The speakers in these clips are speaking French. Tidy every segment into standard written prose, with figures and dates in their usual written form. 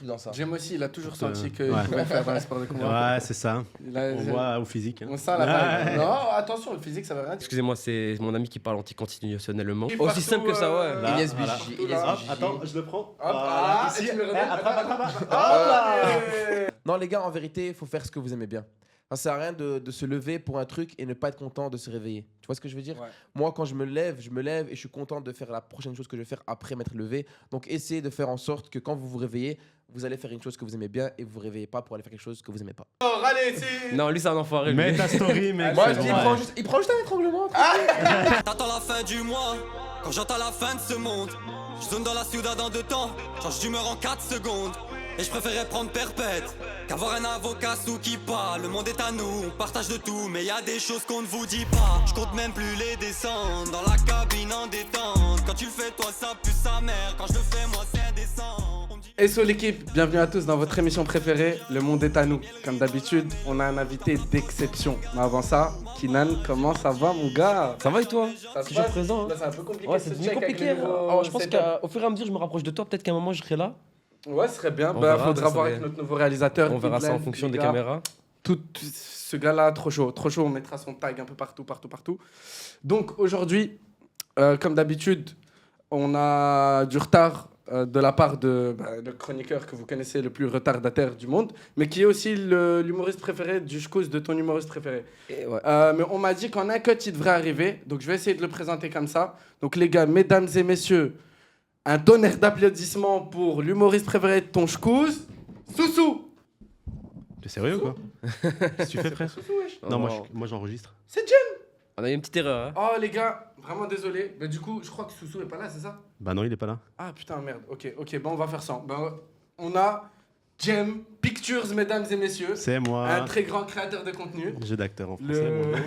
truc dans ça. J'aime aussi, il a toujours senti qu'il pouvait faire dans le sport de combat. Ouais, c'est ça. On voit au physique. Hein. On sent la vibe. Non, attention, le physique, ça veut rien dire. Excusez-moi, c'est mon ami qui parle anticonstitutionnellement. Et Aussi partout, simple que ça, ouais. Là, Ilyes voilà. Bijiji, Partout, Ilyes là. Bijiji. Attends, je le prends. Ah, Ici. et tu me redonnes. Non, les gars, en vérité, il faut faire ce que vous aimez bien. Ça sert à rien de se lever pour un truc et ne pas être content de se réveiller. Tu vois ce que je veux dire? Ouais. Moi, quand je me lève et je suis content de faire la prochaine chose que je vais faire après m'être levé. Donc, essayez de faire en sorte que quand vous vous réveillez, vous allez faire une chose que vous aimez bien et vous vous réveillez pas pour aller faire quelque chose que vous aimez pas. Alors, allez, c'est... Non, lui, c'est un enfoiré. lui. Mets ta story, mec. Moi, c'est je dis, bon. il prend juste un étranglement. T'attends la fin du mois, quand j'entends la fin de ce monde. Je zone dans la ciudad en 2 temps, change d'humeur en 4 secondes. Et je préférais prendre perpète qu'avoir un avocat sous qui parle. Le monde est à nous, on partage de tout, mais y a des choses qu'on ne vous dit pas. Je compte même plus les descentes, dans la cabine en détente. Quand tu le fais toi ça pue sa mère, quand je le fais moi c'est indécent. On me dit- Et sur l'équipe, bienvenue à tous dans votre émission préférée, Le Monde est à nous. Comme d'habitude, on a un invité d'exception. Mais avant ça, Kinan, comment ça va mon gars? Ça va et toi? Ça se Toujours passe? présent. Là, c'est un peu compliqué. Ouais, ce c'est devenu check avec compliqué. le nouveau Je pense setup. qu'au fur et à mesure, je me rapproche de toi. Peut-être qu'à un moment, je serai là. Ouais, ce serait bien. On Bah, verra, faudra ça voir serait- avec notre nouveau réalisateur. On verra ça en Iblen, fonction les des gars. caméras. Ce gars-là, trop chaud. Trop chaud, on mettra son tag un peu partout. Donc aujourd'hui, comme d'habitude, on a du retard de la part de le chroniqueur que vous connaissez le plus retardataire du monde, mais qui est aussi l'humoriste préféré du schkous de ton humoriste préféré. Et ouais. Mais on m'a dit qu'en un cut, il devrait arriver, donc je vais essayer de le présenter comme ça. Donc les gars, mesdames et messieurs, un tonnerre d'applaudissements pour l'humoriste préféré de ton schkous, Soussou. T'es sérieux ou quoi? Qu'est-ce que tu fais, frère? Soussou, wesh. Non, Oh. moi j'enregistre. C'est Jem. On a eu une petite erreur. Hein. Oh les gars, vraiment désolé. Mais du coup, je crois que Soussou est pas là, c'est ça? Bah non, il est pas là. Ah putain, merde. Ok, bon, on va faire ça. Ben, on a Jem Pictures, mesdames et messieurs. C'est moi. Un très grand créateur de contenu. Jeu d'acteur en français. Le... bonjour.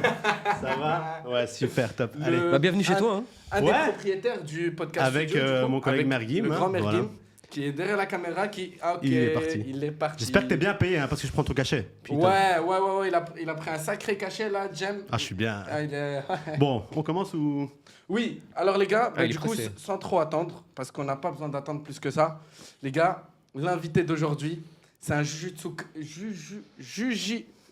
Ça va? Ouais, super, top. Le- Allez. Bah, bienvenue chez un- toi. Hein. Un Ouais. des propriétaires du podcast. Avec, studio, du coup, mon collègue avec Merguim, Le hein, grand Merguim, voilà. qui est derrière la caméra, qui... Ah, ok, Il est parti. il est parti. J'espère que t'es bien payé, hein, parce que je prends ton cachet. Putain. Ouais, il a pris un sacré cachet là, Jem. Ah, je suis bien. Ah, il est... Bon, on commence ou... Oui, alors les gars, Ah, il est du coup, pressé. sans trop attendre, parce qu'on n'a pas besoin d'attendre plus que ça, les gars, l'invité d'aujourd'hui, c'est un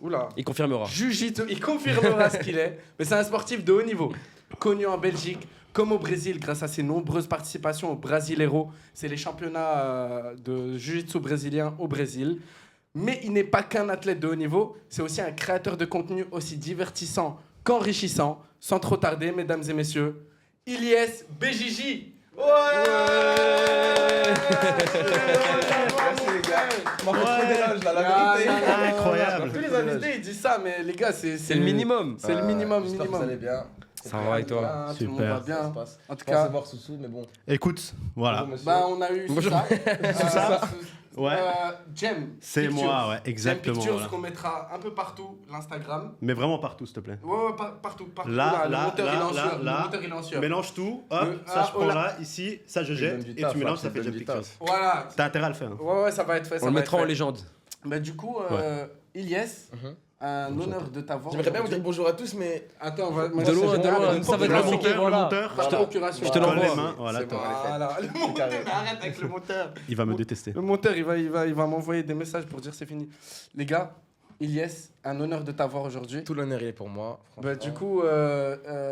Oula. Il confirmera. Jiu-jitsu, il confirmera ce qu'il est, mais c'est un sportif de haut niveau, connu en Belgique, comme au Brésil, grâce à ses nombreuses participations au Brasileiro. C'est les championnats de jiu-jitsu brésilien au Brésil. Mais il n'est pas qu'un athlète de haut niveau, c'est aussi un créateur de contenu aussi divertissant qu'enrichissant. Sans trop tarder, mesdames et messieurs, Ilyes Bijiji. Merci les gars. Je m'en fais trop d'éloges là, la vérité. Incroyable. Tous les invités, ils disent ça, mais les gars, c'est le minimum. C'est le minimum, J'espère que vous allez bien. Ça va et toi? Bien, tout le monde Super. va bien. Ça se passe. En tout Je pensais cas, voir Soussou, mais bon. Écoute, voilà. Bonjour, monsieur. bah, on a eu Bonjour. ça. Ouais. Jem. C'est Pictures. moi, ouais, Jem exactement. Pictures voilà. qu'on mettra un peu partout, l'Instagram. Mais vraiment partout, s'il te plaît. Ouais, partout. Là, le là, moteur, il est en là, sueur. là. Le moteur, il est en sueur. Mélange tout, hop, Le- ça ah, je prends oh là. là, ici, ça je jette, donne du et taf, tu mélanges, là, ça tu fait donnes Jem du Pictures. taf. Voilà. T'as intérêt à le faire. hein. Ouais, ça va être fait. On le mettra en légende. Bah, du coup, Ouais. Ilyes, un honneur de t'avoir. J'aimerais bien vous dire aujourd'hui. bonjour à tous, mais. Attends, De loin, ça va être Le compliqué, monteur, le voilà. monteur, Par procuration. Je te colle l'envoie. les mains, voilà, C'est top. bon. Voilà, le monteur, carré. mais arrête avec le monteur. Il va me détester. Le monteur, il va m'envoyer des messages pour dire c'est fini. Les gars, Ilyes, un honneur de t'avoir aujourd'hui. Tout l'honneur il est pour moi. Bah, du coup,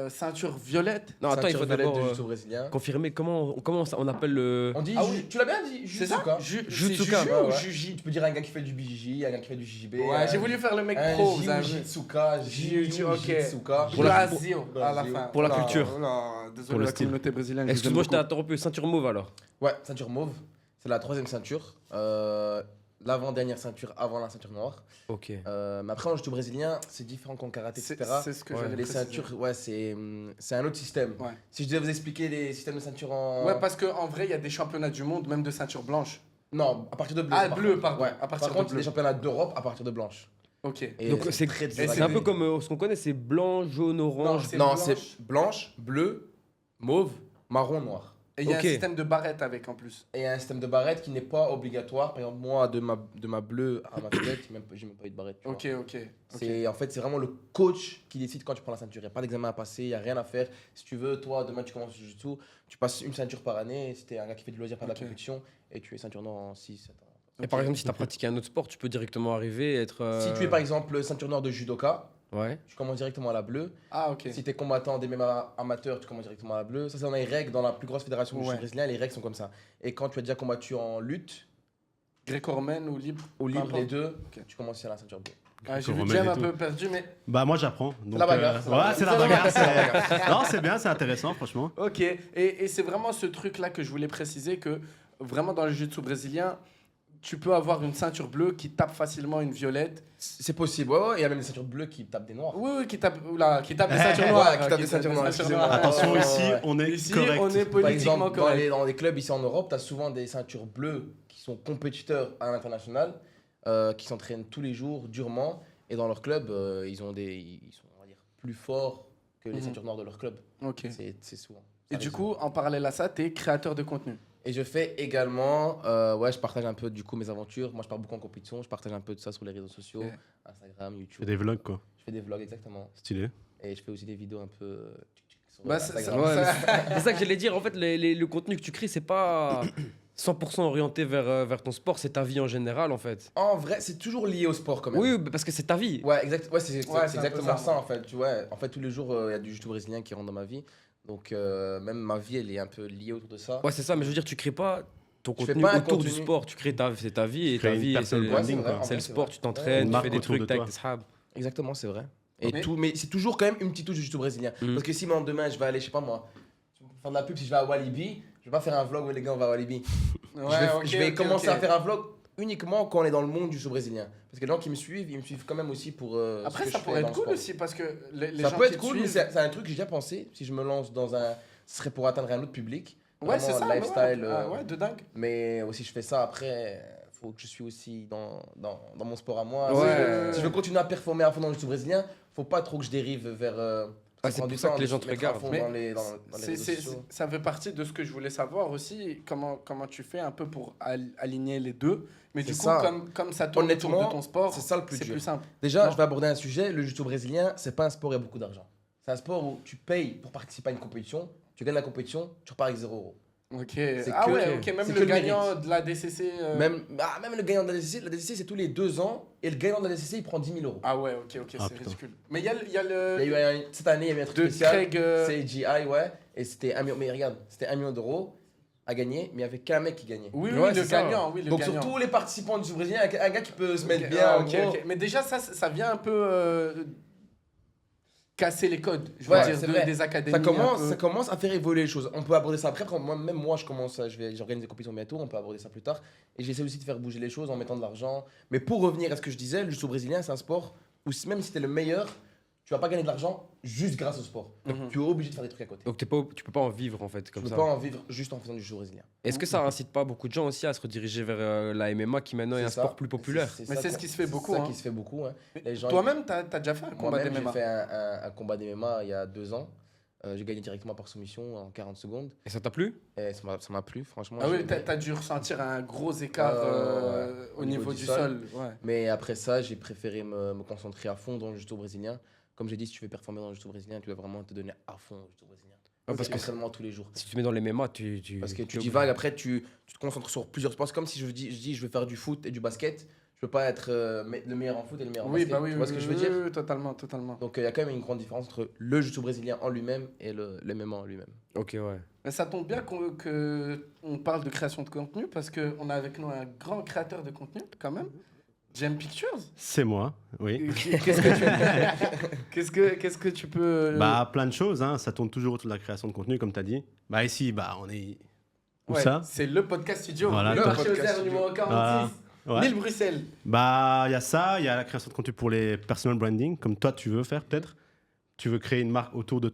ceinture violette. Non, attends, il faut d'abord de jiu-jitsu brésilien. confirmer comment on appelle le. On dit. Ah oui. Tu l'as bien dit. C'est ça Jutsuka. C'est Juju Ouais, ou ouais. Juji? Tu peux dire un gars qui fait du BJJ, un gars qui fait du JJB. Ouais, j'ai voulu faire le mec un pro, vous avez vu. Jiu-Jitsuka, Jiu-Jitsuka. Jiu-Jitsuka. Pour la- Blasio, à la fin. pour la culture. Désolé, Pour le la style. communauté brésilienne. Excuse-moi, je t'ai t'ai interrompu. Ceinture mauve alors. Ouais, ceinture mauve. C'est la 3e ceinture. L'avant-dernière ceinture avant la ceinture noire. Ok. Mais après, en jiu-jitsu brésilien, c'est différent qu'en karaté, etc. C'est ce que Ouais, j'allais Les préciser. ceintures, ouais, c'est un autre système. Ouais. Si je devais vous expliquer les systèmes de ceinture en. Ouais, parce qu'en vrai, il y a des championnats du monde, même de ceinture blanche. Non, à partir de bleu. Ah, par bleu, contre. pardon. Ouais. À partir Par de contre, bleu. les championnats d'Europe à partir de blanche. Ok. Et Donc c'est très dur. c'est un peu comme ce qu'on connaît, c'est blanc, jaune, orange. c'est Non, blanche. c'est blanche, bleu, mauve, marron, noir. Et il y a Ok. un système de barrette avec en plus. Et il y a un système de barrette qui n'est pas obligatoire. Par exemple, moi, de ma bleue à ma violette, j'ai même pas eu de barrette. tu vois. Ok. En fait, c'est vraiment le coach qui décide quand tu prends la ceinture. Il n'y a pas d'examen à passer, il n'y a rien à faire. Si tu veux, toi, demain, tu commences le jiu-jitsu, tu passes une ceinture par année. Si tu es un gars qui fait du loisir, pas de la Ok. compétition, et tu es ceinture noire en 6, 7 ans. Et par exemple, si tu as pratiqué un autre sport, tu peux directement arriver et être. Si tu es par exemple ceinture noire de judoka, Ouais. tu commences directement à la bleue. Ah, ok. Si tu es combattant des MMA amateurs, tu commences directement à la bleue. Ça, c'est dans les règles dans la plus grosse fédération du Ouais. jiu brésilien. Les règles sont comme ça. Et quand tu as déjà combattu en lutte, Gréco-romaine ou libre au libre, importe. les deux, Ok. tu commences à la ceinture bleue. Ah, j'ai vu Gréco-romaine Jem et un tout. peu perdu, mais. Bah moi j'apprends. Donc, la bagarre, c'est la ouais, bagarre. c'est la C'est la bagarre. bagarre. Non, c'est bien, c'est intéressant, franchement. Ok, et c'est vraiment ce truc-là que je voulais préciser que vraiment dans le jiu-jitsu brésilien, tu peux avoir une ceinture bleue qui tape facilement une violette. C'est possible. Ouais, ouais. Il y a même des ceintures bleues qui tapent des noirs. Oui, oui, qui tape des ceintures Ouais, noires. qui tapent des ceintures noires, excusez-moi. Attention, Ouais, ici, ouais. on est Ici, correct. on est Par politiquement exemple, correct. dans les clubs ici en Europe, tu as souvent des ceintures bleues qui sont compétiteurs à l'international, qui s'entraînent tous les jours durement. Et dans leur club, ils sont, on va dire, plus forts que les Mhm. ceintures noires de leur club. Ok. C'est souvent. Et Ça du arrive coup, en parallèle à ça, tu es créateur de contenu. Et je fais également, ouais, je partage un peu du coup mes aventures. Moi, je pars beaucoup en compétition. Je partage un peu de ça sur les réseaux sociaux, Ok. Instagram, Tu YouTube. fais des vlogs, quoi. Je fais des vlogs exactement. Stylé. Et je fais aussi des vidéos un peu sur Bah, c'est Instagram. Ouais, ça- C'est ça que j'allais dire. En fait, le contenu que tu crées, c'est pas 100% orienté vers ton sport, c'est ta vie en général, en fait. En vrai, c'est toujours lié au sport quand même. Oui, parce que c'est ta vie. Ouais, exact. Ouais, c'est Ouais, c'est un peu exactement ça. ça en fait. Tu vois, en fait, tous les jours, il y a du jiu-jitsu brésilien qui rentre dans ma vie. Donc, même ma vie, elle est un peu liée autour de ça. Ouais, c'est ça, mais je veux dire, tu crées pas ton Je fais contenu pas un autour du contenu. sport. Tu crées c'est ta vie et Tu crées ta une vie, et personal c'est branding, Ouais, c'est vrai, quoi. en c'est le vrai, sport, c'est tu vrai. t'entraînes, Une tu marque fais des autour de trucs, t'as toi. avec tes sahabs. Exactement, c'est vrai. Et Mais- tout, mais c'est toujours quand même une petite touche de jiu-jitsu brésilien. Mhm. Parce que si moi, demain, je vais aller, je sais pas moi, faire de la pub, si je vais à Walibi, je vais pas faire un vlog où les gars, on va à Walibi. Ouais, je vais ok, commencer ok. à faire un vlog uniquement quand on est dans le monde du jiu-jitsu brésilien. Parce que les gens qui me suivent, ils me suivent quand même aussi pour. Après, ce que ça je pourrait fais dans être le cool sport. aussi parce que les Ça gens peut qui être te cool, mais suivent- c'est un truc que j'ai déjà pensé. Si je me lance dans un. Ce serait pour atteindre un autre public. Ouais, c'est Vraiment, ça. lifestyle. Ouais, Ah, ouais, de dingue. Mais aussi, je fais ça après. Faut que je suis aussi dans mon sport à moi. Ouais. Si je veux continuer à performer à fond dans le jiu-jitsu brésilien, faut pas trop que je dérive vers. Ah, ça c'est prend pour du ça temps que les de gens se te mettre à regardent. fond Mais dans les réseaux sociaux. Ça fait partie de ce que je voulais savoir aussi, comment tu fais un peu pour aligner les deux. Mais du C'est coup, ça. comme ça tourne autour Honnêtement, de ton sport, c'est ça le plus c'est dur. plus simple. Déjà, Non. je vais aborder un sujet. Le jiu-jitsu brésilien, c'est pas un sport où il y a beaucoup d'argent. C'est un sport où tu payes pour participer à une compétition, tu gagnes la compétition, tu repars avec 0 €. Ok. que- Ouais, ok. Même c'est le que le gagnant mérite. de la DCC. Même le gagnant de la DCC, c'est tous les 2 ans. Et le gagnant de la DCC, il prend 10 000 €. Ah ouais, ok, Ah, c'est putain. ridicule. Mais il y a Il y a le. eu cette année, il y avait un truc De spécial. Craig. C'est GI, ouais. Et c'était 1 million. Mais regarde, c'était 1 million d'euros à gagner, mais il n'y avait qu'un mec qui gagnait. Oui, Ouais, le c'est ça. gagnant. Oui, le Donc, gagnant. sur tous les participants du jiu brésilien, il y a un gars qui peut se mettre Ok, bien. ah, en ok, gros. ok. Mais déjà, ça vient un peu casser les codes, je veux Ouais, dire, c'est vrai. des académies. Ça un peu. commence à faire évoluer les choses. On peut aborder ça après. Même moi, j'organise des compétitions bientôt. On peut aborder ça plus tard. Et j'essaie aussi de faire bouger les choses en mettant de l'argent. Mais pour revenir à ce que je disais, le jiu-jitsu brésilien, c'est un sport où même si t'es le meilleur, tu vas pas gagner de l'argent juste grâce au sport. Mhm. Tu es obligé de faire des trucs à côté. Donc tu peux pas en vivre, en fait, Tu comme peux ça. pas en vivre juste en faisant du jiu brésilien. Est-ce que ça incite pas beaucoup de gens aussi à se rediriger vers la MMA qui maintenant est un C'est ça. sport plus populaire? Mais c'est ce qui se fait beaucoup, C'est hein. ça qui se fait beaucoup. Hein. Les gens, Toi-même, t'as déjà fait un combat Moi-même, j'ai d'MMA. fait un combat d'MMA il y a 2 ans. J'ai gagné directement par soumission en 40 secondes. Et ça t'a plu? Et ça m'a plu, franchement. Ah oui, j'ai- t'as dû ressentir un gros écart au niveau du sol. Ouais. Mais après ça, j'ai préféré me concentrer à fond dans le jiu-jitsu brésilien. Comme j'ai dit, si tu veux performer dans le jiu-jitsu brésilien, tu dois vraiment te donner à fond au jiu-jitsu brésilien. Ouais, parce C'est que entraînement tous les jours. si tu te mets dans les MMA, Parce que t'es tu obligé. divagues, après tu te concentres sur plusieurs sports. C'est comme si je dis je veux faire du foot et du basket. Je peux pas être le meilleur en foot et le meilleur en Oui, basket. bah oui, tu vois ce que je veux dire? oui, totalement, totalement. Donc il y a quand même une grande différence entre le jiu-jitsu brésilien en lui-même et le MMA en lui-même. Ok, ouais. Mais ça tombe bien qu'on parle de création de contenu parce qu'on a avec nous un grand créateur de contenu, quand même. Jem Pictures. C'est moi, oui. Qu'est-ce que tu peux. Bah, plein de choses, hein. Ça tourne toujours autour de la création de contenu, comme tu as dit. Bah, ici, bah, on est. Où Ouais, ça c'est le podcast studio. Voilà, le toi. marché aux airs numéro 46. Ouais. Lille Bruxelles. Bah, il y a ça, il y a la création de contenu pour les personal branding, comme toi, tu veux faire, peut-être. Tu veux créer une marque autour de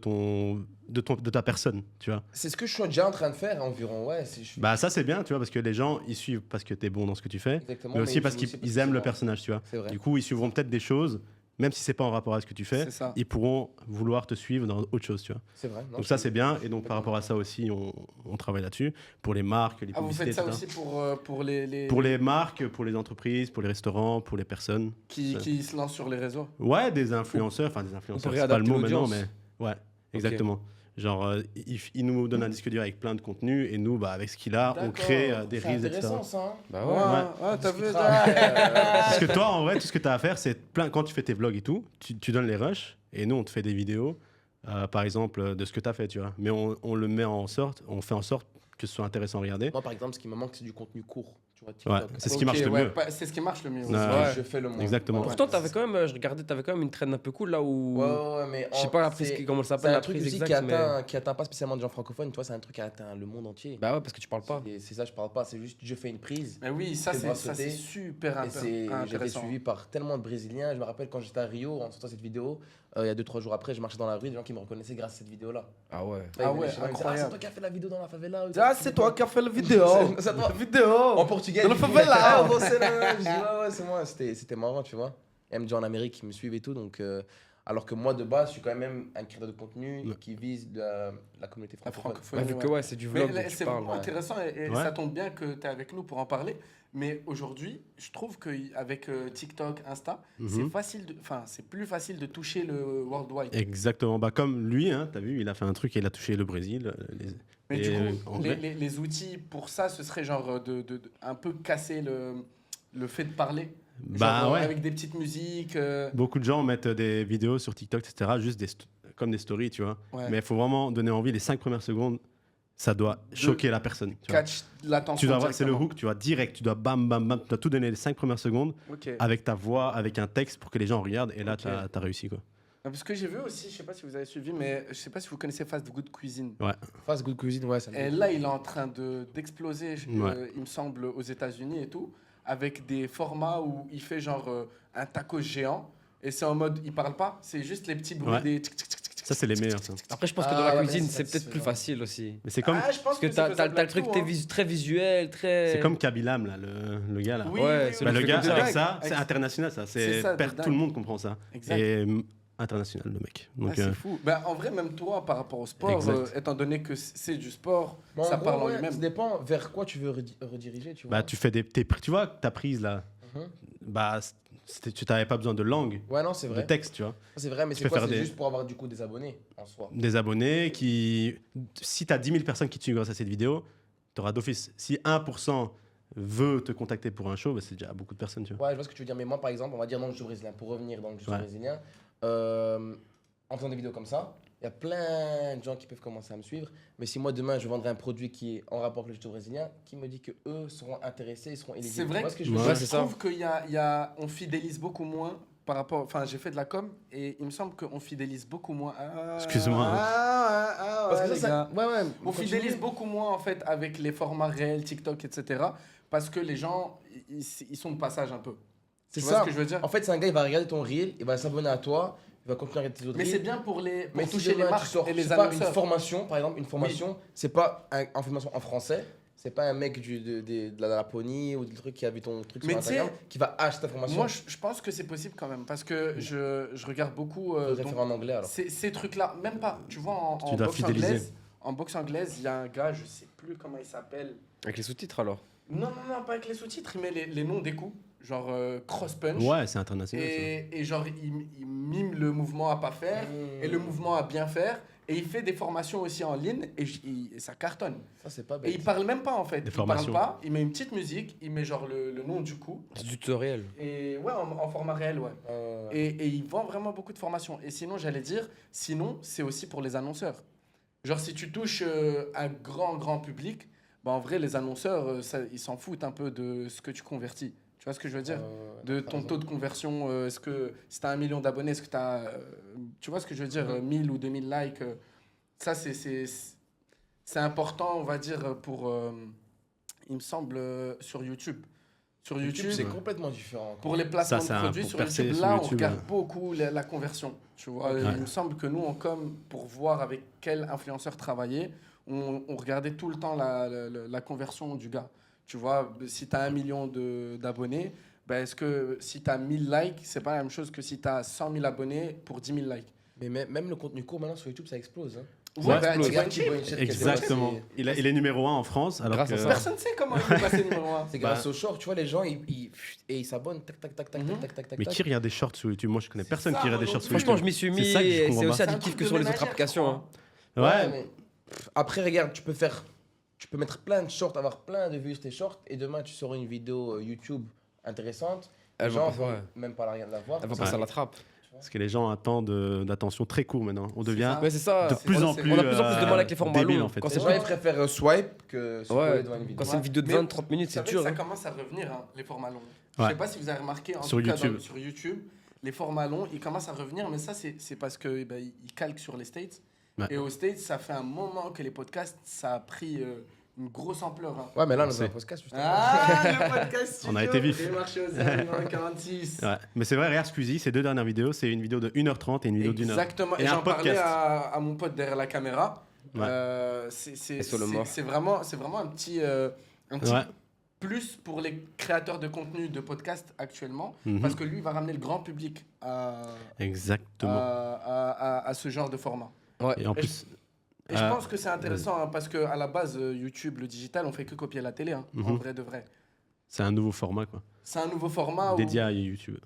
ta personne, tu vois. C'est ce que je suis déjà en train de faire environ. Ouais, Bah, ça, c'est bien, tu vois, parce que les gens, ils suivent parce que tu es bon dans ce que tu fais, exactement. mais aussi parce je veux qu'ils aiment le c'est personnage, tu vois. C'est vrai. Du coup, ils suivront peut-être des choses, même si c'est pas en rapport avec ce que tu fais, C'est ça. ils pourront vouloir te suivre dans autre chose, tu vois. C'est vrai. Non, Donc ça, c'est bien. Et donc, par rapport à ça aussi, on travaille là-dessus. Pour les marques, les Ah, vous publicités, faites ça etc. aussi pour les Pour les marques, pour les entreprises, pour les restaurants, pour les personnes. qui se lancent sur les réseaux. Ouais, des influenceurs. Enfin, des influenceurs, pour c'est pas le réadapter mot maintenant, l'audience. mais... Ouais, exactement. Genre, il nous donne un disque dur avec plein de contenu et nous, avec ce qu'il a, on D'accord. crée des C'est reels, etc. intéressant, ça. Hein. Bah Ouais, ouais. ouais, t'as vu Parce que toi, en vrai, tout ce que tu as à faire, c'est quand tu fais tes vlogs et tout, tu donnes les rushs et nous, on te fait des vidéos, par exemple, de ce que tu as fait, tu vois. Mais on le met on fait en sorte que ce soit intéressant à regarder. Moi, par exemple, ce qui me manque, c'est du contenu court. Tu vois, Ouais, TikTok. c'est ce qui marche le mieux. C'est ce qui marche le mieux. aussi. Ouais. C'est ce que je fais le moins. Exactement. Pourtant, t'avais quand même, je regardais, t'avais quand même une traîne un peu cool là où. Ouais, mais Je sais pas la prise, comment ça c'est s'appelle, un la truc prise aussi exacte. mais- qui atteint pas spécialement des gens francophones, tu vois, c'est un truc qui atteint le monde entier. Bah ouais, parce que tu parles pas. C'est ça, je parle pas, c'est juste je fais une prise. Mais oui, ça C'est c'est bras ça, sautés. c'est super Et j'ai été intéressant. suivi par tellement de Brésiliens. Je me rappelle quand j'étais à Rio, en sortant cette vidéo, il y a 2-3 jours après, je marchais dans la rue, des gens qui me reconnaissaient grâce à cette vidéo-là. Ah ouais. Ah ouais, Ils disaient, incroyable. c'est toi qui as fait la vidéo dans la favela. Ah, c'est toi qui as fait la vidéo. C'est toi. vidéo. En portugais. Dans la du coup, favela. ah, bon, c'est là. Je dis, ouais, c'est moi. C'était marrant, tu vois. Et même des gens en Amérique qui me suivent et tout. Donc, alors que moi, de base, je suis quand même un créateur de contenu Ouais. qui vise la communauté La francophone. francophonie. Bah, vu ouais. que ouais, c'est du Mais vlog là, dont tu c'est parles. vraiment ouais. intéressant et Ouais. ça tombe bien que tu es avec nous pour en parler. Mais aujourd'hui, je trouve qu'avec TikTok, Insta, c'est Mhm. facile c'est plus facile de toucher le worldwide. Exactement. Comme lui, hein, tu as vu, il a fait un truc et il a touché le Brésil. Mais et du coup, anglais. les outils pour ça, ce serait genre de un peu casser le fait de parler. Genre, Ouais. avec des petites musiques. Beaucoup de gens mettent des vidéos sur TikTok, etc., juste comme des stories, tu vois. Ouais. Mais il faut vraiment donner envie. Les 5 premières secondes, ça doit choquer la personne. Tu vois. Catch l'attention. Tu dois avoir, c'est le directement. hook, tu vois, direct. Tu dois bam, bam, bam. Tu dois tout donner les 5 premières secondes Ok. avec ta voix, avec un texte pour que les gens regardent. Et là, Ok. tu as réussi, quoi. Parce que j'ai vu aussi, je sais pas si vous avez suivi, mais je sais pas si vous connaissez Fast Good Cuisine. Fast Good Cuisine, ouais, ça me Et dit. là, il est en train d'exploser, Ouais. il me semble, aux États-Unis et tout, avec des formats où il fait genre un taco géant. Et c'est en mode, il parle pas, c'est juste les petits bruits Ouais. des tic, tic, tic, tic, tic. Ça, c'est les meilleurs, ça. Après, je pense que Ah, dans la ouais, cuisine, mais c'est c'est peut-être plus satisfaisant. facile aussi. Mais c'est comme, Ah, je pense Parce que c'est t'as faisable le truc là-dessous, hein. très visuel, très. c'est comme Kabilam, là, le gars, là. Oui, Ouais, oui, c'est Bah, oui, le fait gars, comme ça. avec ça, Avec- c'est international, ça. C'est ça, de Tout dingue. le monde comprend ça. Exact. Et international, le mec. Ah, Donc, c'est fou. Bah, en vrai, même toi, par rapport au sport, Exact. étant donné que c'est du sport, Bon, ça en parle gros, en ouais, lui-même. ça dépend vers quoi tu veux rediriger, tu vois. bah, tu fais tu vois, ta prise, là, Mhm. bah, tu n'avais pas besoin de langue, Ouais, non, c'est de vrai. texte, tu vois. C'est vrai, mais Tu c'est peux quoi? faire C'est des- juste pour avoir du coup des abonnés en soi. Des abonnés qui. Si tu as 10 000 personnes qui te suivent grâce à cette vidéo, tu auras d'office. Si 1% veut te contacter pour un show, bah, c'est déjà beaucoup de personnes, tu vois. Ouais, je vois ce que tu veux dire. Mais moi, par exemple, on va dire dans le jeu brésilien. Pour revenir dans le jeu Ouais. brésilien, en faisant des vidéos comme ça, il y a plein de gens qui peuvent commencer à me suivre. Mais si moi, demain, je vendrais un produit qui est en rapport avec le jeu brésilien, qui me dit que eux seront intéressés, ils seront éligibles. C'est vrai Tu vois ce que je veux Ouais, dire je c'est ça. trouve on fidélise beaucoup moins par rapport. Enfin, j'ai fait de la com et il me semble qu'on fidélise beaucoup moins. Excuse-moi, hein. Parce que les ça, gars. ouais, ouais. On continue. fidélise beaucoup moins en fait avec les formats réels, TikTok, etc. Parce que les gens, ils sont de passage un peu. C'est Tu vois ça. ce que je veux dire? En fait, c'est un gars, il va regarder ton reel, il va s'abonner à toi, il va continuer à regarder tes autres Mais reels. c'est bien pour Mais si toucher les demain, tu marques sors, et je les sais pas, une annonceurs. formation, par exemple, une formation, c'est pas une formation en français, c'est pas un mec de la Laponie ou du truc qui a vu ton truc Mais sur tu sais, Instagram qui va acheter ta formation. Moi, je pense que c'est possible quand même parce que je regarde beaucoup. je donc, faire en anglais alors. ces trucs-là, même pas. Tu vois, Tu dois fidéliser. en boxe anglaise, il y a un gars, je sais plus comment il s'appelle. Avec les sous-titres alors. Non, pas avec les sous-titres, il met les noms des coups, genre cross punch. Ouais, c'est international. ça. Et genre, il mime le mouvement à pas faire et le mouvement à bien faire. Et il fait des formations aussi en ligne et ça cartonne. Ça, c'est pas Et bête. il parle même pas en fait. Des Il formations. parle pas, il met une petite musique, il met genre le nom du coup. C'est du tutoriel. Et ouais, en format réel, ouais. Et il vend vraiment beaucoup de formations. Et sinon, j'allais dire, sinon, c'est aussi pour les annonceurs. Genre, si tu touches un grand public, bah, en vrai, les annonceurs, ils s'en foutent un peu de ce que tu convertis. Tu vois ce que je veux dire? De ton taux de conversion, est-ce que si tu as 1 million d'abonnés, est-ce que tu as. Tu vois ce que je veux dire? 1000 ou 2000 likes. Ça, c'est important, on va dire, pour. Il me semble, sur YouTube. Sur YouTube, c'est complètement différent. pour les placements Ça, c'est de un- produits pour sur percer YouTube, sur là, on YouTube, regarde ouais. beaucoup la conversion. Tu vois, Ouais. il me semble que nous, en com, pour voir avec quel influenceur travailler, on regardait tout le temps la conversion du gars. Tu vois, si tu as 1 million d'abonnés, ben est-ce que si tu as 1000 likes, c'est pas la même chose que si tu as 100 000 abonnés pour 10 000 likes. Mais même le contenu court maintenant sur YouTube, ça explose. Hein. Ouais, bah, explose. tu vois, Regarde Thibaut Inchette, Exactement. c'est- Il est numéro 1 en France. Alors Grâce à que... ça. personne ne sait comment il est passé numéro 1. C'est grâce au short, tu vois, les gens, ils s'abonnent, tac, tac, tac, tac, Mhm. tac, tac, tac, Mais tac. qui regarde des shorts sur YouTube? Moi, je connais C'est personne ça, qui regarde des moi shorts non sur YouTube. Franchement, je m'y suis mis C'est ça que je et comprends c'est pas. aussi C'est un addictif truc que de sur les autres ménagère, applications. je hein. Ouais. mais après, regarde, tu peux mettre plein de shorts, avoir plein de vues sur tes shorts, et demain, tu sors une vidéo YouTube intéressante. Elle Les va gens pas- vont ouais. même pas la voir. Elle va passer à la trappe. Parce que les gens attendent d'attention très court maintenant. On devient Ouais, c'est ça. de plus en c'est- plus On a de plus en plus de mal avec les formats débile longs. en fait. Quand Les c'est gens, pas- ils préfèrent swipe que se Ouais, coller devant une vidéo. quand c'est une vidéo de Mais 20-30 minutes, Vous c'est savez dur. que ça hein. commence à revenir, hein, les formats longs. Ouais. Je sais pas si vous avez remarqué, en Sur tout cas, YouTube. sur YouTube, les formats longs, ils commencent à revenir, mais ça, c'est parce que ils calquent sur les States. Ouais. Et aux States, ça fait un moment que les podcasts, ça a pris une grosse ampleur. Hein. Ouais, mais là, on est dans C'est- un podcast, justement. Ah, le podcast On a studio, été vif. et marché aux numéro 46. Ouais. Mais c'est vrai, regarde Squeezie, ces 2 dernières vidéos, c'est une vidéo de 1h30 et une vidéo d'1 heure. Exactement. Et Et un j'en parlais podcast. à mon pote derrière la caméra. Ouais. Et sur le mort. C'est vraiment un petit Ouais. plus pour les créateurs de contenu de podcast actuellement, Mhm. parce que lui il va ramener le grand public Exactement. à ce genre de format. Et en plus, Et je pense que c'est intéressant hein, parce que à la base YouTube, le digital, on fait que copier la télé, hein, en Mhm. vrai de vrai. c'est un nouveau format quoi. C'est un nouveau format où... Dédié à YouTube.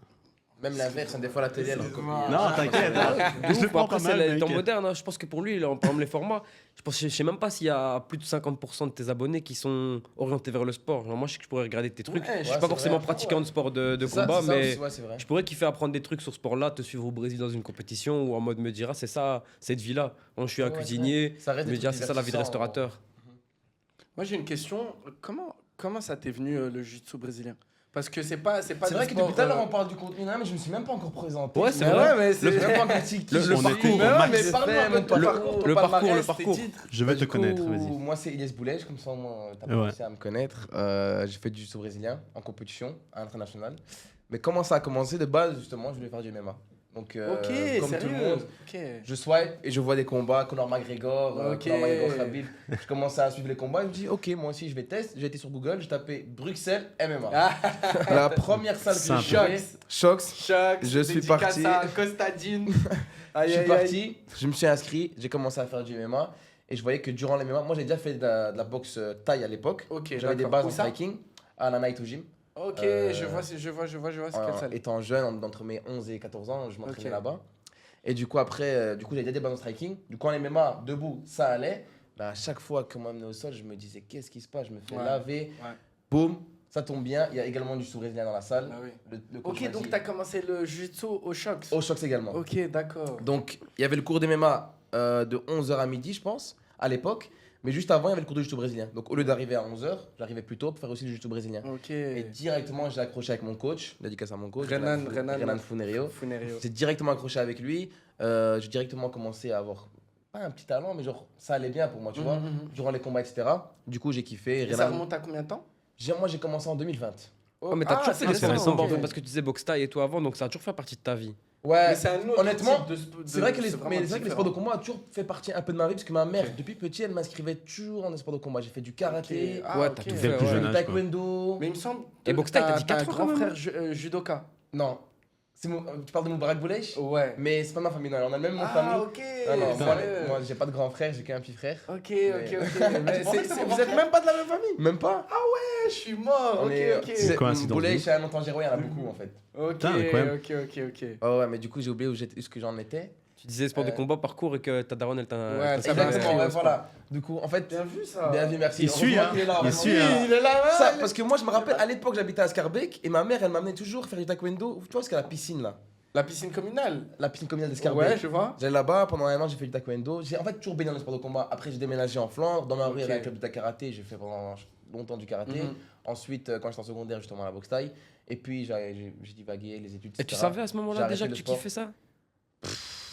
Même l'inverse, hein, des fois, la télé, elle recopie. Non, t'inquiète. De Je le ouf, prends après, pas c'est mal, le mec. temps moderne. hein. Je pense que pour lui, par exemple, les formats, je sais même pas s'il y a plus de 50% de tes abonnés qui sont orientés vers le sport. Genre, moi, je sais que je pourrais regarder tes trucs. Ouais, Je je- suis Ouais, pas c'est forcément vrai. pratiquant de sport de C'est ça, combat, c'est ça mais aussi, ouais, c'est vrai. je pourrais kiffer apprendre des trucs sur ce sport-là, te suivre au Brésil dans une compétition ou en mode me dire, ah, c'est ça, cette vie-là. Moi, je suis un Ouais, cuisinier, Ça reste me des dire, trucs c'est ça la vie de divertissants. restaurateur. Moi j'ai une question, comment ça t'est venu le jiu-jitsu brésilien? Parce que c'est pas C'est du vrai que sport, depuis tout à l'heure, on parle du contenu, mais je me suis même pas encore présenté. Ouais, c'est Mais vrai. ouais, mais c'est... Je sais même pas encore qui Le je suis. parcours, Mais ouais, Max. mais parle-moi un peu de ton Le- parcours, ton le parcours, palmarès, le tes parcours. titres. Je vais Bah, te du connaître, coup, vas-y. Moi, c'est Ilyes Boulej, comme ça, moi, t'as Ouais. commencé à me connaître. J'ai fait du jiu-jitsu brésilien en compétition à l'international. Mais comment ça a commencé? De base, justement, je voulais faire du MMA. Donc, Ok, comme sérieux? tout le monde, Ok. je swipe et je vois des combats, Conor McGregor, Ok. Conor McGregor, Khabib. Je commence à suivre les combats et je me dis, ok, moi aussi, je vais tester. J'ai été sur Google, j'ai tapé Bruxelles MMA. La première salle que j'ai Simple. jouée, Shox. Choc, Je suis dédicace parti. à Costadine. Je Aïe, suis aïe, parti, je me suis inscrit, j'ai commencé à faire du MMA et je voyais que durant les MMA, moi j'ai déjà fait de la boxe thaï à l'époque. Ok, J'avais des d'accord. bases Où en ça striking à la Night Gym. Ok, Euh, je vois, c'est quelle salle. Étant jeune, entre mes 11 et 14 ans, je m'entraînais Ok. là-bas. Et du coup, après, j'avais déjà des bases en striking. Du coup, en MMA, debout, ça allait. Bah, à chaque fois qu'on m'amenait au sol, je me disais, qu'est-ce qui se passe? Je me fais Ouais. laver. Ouais. Boum, ça tombe bien. Il y a également du sous-brésilien dans la salle. Ah oui. Le coach Ok, m'a donc dit- t'as commencé le jiu-jitsu au Choc. Au Shox également. Ok, d'accord. Donc, il y avait le cours de MMA de 11h à midi, je pense, à l'époque. Mais juste avant, il y avait le cours de jiu-jitsu brésilien. Donc, au lieu d'arriver à 11h, j'arrivais plus tôt pour faire aussi le jiu-jitsu brésilien. Ok. Et directement, j'ai accroché avec mon coach, dédicace à mon coach, Renan Renan Funerio. Funerio. J'ai directement accroché avec lui. J'ai directement commencé à avoir, pas un petit talent, mais genre, ça allait bien pour moi, tu vois, durant les combats, etc. Du coup, j'ai kiffé. Et ça remonte à combien de temps? Moi, j'ai commencé en 2020. Oh, mais t'as toujours fait des récent, sports de récent, combat, ok. en fait, parce que tu disais boxe thaï et tout avant, donc ça a toujours fait partie de ta vie. Ouais, Mais c'est un autre honnêtement, type de c'est vrai que les, vraiment mais c'est vrai que les sports de différent. combat ont toujours fait partie un peu de ma vie parce que ma mère, Ok. depuis petit, elle m'inscrivait toujours dans des sports de combat. J'ai fait du karaté, Ok. Ah, Ouais, ok. t'as tout Dès fait. le plus ouais. jeune du âge, taekwondo. Mais il me semble Et que boxe thaï, t'as dit t'as un 4 ans grand quand même. frère judoka. Non, tu parles de Moubarak Boulech Ouais. mais c'est pas ma famille, non, on a même mon Ah, famille. ok. Non, non, Sérieux. moi j'ai pas de grand frère, j'ai qu'un petit frère. Ok, Mais- ok. Mais Tu pensais que c'est- c'est vous mon êtes frère même pas de la même famille? Même pas. Je suis mort. On Ok, est- ok. C'est coïncidence, Boulech, oui. c'est un montant gérois, il y en a beaucoup en fait. Ok, Putain, incroyable. ok. Oh ouais, mais du coup j'ai oublié où ce que j'en étais. Tu disais sport de combat, parcours et que ta daronne, elle t'a. Ouais, elle t'a ça va, inscrit Exactement, au ouais, sport. voilà. Du coup, en fait, Bien vu ça. bien vu, merci. Il suit, Heureusement hein. qu'il est là, Il vraiment. suit, Oui, hein. il est là, Ça, ouais. parce que moi je me rappelle à l'époque j'habitais à Scarbeck et ma mère elle m'amenait toujours faire du taekwondo. Tu vois ce qu'il y a la piscine là? La piscine communale. La piscine communale de Scarbeck. Ouais, je vois. J'allais là-bas, pendant un an j'ai fait du taekwondo. J'ai en fait toujours baigné dans le sport de combat. Après j'ai déménagé en Flandre. Dans ma rue il y avait un Ok. club de karaté. J'ai fait pendant longtemps du karaté. Mhm. Ensuite, quand j'étais en secondaire, justement à la boxe thaï. Et puis j'ai divagué les études. Et tu etc. savais à ce J'ai moment-là arrêté déjà que le tu sport. kiffais ça?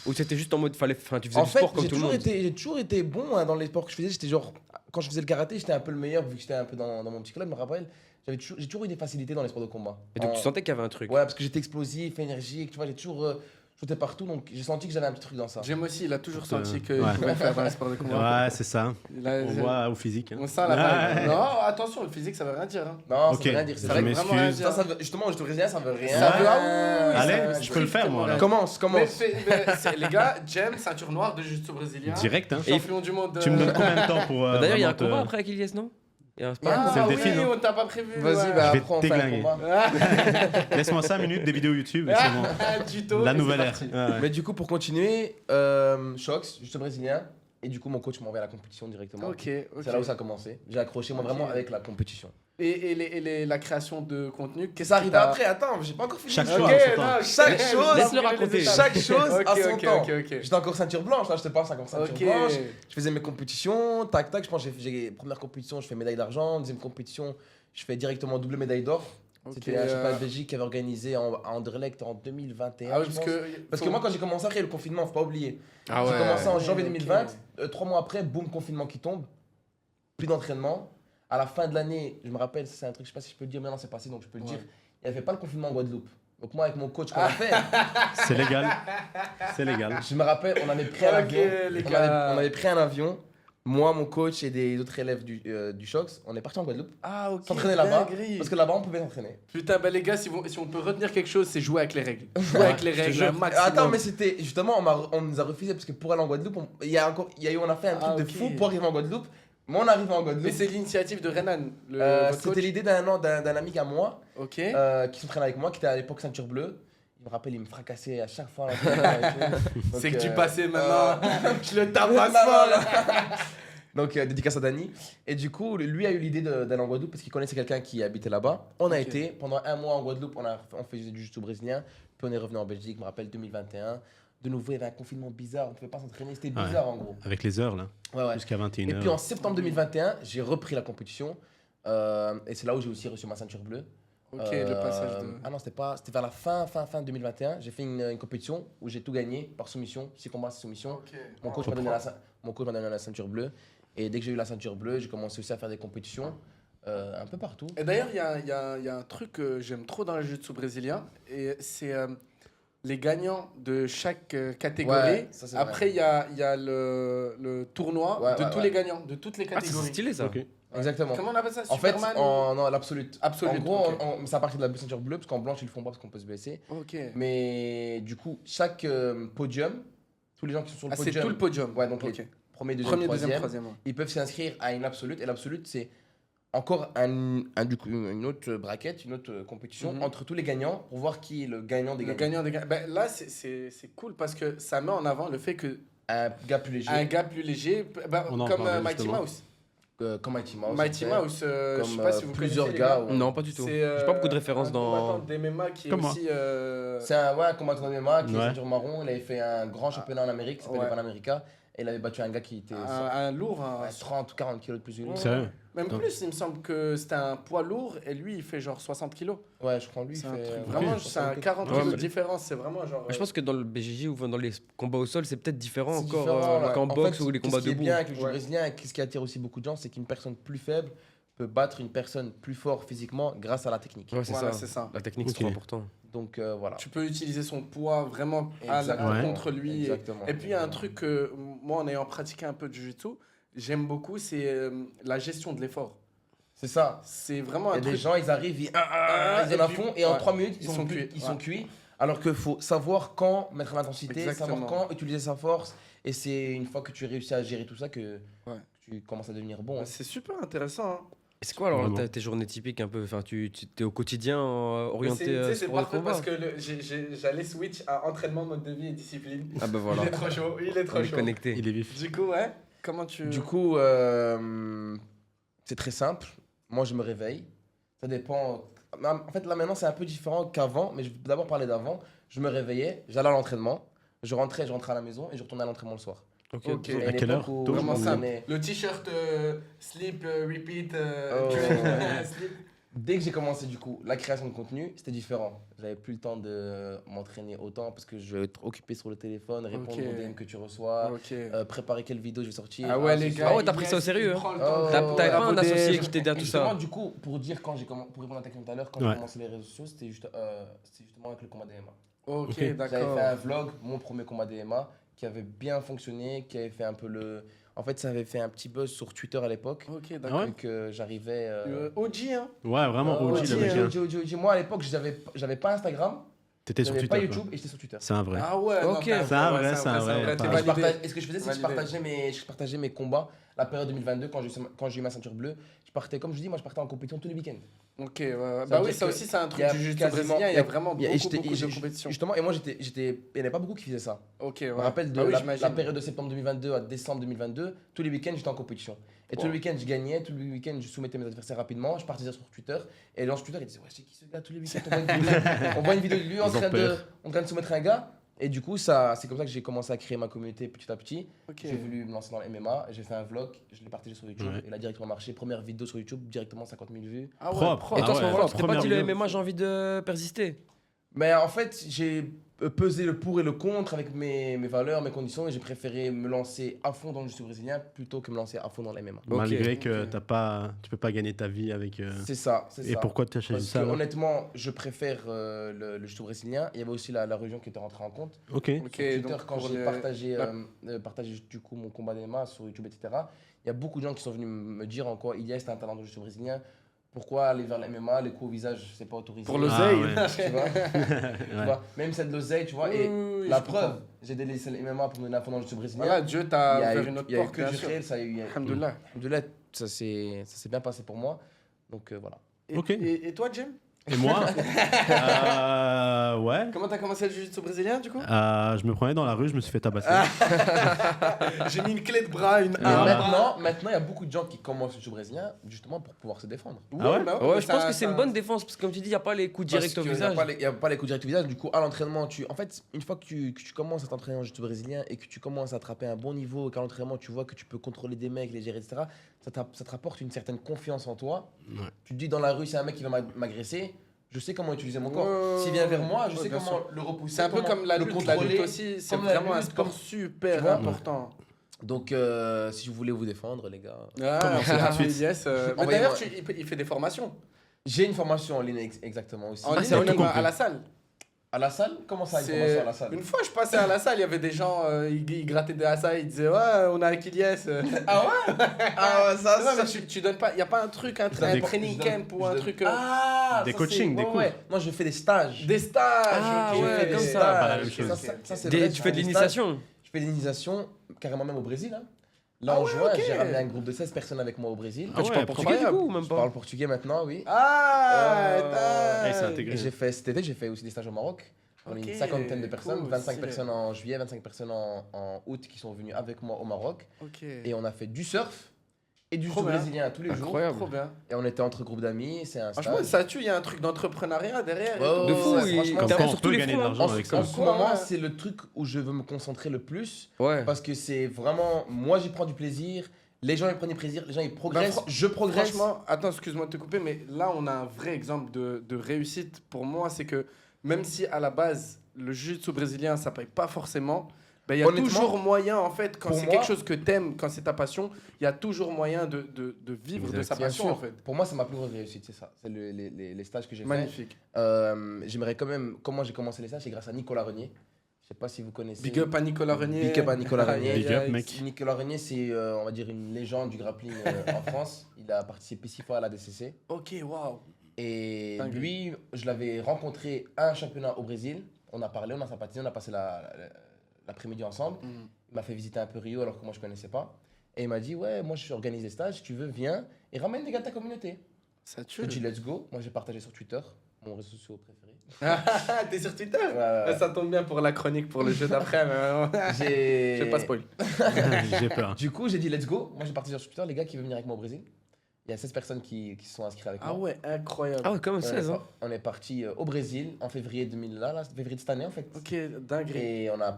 Ou c'était juste en mode, enfin, tu faisais En du fait, sport comme j'ai tout le toujours, monde? j'ai toujours été bon hein, dans les sports que je faisais. J'étais genre, quand je faisais le karaté, j'étais un peu le meilleur vu que j'étais un peu dans mon petit club. Je me rappelle, j'ai toujours eu des facilités dans les sports de combat. Et donc En- tu sentais qu'il y avait un truc. Ouais, parce que j'étais explosif, énergique, tu vois, j'ai toujours sauté partout, donc j'ai senti que j'avais un petit truc dans ça. J'aime aussi, il a toujours senti qu'il ouais. pouvait faire dans les sports de combat. Ouais, c'est ça. Il a- On voit au physique. hein. On sent la vibe. Ouais. Non, attention, le physique, ça veut rien dire. Hein. Non, Ok, ça veut rien dire, c'est je vrai. m'excuse. vraiment rien dire. Ça veut, justement, je te brésilien, ça veut rien. Ça veut- ah oui, Allez, ça- je peux le faire, moi, là. Commence. Les gars, Jem, ceinture noire de jiu-jitsu brésilien. Direct, hein. Champion du monde. Tu me donnes combien de temps pour. D'ailleurs, il y a un vraiment te- combat après avec Ilyes, non? Il y a un sport. Ah, C'est le oui, défi, non on t'a pas prévu. Vas-y, ouais. bah Je vais après on fait un déglinguer. combat. Laisse-moi 5 minutes des vidéos YouTube et c'est bon. Tuto, La et nouvelle c'est ère. parti. Ouais, ouais. Mais du coup, pour continuer, Shox, juste brésilien. Et du coup, mon coach m'a envoyé à la compétition directement. Ok. C'est là où ça a commencé. J'ai accroché moi vraiment avec la compétition. Et la création de contenu, Qu'est-ce qui arrive après? Attends, j'ai pas encore fini. Chaque l'histoire. chose, Ok, attends. non, Chaque chose, Laisse-le raconter. Chaque chose à son temps. Ok. J'étais encore ceinture blanche, là je te parle, c'est encore ceinture Ok. blanche. Je faisais mes compétitions, tac tac, je pense que j'ai première compétition, je fais médaille d'argent, deuxième compétition, je fais directement double médaille d'or. C'était un championnat de Belgique qui avait organisé à Anderlecht en 2021. Ah oui, je parce pense. que. Parce que moi, quand j'ai commencé après le confinement, faut pas oublier. Ah J'ai commencé en ouais, janvier ok. 2020, 3 mois après, boum, confinement qui tombe, plus d'entraînement. À la fin de l'année, je me rappelle, c'est un truc, je sais pas si je peux le dire, maintenant c'est passé donc je peux le dire. Il n'y avait pas le confinement en Guadeloupe. Donc moi, avec mon coach, qu'on a fait, C'est légal. C'est légal. je me rappelle, on avait pris un Ok, avion. les On gars. avait pris un avion. Moi, mon coach et des autres élèves du Shox, on est parti en Guadeloupe. Ah, ok. S'entraîner là-bas. dinguerie. Parce que là-bas, on pouvait s'entraîner. Putain, bah les gars, si on peut retenir quelque chose, c'est jouer avec les règles. Jouer avec les règles, un maximum. Attends, mais c'était justement, on nous a refusé parce que pour aller en Guadeloupe, on a fait un truc de ok. fou pour arriver en Guadeloupe. Mais on arrive en Guadeloupe. Mais c'est l'initiative de Renan, votre coach. C'était l'idée d'un ami à moi Ok. qui s'entraînait avec moi, qui était à l'époque ceinture bleue. Je me rappelle, il me fracassait à chaque fois. Là, C'est que tu passais maintenant. Je le tabasse maman, pas, là. Donc, dédicace à Dani. Et du coup, lui a eu l'idée d'aller en Guadeloupe parce qu'il connaissait quelqu'un qui habitait là-bas. On a Ok. été pendant un mois en Guadeloupe, on faisait du jiu-jitsu brésilien. Puis on est revenu en Belgique, je me rappelle 2021. De nouveau, il y avait un confinement bizarre, on ne pouvait pas s'entraîner, c'était bizarre en gros. Avec les heures, là. Ouais, ouais. Jusqu'à 21h. Et puis en septembre 2021, j'ai repris la compétition. Et c'est là où j'ai aussi reçu ma ceinture bleue. Ok, le passage de. Ah non, c'était vers la fin 2021. J'ai fait une compétition où j'ai tout gagné par soumission, 6 combats, 6 soumissions. Ok. Mon coach m'a donné la ceinture bleue. Et dès que j'ai eu la ceinture bleue, j'ai commencé aussi à faire des compétitions un peu partout. Et d'ailleurs, il y a un truc que j'aime trop dans le jiu-jitsu brésilien, et c'est les gagnants de chaque catégorie. Ouais, ça, c'est Après, il y a le tournoi Ouais, de ouais, tous ouais. les gagnants, de toutes les Ah, c'est catégories. stylé ça. Ok. Exactement. Comment on appelle ça? En fait, Superman non, l'absolute. Absolute, En gros, ok. c'est à partir de la ceinture bleue, parce qu'en blanche, ils le font pas parce qu'on peut se blesser. Ok. Mais du coup, chaque podium, tous les gens qui sont sur le Ah, c'est podium, tout le podium. Ouais, donc Ok. les premier, deuxième, Premier, troisième, deuxième, troisième. Ouais. ils peuvent s'inscrire à une absolute. Et l'absolute, c'est encore du coup, une autre braquette, une autre compétition Mhm. entre tous les gagnants pour voir qui est le gagnant des Le gagnants. gagnant des gagnants. Ben, là, c'est cool parce que ça met en avant le fait que Un gars plus léger, un gars plus léger, ben, On en comme parlait, Mighty justement. Mouse. comme Mighty Mouse. Mighty en fait. Mouse, je Comme, sais pas si vous plusieurs connaissez, gars, les ouais. Non, pas du tout. C'est, J'ai pas beaucoup de références un dans. combattant de MMA qui est Comment aussi. C'est un combattant de MMA qui est Ouais. ceinture marron. Il avait fait un grand championnat en Amérique, qui s'appelle Ouais. le Panamérica. Et il avait battu un gars qui était un lourd. ouais, 30 ou 40 kilos de plus que lui. Ouais. Sérieux? Même Donc- plus, il me semble que c'était un poids lourd et lui, il fait genre 60 kilos. Ouais, je crois lui. C'est il un fait, truc. ouais, Vraiment, je c'est pense un que- 40 Ouais, kilos de mais- différence. C'est vraiment genre. Je pense que dans le BJJ ou dans les combats au sol, c'est peut-être différent C'est encore différent, ouais. qu'en En boxe fait, ou les combats Ce qui est debout. bien avec le jiu Ouais. brésilien et ce qui attire aussi beaucoup de gens, c'est qu'une personne plus faible peut battre une personne plus forte physiquement grâce à la technique. Ouais, c'est Voilà, ça. c'est ça. La technique, c'est Ok. trop important. Donc voilà. Tu peux utiliser son poids vraiment Exactement. contre lui. Exactement. Et puis, il y a un truc que moi, en ayant pratiqué un peu de jiu-jitsu, j'aime beaucoup, c'est la gestion de l'effort. C'est ça. C'est vraiment Il y un a des truc. gens, ils arrivent, ils et donnent à puis- fond et en ouais. 3 minutes, Ils sont cuits, Ils sont ouais. cuits. Alors qu'il faut savoir quand mettre l'intensité, Exactement. savoir quand utiliser sa force. Et c'est une fois que tu réussis à gérer tout ça que Ouais. tu commences à devenir bon. C'est super intéressant. Hein. Et c'est quoi alors Vraiment. tes journées typiques un peu? Enfin, tu es au quotidien Mais orienté tu sais, c'est sport de parfait combat? parce que j'allais switch à entraînement, mode de vie et discipline. Ah bah voilà, Il est trop chaud, il est on trop est chaud. connecté. Il est vif. Du coup, ouais, comment tu. Du coup, c'est très simple. Moi, je me réveille. Ça dépend. En fait, là maintenant, c'est un peu différent qu'avant, mais je vais d'abord parler d'avant. Je me réveillais, j'allais à l'entraînement, je rentrais à la maison et je retournais à l'entraînement le soir. Ok. Et À une quelle époque heure? où Tôt? je Vraiment simple. m'entraînais- Le t-shirt sleep, repeat, Oh. sleep. Dès que j'ai commencé du coup la création de contenu, c'était différent. J'avais plus le temps de m'entraîner autant parce que je vais être occupé sur le téléphone, répondre Ok. aux DM que tu reçois, Ok. préparer quelle vidéo je vais sortir. Ah ouais, les ce gars. soir. ouais, t'as pris ça au sérieux, hein. Prends le Oh. temps de- T'avais pas un Abodé, associé qui t'aidait à Et tout justement, ça? du coup, pour dire pour répondre à ta question tout à l'heure, quand Ouais. j'ai commencé les réseaux sociaux, c'était justement avec le combat DMA. Ok, Ok. J'avais d'accord. fait un vlog, mon premier combat DMA, qui avait bien fonctionné, qui avait fait un peu le. En fait, ça avait fait un petit buzz sur Twitter à l'époque. Ok, Ah d'accord. ouais Vu que j'arrivais. OG, hein. Ouais, vraiment Oh, OG, le mec. hein. Moi à l'époque, j'avais pas Instagram, T'étais sur j'avais pas Twitter. quoi. YouTube et j'étais sur Twitter. C'est un vrai. Ah ouais, Ok. non, C'est un vrai, c'est un vrai. t'es Et Pas- je validé. et ce que je faisais, c'est que je Validé. partageais mes combats la période 2022, quand j'ai eu ma ceinture bleue, je partais, comme je dis, moi je partais en compétition tous les week-ends. Ok, ouais. Bah veut oui, dire ça que aussi, c'est un il truc y a du jiu-jitsu quasiment- brésilien. Il y a vraiment et beaucoup de compétitions. Justement, et moi, il n'y en avait pas beaucoup qui faisaient ça. Ok, Je ouais. me rappelle de Bah oui, la j'imagine. période de septembre 2022 à décembre 2022, tous les week-ends j'étais en compétition. Et tous les week-ends je gagnais, tous les week-ends je soumettais mes adversaires rapidement, je partageais sur Twitter. Et là sur Twitter, il disait ouais, c'est qui ce gars tous les week-ends on voit une vidéo de lui en Ils ont train peur. de soumettre un gars. Et du coup, c'est comme ça que j'ai commencé à créer ma communauté petit à petit. Ok. J'ai voulu me lancer dans le MMA, j'ai fait un vlog, je l'ai partagé sur YouTube. Ouais. Il a directement marché. Première vidéo sur YouTube, directement 50 000 vues. Ah ouais, Propre. Et toi, à Ah ce ouais, moment-là, tu t'es pas première dit le vidéo. MMA, j'ai envie de persister. Mais en fait, j'ai pesé le pour et le contre avec mes valeurs, mes conditions, et j'ai préféré me lancer à fond dans le jiu-jitsu brésilien plutôt que me lancer à fond dans le MMA. Malgré que ok. tu peux pas gagner ta vie avec. C'est ça, c'est Et ça. pourquoi tu as choisi Parce ça que alors honnêtement, je préfère le jiu-jitsu brésilien. Il y avait aussi la religion qui était rentrée en compte. Ok. Ok, Sur Twitter, donc quand pour j'ai les- partagé du coup mon combat d'MMA sur YouTube, etc., il y a beaucoup de gens qui sont venus me dire en quoi Ilyes, t'as un talent de jiu-jitsu brésilien. Pourquoi aller vers le MMA, les coups au visage, c'est pas autorisé. Pour l'oseille. Ah, ouais. Tu vois, tu vois, même c'est de l'oseille, tu vois. Oui, Et oui, la je preuve, comprends. j'ai délaissé le MMA pour me donner à fond dans le jiu-jitsu brésilien. Voilà, Dieu il y t'a a ouvert eu, une autre il y a eu porte, que bien du sûr. réel, ça a eu. Alhamdoulilah. Alhamdoulilah, ça s'est bien passé pour moi. Donc voilà. Ok. Et toi, Jim Et moi Ouais. Comment t'as commencé le jiu-jitsu brésilien, du coup Je me prenais dans la rue, je me suis fait tabasser. J'ai mis une clé de bras, une Et arme. maintenant, il y a beaucoup de gens qui commencent le jiu-jitsu brésilien justement pour pouvoir se défendre. Ouais, Ah ouais bah Ouais, mais je pense ça- que c'est une ça- bonne défense parce que, comme tu dis, il n'y a pas les coups directs au Parce qu'il visage. Il n'y a pas les coups directs au visage. Du coup, à l'entraînement, en fait, une fois que tu commences à t'entraîner en jiu-jitsu brésilien et que tu commences à attraper un bon niveau, et qu'à l'entraînement, tu vois que tu peux contrôler des mecs, les gérer, etc., ça te rapporte une certaine confiance en toi. Ouais. Tu te dis, dans la rue, c'est un mec qui va m'agresser. Je sais comment utiliser mon corps. Ouais, S'il vient vers moi, je ouais, sais bien comment sûr. le repousser. C'est un peu comment comme la le lutte. La lutte contrôler. aussi, c'est Comme la vraiment un lutte, sport comme- super tu vois important. Donc, si vous voulez vous défendre, les gars. Ah, tout de suite. yes. Mais Envoyez-moi. d'ailleurs, il fait des formations. J'ai une formation en ligne exactement aussi. En ligne, c'est on tout y va compris. à la salle. À la salle? Comment ça, une C'est- formation à la salle? Une fois, je passais à la salle, il y avait des gens, ils grattaient de la salle, ils disaient ouais, on a Achilles. Ah ouais? Ah ouais, ça, Non, mais tu donnes pas, il y a pas un truc, un Des- training camp ou un truc. Ah, Des ça, coachings, c'est- des cours. Moi, je fais des stages. Des stages. Ah, ok. Je ouais, fais des comme ça. stages. Pas la même chose. Ça, c'est vrai, Tu je fais de des l'initiation. stages. Je fais de l'initiation, carrément même au Brésil. Hein. Là, Ah en ouais, juin, ok. j'ai ramené un groupe de 16 personnes avec moi au Brésil. Ah Tu ouais, parles portugais du incroyable. coup ou même Je pas parle portugais maintenant, oui. Ah, Ouais, c'est t'as- intégré. Et j'ai fait cet été, j'ai fait aussi des stages au Maroc. On est Ok, une cinquantaine de personnes, cool, 25 stylé. personnes en juillet, 25 personnes en août qui sont venues avec moi au Maroc. Ok. Et on a fait du surf et du Trop jiu bien. brésilien tous les jours. Incroyable. Trop bien. Et on était entre groupes d'amis, c'est un Franchement, stage. ça tue, il y a un truc d'entrepreneuriat derrière. et Ouais, tout. De ouais, fou, ouais, il- franchement, Comme t'as quoi sur on tous peut les gagner de fronts, hein. l'argent avec ça. En ce Quoi, moment, ouais. c'est le truc où je veux me concentrer le plus. Ouais. Parce que c'est vraiment. Moi, j'y prends du plaisir. Les gens, ils prennent du plaisir. Les gens, ils progressent. Je progresse. Franchement, attends, excuse-moi de te couper, mais là, on a un vrai exemple de réussite pour moi. C'est que même si à la base, le jiu-jitsu brésilien, ça paye pas forcément, ben, il y a Honnêtement, toujours moyen, en fait, quand pour c'est moi- quelque chose que t'aimes, quand c'est ta passion, il y a toujours moyen de vivre de sa Bien passion, sûr. en fait. Pour moi, c'est ma plus grosse réussite, c'est ça. C'est les stages que j'ai fait. Magnifique. J'aimerais quand même. Comment j'ai commencé les stages, c'est grâce à Nicolas Renier. Je sais pas si vous connaissez. Big up à Nicolas Renier. Big up à Nicolas Aïe, Renier. aïe, Big up, aïe. mec. Nicolas Renier, c'est, on va dire, une légende du grappling en France. Il a participé 6 fois à la DCC. Ok, waouh. Et Dingue. lui, je l'avais rencontré à un championnat au Brésil. On a parlé, on a sympathisé, on a passé l'après-midi ensemble. Mm. Il m'a fait visiter un peu Rio alors que moi je connaissais pas. Et il m'a dit, ouais, moi je organise des stages, si tu veux, viens et ramène des gars de ta communauté. Ça Je tue. lui ai dit, let's go. Moi j'ai partagé sur Twitter, mon réseau social préféré. Ah, t'es sur Twitter Ouais, ouais, ouais. Ça tombe bien pour la chronique, pour le jeu d'après. Mais... J'ai- Je vais pas spoil. J'ai peur. Du coup, j'ai dit, let's go. Moi j'ai partagé sur Twitter, les gars qui veulent venir avec moi au Brésil. Il y a 16 personnes qui se sont inscrites avec Ah moi. ouais, incroyable. Ah ouais, quand même 16 hein. On est parti au Brésil en février 2000, février de cette année en fait. Ok, dinguerie. Et on a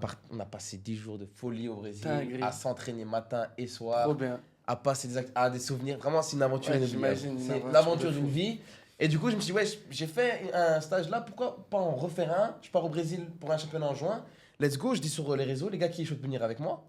passé 10 jours de folie au Brésil, Dinguerie. à s'entraîner matin et soir, Trop bien. à passer des souvenirs. Vraiment, c'est une aventure Ouais, inoubliable. j'imagine, une C'est aventure l'aventure de d'une fou. vie. Et du coup, je me suis dit, ouais, j'ai fait un stage là, pourquoi pas en refaire un? Je pars au Brésil pour un championnat en juin. Let's go, je dis sur les réseaux, les gars qui sont venir avec moi.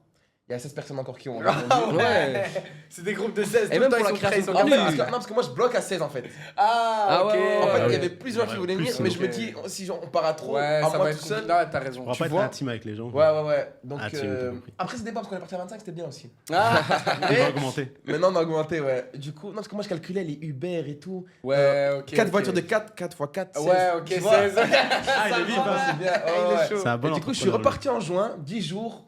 Il y a 16 personnes encore qui ont répondu. Ah ouais. Ouais. C'est des groupes de 16. Et tout même le temps, pour la ils sont prêts, création ils de sont En fait, capables. parce que moi, je bloque à 16 en fait. Ah, Ah ok. ouais, En fait, Ah il y ouais. avait plusieurs qui voulaient venir, Plus, mais ok. je me dis, si on part à trop, Ouais, à ça moi va tout être seul. compliqué. Là, t'as raison. On va Tu pas être vois intime avec les gens. Ouais. Donc, Ah, Tim, t'as compris. après, c'est débat parce qu'on est parti à 25, c'était bien aussi. Ah, Il va augmenter. Maintenant, on a augmenté, ouais. Du coup, non, parce que moi, je calculais les Uber et tout. ouais, ok. 4 ok. voitures de 4 x 4, 16. Ouais, ok, Tu vois 16. Ah, il est vif, hein. C'est bien. Il est ouais, ouais. chaud. C'est un bon Et du coup, je suis entrepreneur, reparti en juin, 10 jours,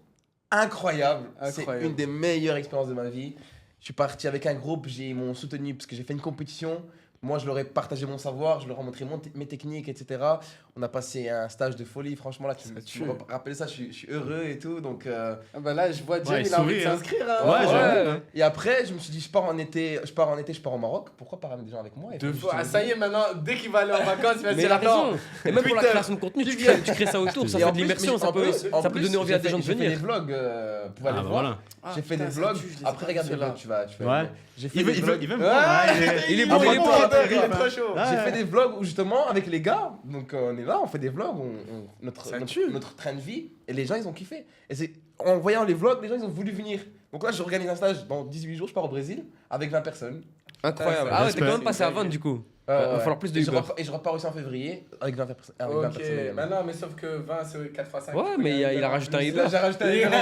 incroyable. C'est Incroyable. une des meilleures expériences de ma vie. Je suis parti avec un groupe, ils m'ont soutenu parce que j'ai fait une compétition. Moi, je leur ai partagé mon savoir, je leur ai montré mes techniques, etc. On a passé un stage de folie. Franchement, là, tu me rappelles ça, je suis heureux et tout. Donc, Ah bah là, je vois Jim, Ouais, il a envie de sourit, hein. s'inscrire. Hein. Ouais, j'avoue. Et après, je me suis dit, je pars en été, je pars au Maroc. Pourquoi pas ramener des gens avec moi et Deux puis, fois. je Ah, te ça le y est, maintenant, dès qu'il va aller en vacances, il va se Mais il dire a raison. attends. Et même pour la Twitter. création de contenu, Tu tu crées ça autour, ça Et fait en de plus, l'immersion, mais ça en peut plus, en donner plus, envie à des gens de j'ai fait des venir. vlogs pour aller Ah, voir. voilà. J'ai fait des putain, ça vlogs. tue, je les ai Après, pas regarde vus, les vlogs, tu vas. Ouais. J'ai fait Il des veut vlogs. me voir. Il est Ah, bon, il est bon, bon. Il est trop chaud. J'ai fait des vlogs où justement avec les gars, donc on est là, on fait des vlogs, Ça tue. notre train de vie, et les gens ils ont kiffé. Et c'est en voyant les vlogs, les gens ils ont voulu venir. Donc là j'organise un stage dans 18 jours, je pars au Brésil avec 20 personnes. Incroyable. Ah, Ah ouais, respect. t'es quand même passé à 20 du coup. Il va falloir plus de et je Uber. repars, et je repars aussi en février avec 20 personnes. Ok, bah non, mais sauf que 20 c'est 4 x 5. Ouais, mais il a rajouté un Uber. Là j'ai rajouté un Uber.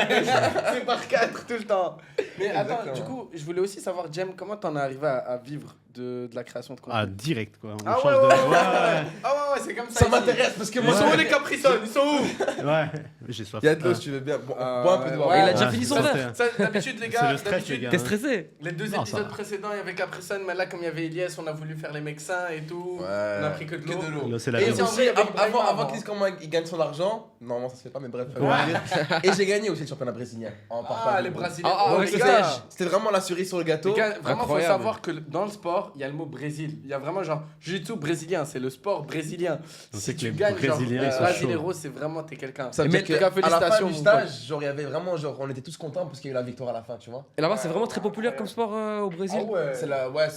C'est par 4 tout le temps. Mais attends, Exactement. du coup, je voulais aussi savoir, Jem, comment t'en es arrivé à vivre de la création de contenu? Ah, direct, quoi. On Ah change ouais, de- ouais, ouais, ouais. Ah ouais, c'est comme ça. Ça ici. m'intéresse parce que Ils moi sont où les Caprisonnes? Ils sont où? Ouais, j'ai soif. il y a de l'eau Ah. si tu veux bien. Bon, bois un peu de ouais, boire. Et il a déjà Ouais, fini son ça, verre. c'était- Ça, d'habitude, les gars, C'est le stress, d'habitude, les gars. T'es stressé? les deux Non, ça épisodes va. précédents, il y avait Caprisonne, mais là, comme il y avait Elias, on a voulu faire les mecs sains et tout. On a pris que de l'eau. Là, c'est la Et vie. aussi, en aussi, vrai, avec avant Brahima, qu'il dise comment il gagne son argent, normalement ça se fait pas, mais bref. Ouais. Et j'ai gagné aussi le championnat brésilien. En partant Ah, avec les le Brésiliens. Ah, Oh, ouais, les c'est gars, stage. C'était vraiment la cerise sur le gâteau. les gars, vraiment, faut Incroyable. savoir que dans le sport, il y a le mot Brésil. Il y a vraiment genre jiu-jitsu brésilien, c'est le sport brésilien. On Si sait que tu les gagnes, genre, Brésiliens, ils sont Brasileiro, c'est vraiment, t'es quelqu'un. Ça veut Mais dire en tout cas, qu'à la fin félicitations, du mon stage, genre, il y avait vraiment, genre, on était tous contents parce qu'il y a eu la victoire à la fin, tu vois. Et là-bas, c'est vraiment très populaire comme sport au Brésil.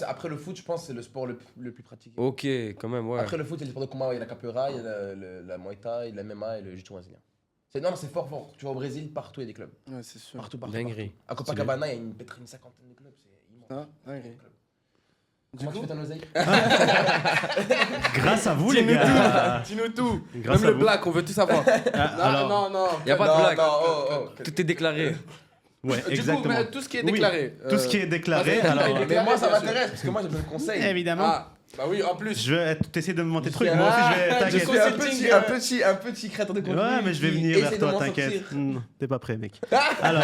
Après le foot, je pense, c'est le sport le plus pratiqué. Ok, quand même, ouais. Après le foot, il y a les sports de combat, il y a la capoeira, il y a la muay thai, la MMA et le jiu-jitsu brésilien. Non, c'est fort, fort. Tu vois, au Brésil, partout il y a des clubs. Ouais, c'est sûr. Partout. Dinguerie. À Copacabana, il y a peut-être une cinquantaine de clubs, c'est immense. Ah, dinguerie. Comment tu fais ton oseille Grâce à vous, les gars. Dis-nous tout. Grâce Même à le vous. black, on veut tout savoir. Alors, Non. Y a pas de Non, blague. non, oh. Tout est déclaré. ouais, Du exactement. coup, mais tout ce qui est Oui, déclaré. Tout ce qui est déclaré, parce que- alors. Mais moi, ça bien sûr. m'intéresse parce que moi, j'ai besoin de conseils. Évidemment. Ah, bah oui, en plus. Je vais t'essayer de me monter trucs. Ah, Moi aussi, je vais. je T'inquiète. sais. un petit créateur de contenu. Ouais, mais je vais qui venir essaie vers de toi, m'en t'inquiète. sortir. T'es pas prêt, mec. Alors,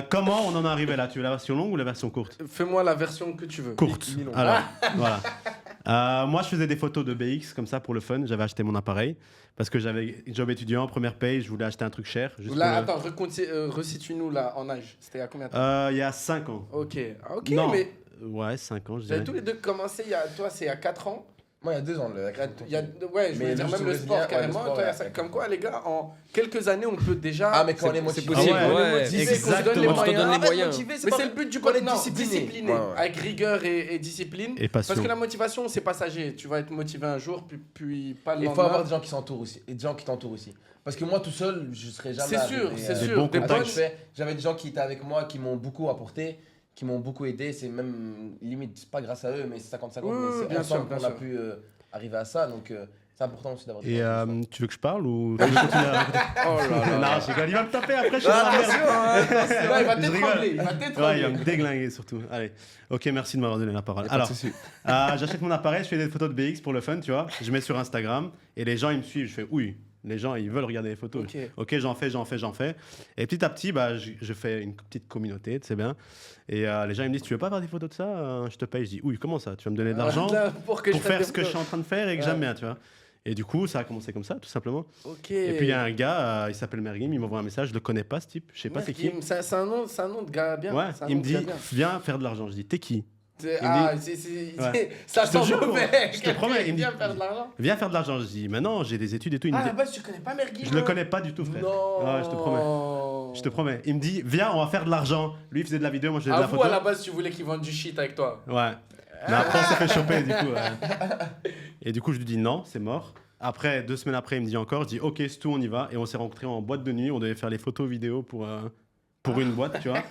comment on en est arrivé là? Tu veux la version longue ou la version courte? Fais-moi la version que tu veux. Courte. Mi-long. Alors, voilà. Moi, je faisais des photos de BX comme ça pour le fun. J'avais acheté mon appareil parce que j'avais job étudiant, première paye. Je voulais acheter un truc cher. juste Là, pour attends, resitue-nous là en âge. C'était à combien de temps il y a 5 ans. Ok, ah, ok, Non. mais Ouais, 5 ans, je vous avez dirais. tous les deux commencé, toi c'est il y a 4 ans. Moi, il y a 2 ans. Ouais, je Mais voulais dire le même le jiu-jitsu sport brésilien, carrément. ouais, le sport, toi, il y a ouais. ça. Comme quoi, les gars, en quelques années, on peut déjà. Ah, mais quand on est C'est motivé. possible, Ah ouais, ouais. motivé, qu'on se donne les exactement. On se donne moyens. les moyens. Mais c'est le but du Faut être non, discipliné. discipliné. Ouais, ouais. Avec rigueur et discipline. Et passion. Parce que la motivation, c'est passager. Tu vas être motivé un jour, puis pas le Il faut lendemain. avoir des gens qui s'entourent aussi. Et des gens qui t'entourent aussi. Parce que moi, tout seul, je serais jamais. C'est sûr, arrivé, c'est Des sûr. bons Des contacts. bonnes- J'avais des gens qui étaient avec moi, qui m'ont beaucoup apporté, qui m'ont beaucoup aidé. C'est même limite, c'est pas grâce à eux, mais c'est 50-50. Oui, mais c'est bien sûr, ensemble bien qu'on a sûr. pu arriver à ça. Donc, c'est important aussi d'avoir des Et gens qui tu veux que je parle ou tu veux continuer à raconter? Oh là là. Non, je rigole. Il va me taper après, je suis dans la merde. Non, il va Je rigole. t'étrangler. Il va Ouais, il va t'étrangler. me déglinguer surtout. Allez, ok, merci de m'avoir donné la parole. sont. Alors, j'achète mon appareil, je fais des photos de BX pour le fun, tu vois. Je mets sur Instagram et les gens ils me suivent. Je fais oui, les gens ils veulent regarder les photos. Ok. Ok, j'en fais. Et petit à petit, bah, je fais une petite communauté, c'est bien. Et les gens ils me disent, tu veux pas faire des photos de ça? Je te paye. Je dis oui, comment ça? Tu vas me donner de l'argent Là, pour que pour je fasse faire des ce que je suis photos. en train de faire et que Ouais. j'aime bien, tu vois. Et du coup, ça a commencé comme ça, tout simplement. Ok. Et puis il y a un gars, il s'appelle Mergim, il m'envoie un message, je le connais pas ce type, je sais pas c'est qui. C'est un nom de gars bien. Ouais, C'est un il nom me de dit, gars bien. viens faire de l'argent. Je dis, t'es qui? Ah, me Ouais. ça Je te sent jure, mauvais. je te promets, il me dit- Viens faire de l'argent. Viens faire de l'argent. Je dis, mais non, j'ai des études et tout. Il me Ah, à dit, la base, tu connais pas Mergui. je le connais pas du tout, frère. Non. Ouais, je te promets. Je te promets. Il me dit, viens, on va faire de l'argent. Lui, il faisait de la vidéo, moi, je faisais de la Avoue, photo. à la base, tu voulais qu'il vende du shit avec toi. Ouais. Mais après, on s'est fait choper, du coup. Et du coup, je lui dis non, c'est mort. Après, 2 semaines après, il me dit encore, je dis, ok, c'est tout, on y va. Et on s'est rencontrés en boîte de nuit. On devait faire les photos vidéo pour une boîte, tu vois.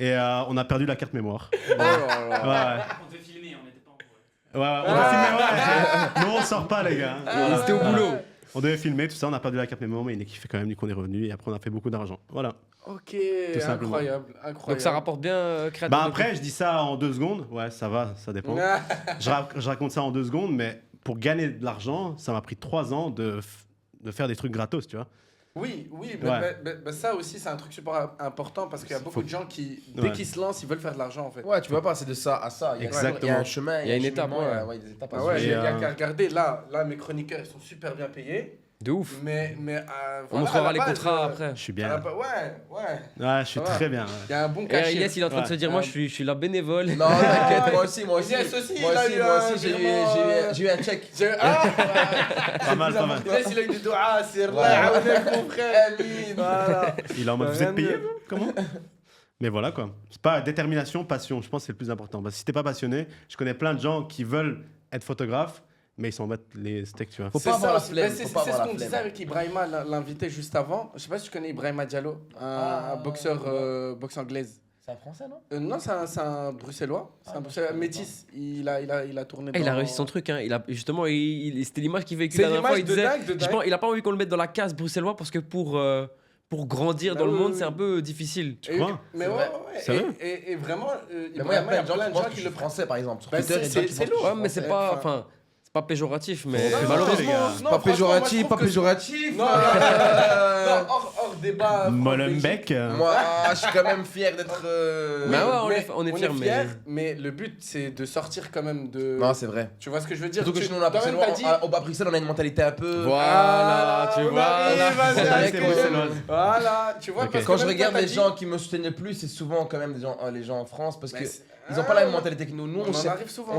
Et on a perdu la carte mémoire. Oh là là. Ouais, On devait filmer, on n'était pas en cours. on a filmé, ouais. Nous, on sort pas, les gars. Ils étaient au boulot. On devait filmer, tout ça, on a perdu la carte mémoire, mais il est kiffé quand même, du coup, on est revenu. Et après, on a fait beaucoup d'argent. Voilà. Ok, simplement. incroyable. Donc ça rapporte bien créateur. Bah de après, je dis ça en 2 secondes. Ouais, ça va, ça dépend. Ah, Je raconte ça en 2 secondes, mais pour gagner de l'argent, ça m'a pris 3 ans de faire des trucs gratos, tu vois. Oui, Ouais. mais ça aussi, c'est un truc super important parce qu'il y a beaucoup de gens qui, dès qu'ils se lancent, ils veulent faire de l'argent en fait. Ouais, tu vas passer de ça à ça. Il y a Exactement. un chemin, Il y a une étape, cheminement, des étapes à Ah ouais, il suivre. y a qu'à regarder. Là, mes chroniqueurs, ils sont super bien payés. De ouf. Mais On voilà, montrera à la les base, contrats après. Je suis à bien. la ba- ouais. Ouais, je suis Ça va. très bien. Ouais. Il y a un bon Et cachet. Elias, il est en train de se dire, moi, je suis la bénévole. Non, t'inquiète, moi aussi. Elias aussi, Moi il a aussi, eu moi un aussi, j'ai virement, eu un check. Pas mal, pas mal. Elias, il a eu des doigts, c'est Ouais. vrai, mon frère. Voilà. Il est en mode, vous Rien êtes payé, de- vous Comment Mais voilà quoi. C'est pas détermination, passion. Je pense que c'est le plus important. Parce que si t'es pas passionné, je connais plein de gens qui veulent être photographes, mais ils s'en battent les steaks, tu vois. Faut C'est pas avoir ça la aussi. flemme, Ben, c'est faut pas c'est avoir ce la qu'on disait flemme. avec Ibrahima, l'invité juste avant. Je sais pas si tu connais Ibrahima Diallo, un boxeur boxe anglaise. C'est un français, non? Non, c'est un bruxellois. C'est un bruxellois métis. Il a tourné Il a dans- réussi son truc, hein. Justement, c'était l'image qu'il véhiculait C'est la dernière fois. l'image Il de disait, dingue, de dingue. il a pas envie qu'on le mette dans la case bruxellois parce que pour grandir Bah dans le oui, monde, oui. c'est un peu difficile. Tu crois Mais C'est ouais, vrai. ouais. Sérieux Et vraiment, Mais moi, il y a plein de gens qui pensent que qui je le suis français, par exemple. Sur Bah, Twitter, il y a c'est- des gens qui c'est pensent que je suis Ouais, mais c'est français. pas, enfin- enfin, c'est pas péjoratif, mais Non, malheureusement. les gars. non, Pas franchement, moi, je péjoratif, trouve pas que- péjoratif. Non, hors débat. Molenbeek. Moi, je suis quand même fier d'être. Bah ouais, on est fiers, mais- fiers, mais le but, c'est de sortir quand même de... Non, c'est vrai. Tu vois ce que je veux dire? Surtout que Tu- chez nous, on a toi-même, Bruxelles, t'as dit- à Bruxelles, on a une mentalité un peu. Voilà, tu on vois. arrive à On dire a que- été bruxelloise. Voilà, tu vois, Ok. parce que Quand je même regarde toi, les t'as gens dit- qui me soutiennent le plus, c'est souvent quand même les gens en France parce Bah, que c'est- ils ont pas la même mentalité que nous. Nous, on en sait- arrive souvent.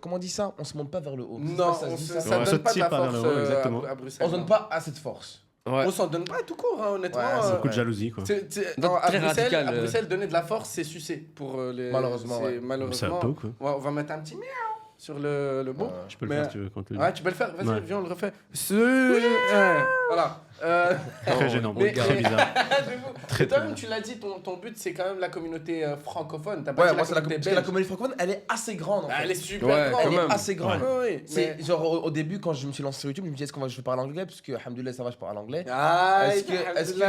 comment on dit ça? On se monte pas vers le haut. Non, Ça se dit ça. ça Ouais, donne se pas de tire la pas vers force le haut, exactement. à Bruxelles. On se donne pas assez de force. Ouais. On s'en donne pas tout court, hein, honnêtement. Ouais, c'est Beaucoup de jalousie, quoi. Non, à Très Bruxelles, radical, à Bruxelles, donner de la force, c'est sucer pour les. Malheureusement, c'est- ouais. C'est Malheureusement. un peu, quoi. Ouais, on va mettre un petit miaou sur le bon. Je peux le Mais- faire si tu veux quand tu le dis. Ouais, tu peux le faire. Vas-y, Ouais. viens, on le refait. Voilà. Très gênant, mais- très bizarre. Très, très toi-même, tu l'as dit, ton but, c'est quand même la communauté francophone. T'as pas Ouais, dit moi, c'est la communauté parce que la belge. communauté francophone, elle est assez grande. En Ah, fait. elle est super Ouais, grande. quand Elle même. est assez grande. Ouais, ouais, C'est mais- genre au début quand je me suis lancé sur YouTube, je me disais est-ce que je vais parler anglais parce que alhamdoulilah ça va, je parle anglais. Ah, Est-ce que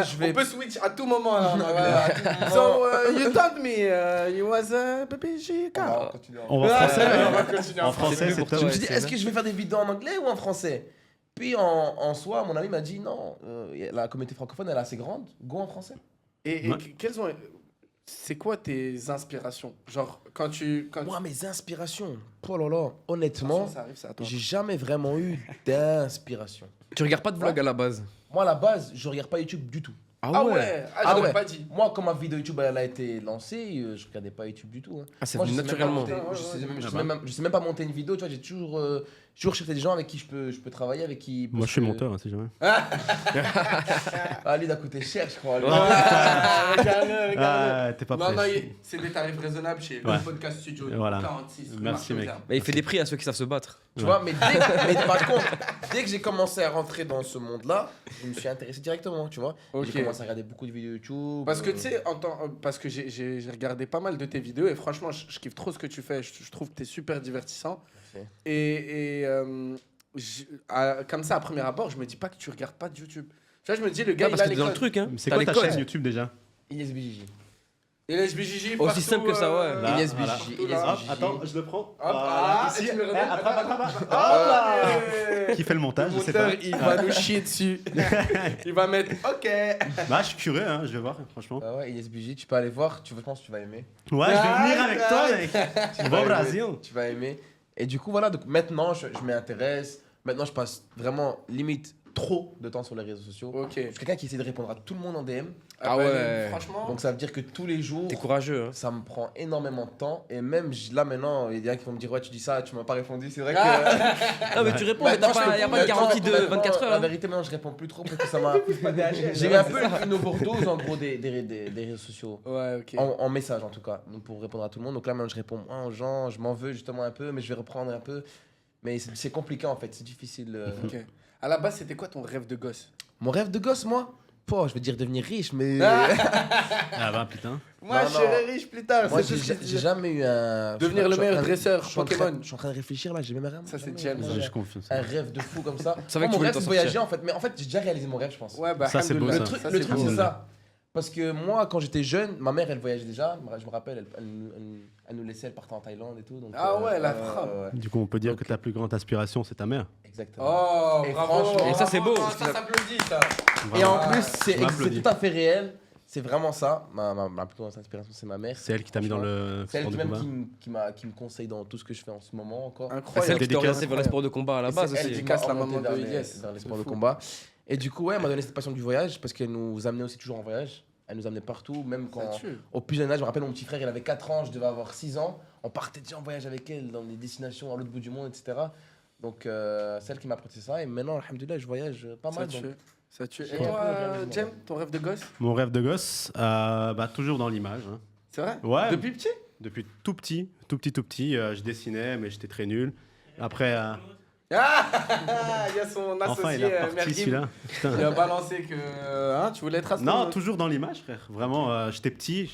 je vais- On peut switch à tout moment là. À tout moment. So, you told me you was a PPG On va car. continuer. On va Ah, français. on va continuer En français, c'est Je top. me suis dit est-ce que je vais faire des vidéos en anglais ou en français? Puis en soi, mon ami m'a dit non, la communauté francophone elle est assez grande, go en français. Et Ouais. quelles ont. C'est quoi tes inspirations? Genre, quand tu. Moi mes inspirations, oh là là, honnêtement, ça arrive, c'est à toi. j'ai jamais vraiment eu d'inspiration. Tu regardes pas de vlog à la base. Moi à la base, je regarde pas YouTube du tout. Ah ouais, Ah j'aurais ouais. pas dit. Moi, quand ma vidéo YouTube elle a été lancée, je regardais pas YouTube du tout. Hein. Ah, c'est Moi, venu je sais même pas naturellement. monter- Ouais, Je sais ouais, même- je ouais. sais même- je sais même pas monter une vidéo, tu vois, j'ai toujours cherché des gens avec qui je peux travailler, avec qui... Moi, je suis monteur, hein, si jamais. Ah, lui, il a coûté cher, je crois. lui. Regarde-le. Ah, t'es pas Non, non, prêt. c'est des tarifs raisonnables chez Ouais. le podcast studio. Voilà. 46. rue Merci, Marché aux mec. Herbes. Mais il fait des prix à ceux qui savent se battre. Tu vois, mais par contre, dès que j'ai commencé à rentrer dans ce monde-là, je me suis intéressé directement, tu vois. Ok. J'ai commencé à regarder beaucoup de vidéos YouTube. Parce que tu sais, parce que j'ai regardé pas mal de tes vidéos et franchement, je kiffe trop ce que tu fais. Je trouve que t'es super divertissant. Merci. Et comme ça, à premier abord, je me dis pas que tu regardes pas de YouTube. Tu vois, je me dis, le gars, Ah, parce il a que t'es les dans le codes. truc, hein. C'est T'as quoi les ta codes. chaîne YouTube déjà Inès BJJ. Et l'SBJJ, Aussi partout, simple que ça, ouais. Là, Inès voilà. BJJ. Partout, Inès là. BJJ. Attends, je le prends. Hop, Voilà, ah, ici. et tu me Eh, redonnes. attrape. Ah, Qui fait le montage, Le je sais pas. monteur, il va nous chier dessus. Il va mettre OK. Bah, je suis curieux, hein, je vais voir, franchement. Ah ouais, Inès BJJ, tu peux aller voir, je pense que tu vas aimer. Ouais, je vais venir avec toi, mec. On va au Brésil. Tu vas aimer. Et du coup, voilà, donc maintenant, je m'intéresse. Maintenant, je passe vraiment limite trop de temps sur les réseaux sociaux. OK. Je suis quelqu'un qui essaie de répondre à tout le monde en DM. Ah bah, ouais. Franchement. Donc ça veut dire que tous les jours, T'es courageux, hein. ça me prend énormément de temps. Et même là maintenant, il y a qui vont me dire ouais, tu dis ça, tu m'as pas répondu. C'est vrai que. Ah, mais tu réponds, mais Maintenant, il n'y a pas de maintenant, garantie de maintenant, 24 heures. La hein. vérité, maintenant, je réponds plus trop parce que ça m'a. J'ai eu un peu une overdose en gros des réseaux sociaux. Ouais, OK. En message en tout cas, donc pour répondre à tout le monde. Donc là maintenant je réponds moins aux gens, je m'en veux justement un peu, mais je vais reprendre un peu. Mais c'est compliqué en fait, c'est difficile. OK. À la base, c'était quoi ton rêve de gosse? Mon rêve de gosse moi, je vais dire devenir riche, mais Ah bah, putain. Moi, Non, je non. serai riche plus tard. moi c'est tout ce que je j'ai dis. jamais eu un. Devenir je le suis en meilleur train de- dresseur je suis en train- Pokémon. Je suis en train de réfléchir là, j'ai même rien. Ça, c'est jamais James. eu J'ai confiance. un rêve de fou comme ça. savais que Mon tu voulais rêve t'en c'est de voyager sortir. en fait, mais en fait j'ai déjà réalisé mon rêve je pense. Ouais, bah, Ça, c'est beau, alhamdoulilah. Le ça. truc, Ça, le c'est truc beau. c'est ça. Parce que moi, quand j'étais jeune, ma mère, elle voyageait déjà. Je me rappelle, elle nous laissait, elle partait en Thaïlande et tout. Donc, Ah ouais, la frappe. ouais. Du coup, on peut dire que ta plus grande aspiration, c'est ta mère. Exactement. Oh, Et bravo. franchement- Et ça, c'est beau. Ça s'applaudit, ça. Et en Vraiment. plus, Je c'est m'applaudis. tout à fait réel. C'est vraiment ça. Ma plus grande inspiration, c'est ma mère. C'est elle qui t'a mis dans le C'est elle sport de même combat. qui me conseille dans tout ce que je fais en ce moment encore. C'est Incroyable. elle qui t'a Dédicace. orienté vers les sports de combat à la Et base c'est elle aussi. qui Dédicace m'a la orienté maman de vers Ilyes. vers les C'est sports de fou. combat. Et du coup, ouais, elle m'a donné cette passion du voyage parce qu'elle nous amenait aussi toujours en voyage. Elle nous amenait partout, même quand, Ça tue. au plus jeune âge, je me rappelle, mon petit frère, il avait 4 ans, je devais avoir 6 ans. On partait déjà en voyage avec elle dans des destinations à l'autre bout du monde, etc. Donc, c'est elle qui m'a apporté ça. Et maintenant, alhamdoulilah, je voyage pas Ça mal. tue. Donc, Ça tue. Et J'ai toi, un peu réalisé, Jem, ton rêve de gosse? Mon rêve de gosse, toujours dans l'image. Hein. C'est vrai? Ouais. Depuis petit? Depuis tout petit, je dessinais, mais j'étais très nul. Après, Ah, il y a son enfin, il associé est reparti Merguib. celui-là. Putain. Il a balancé que tu voulais être astronaute. Non, toujours dans l'image, frère. Vraiment, j'étais petit,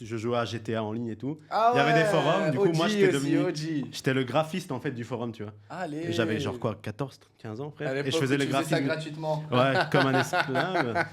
je jouais à GTA en ligne et tout. Ah il y avait ouais, des forums, du coup, moi, OG j'étais aussi, devenu- OG. J'étais le graphiste en fait du forum, tu vois. Allez. Et j'avais genre quoi, 14, 15 ans, À frère. Et l'époque je faisais où le tu faisais ça graphisme. gratuitement. Ouais, comme un esclave.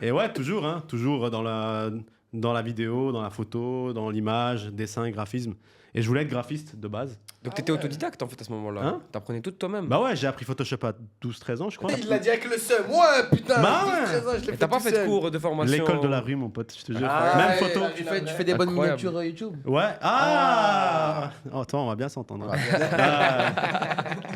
Et ouais, toujours, hein, toujours dans la vidéo, dans la photo, dans l'image, dessin, graphisme. Et je voulais être graphiste de base. Donc Ah t'étais ouais. autodidacte en fait à ce moment-là. Hein T'apprenais tout de toi-même. Bah ouais, j'ai appris Photoshop à 12-13 ans, je crois. Il l'a dit avec le seum. Ouais, putain. Bah 12, 13 ans, je l'ai Et fait t'as pas tout fait de seul. cours de formation. L'école de la rue, mon pote, je te jure. Ah, Même ouais, photo. la tu vie, fais des bonnes Incroyable. miniatures YouTube. Ouais. Ah Oh, toi, on va bien s'entendre.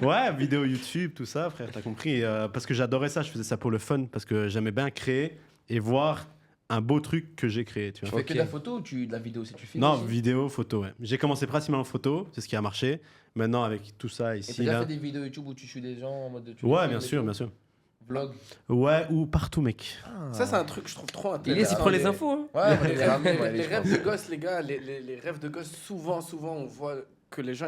Ouais, vidéo YouTube, tout ça, frère, t'as compris. Parce que j'adorais ça, je faisais ça pour le fun, parce que j'aimais bien créer et voir un beau truc que j'ai créé, tu Tu vois. fais que de la photo ou de la vidéo si tu filmes Non, aussi vidéo, photo, ouais. J'ai commencé principalement en photo, c'est ce qui a marché. Maintenant, avec tout ça Et ici, t'as déjà là. fait des vidéos YouTube où tu suis des gens en mode de tu Ouais, les bien filmes et sûr, tout bien sûr. Vlog. Ouais, ou partout, mec. Ça, c'est un truc que je trouve trop Il intéressant. il prend les infos. Hein. Ouais, Les les ramener, ouais, les je rêves pense. de gosses, les gars, les rêves de gosses, souvent, on voit que les gens,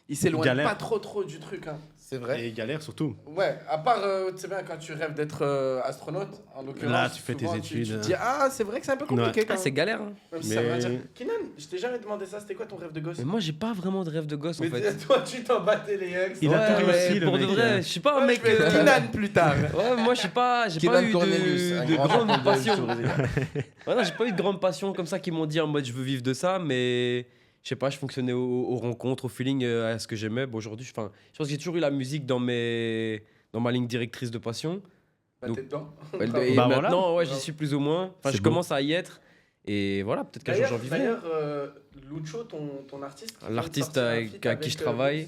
ils s'éloignent Galèrent. pas trop du truc. Hein. C'est vrai. Et galère surtout. Ouais, à part, tu sais bien, quand tu rêves d'être astronaute, en l'occurrence. Là, tu fais tes souvent, études. Tu te dis, ah, c'est vrai que c'est un peu compliqué Ouais. quand Ah, même. c'est galère. Hein. Même si ça veut rien Mais- dire. Kinan, je t'ai jamais demandé ça, c'était quoi ton rêve de gosse? Mais moi j'ai pas vraiment de rêve de gosse en Mais fait. toi, tu t'en battais les ex. Il a tout réussi, le pour de mec, vrai, je suis pas un Moi, mec. je vais être Kinan plus tard. Ouais, moi je suis pas, j'ai Kinan pas eu Cornelius, un de grand grande champion de passion. jiu-jitsu brésilien. Ouais, non, j'ai pas eu de grande passion comme ça qui m'ont dit en mode je veux vivre de ça, mais je sais pas, je fonctionnais aux rencontres, au feeling, à ce que j'aimais. Bon, aujourd'hui, je pense que j'ai toujours eu la musique dans ma ligne directrice de passion. Bah, Donc- t'es dedans. Et Bah, maintenant, voilà. ouais, j'y suis plus ou moins. Enfin, C'est je beau. commence à y être. Et voilà, peut-être qu'un jour j'en vivrai. D'ailleurs, Lucho, ton artiste. qui vient de L'artiste sortir un avec feat qui je travaille,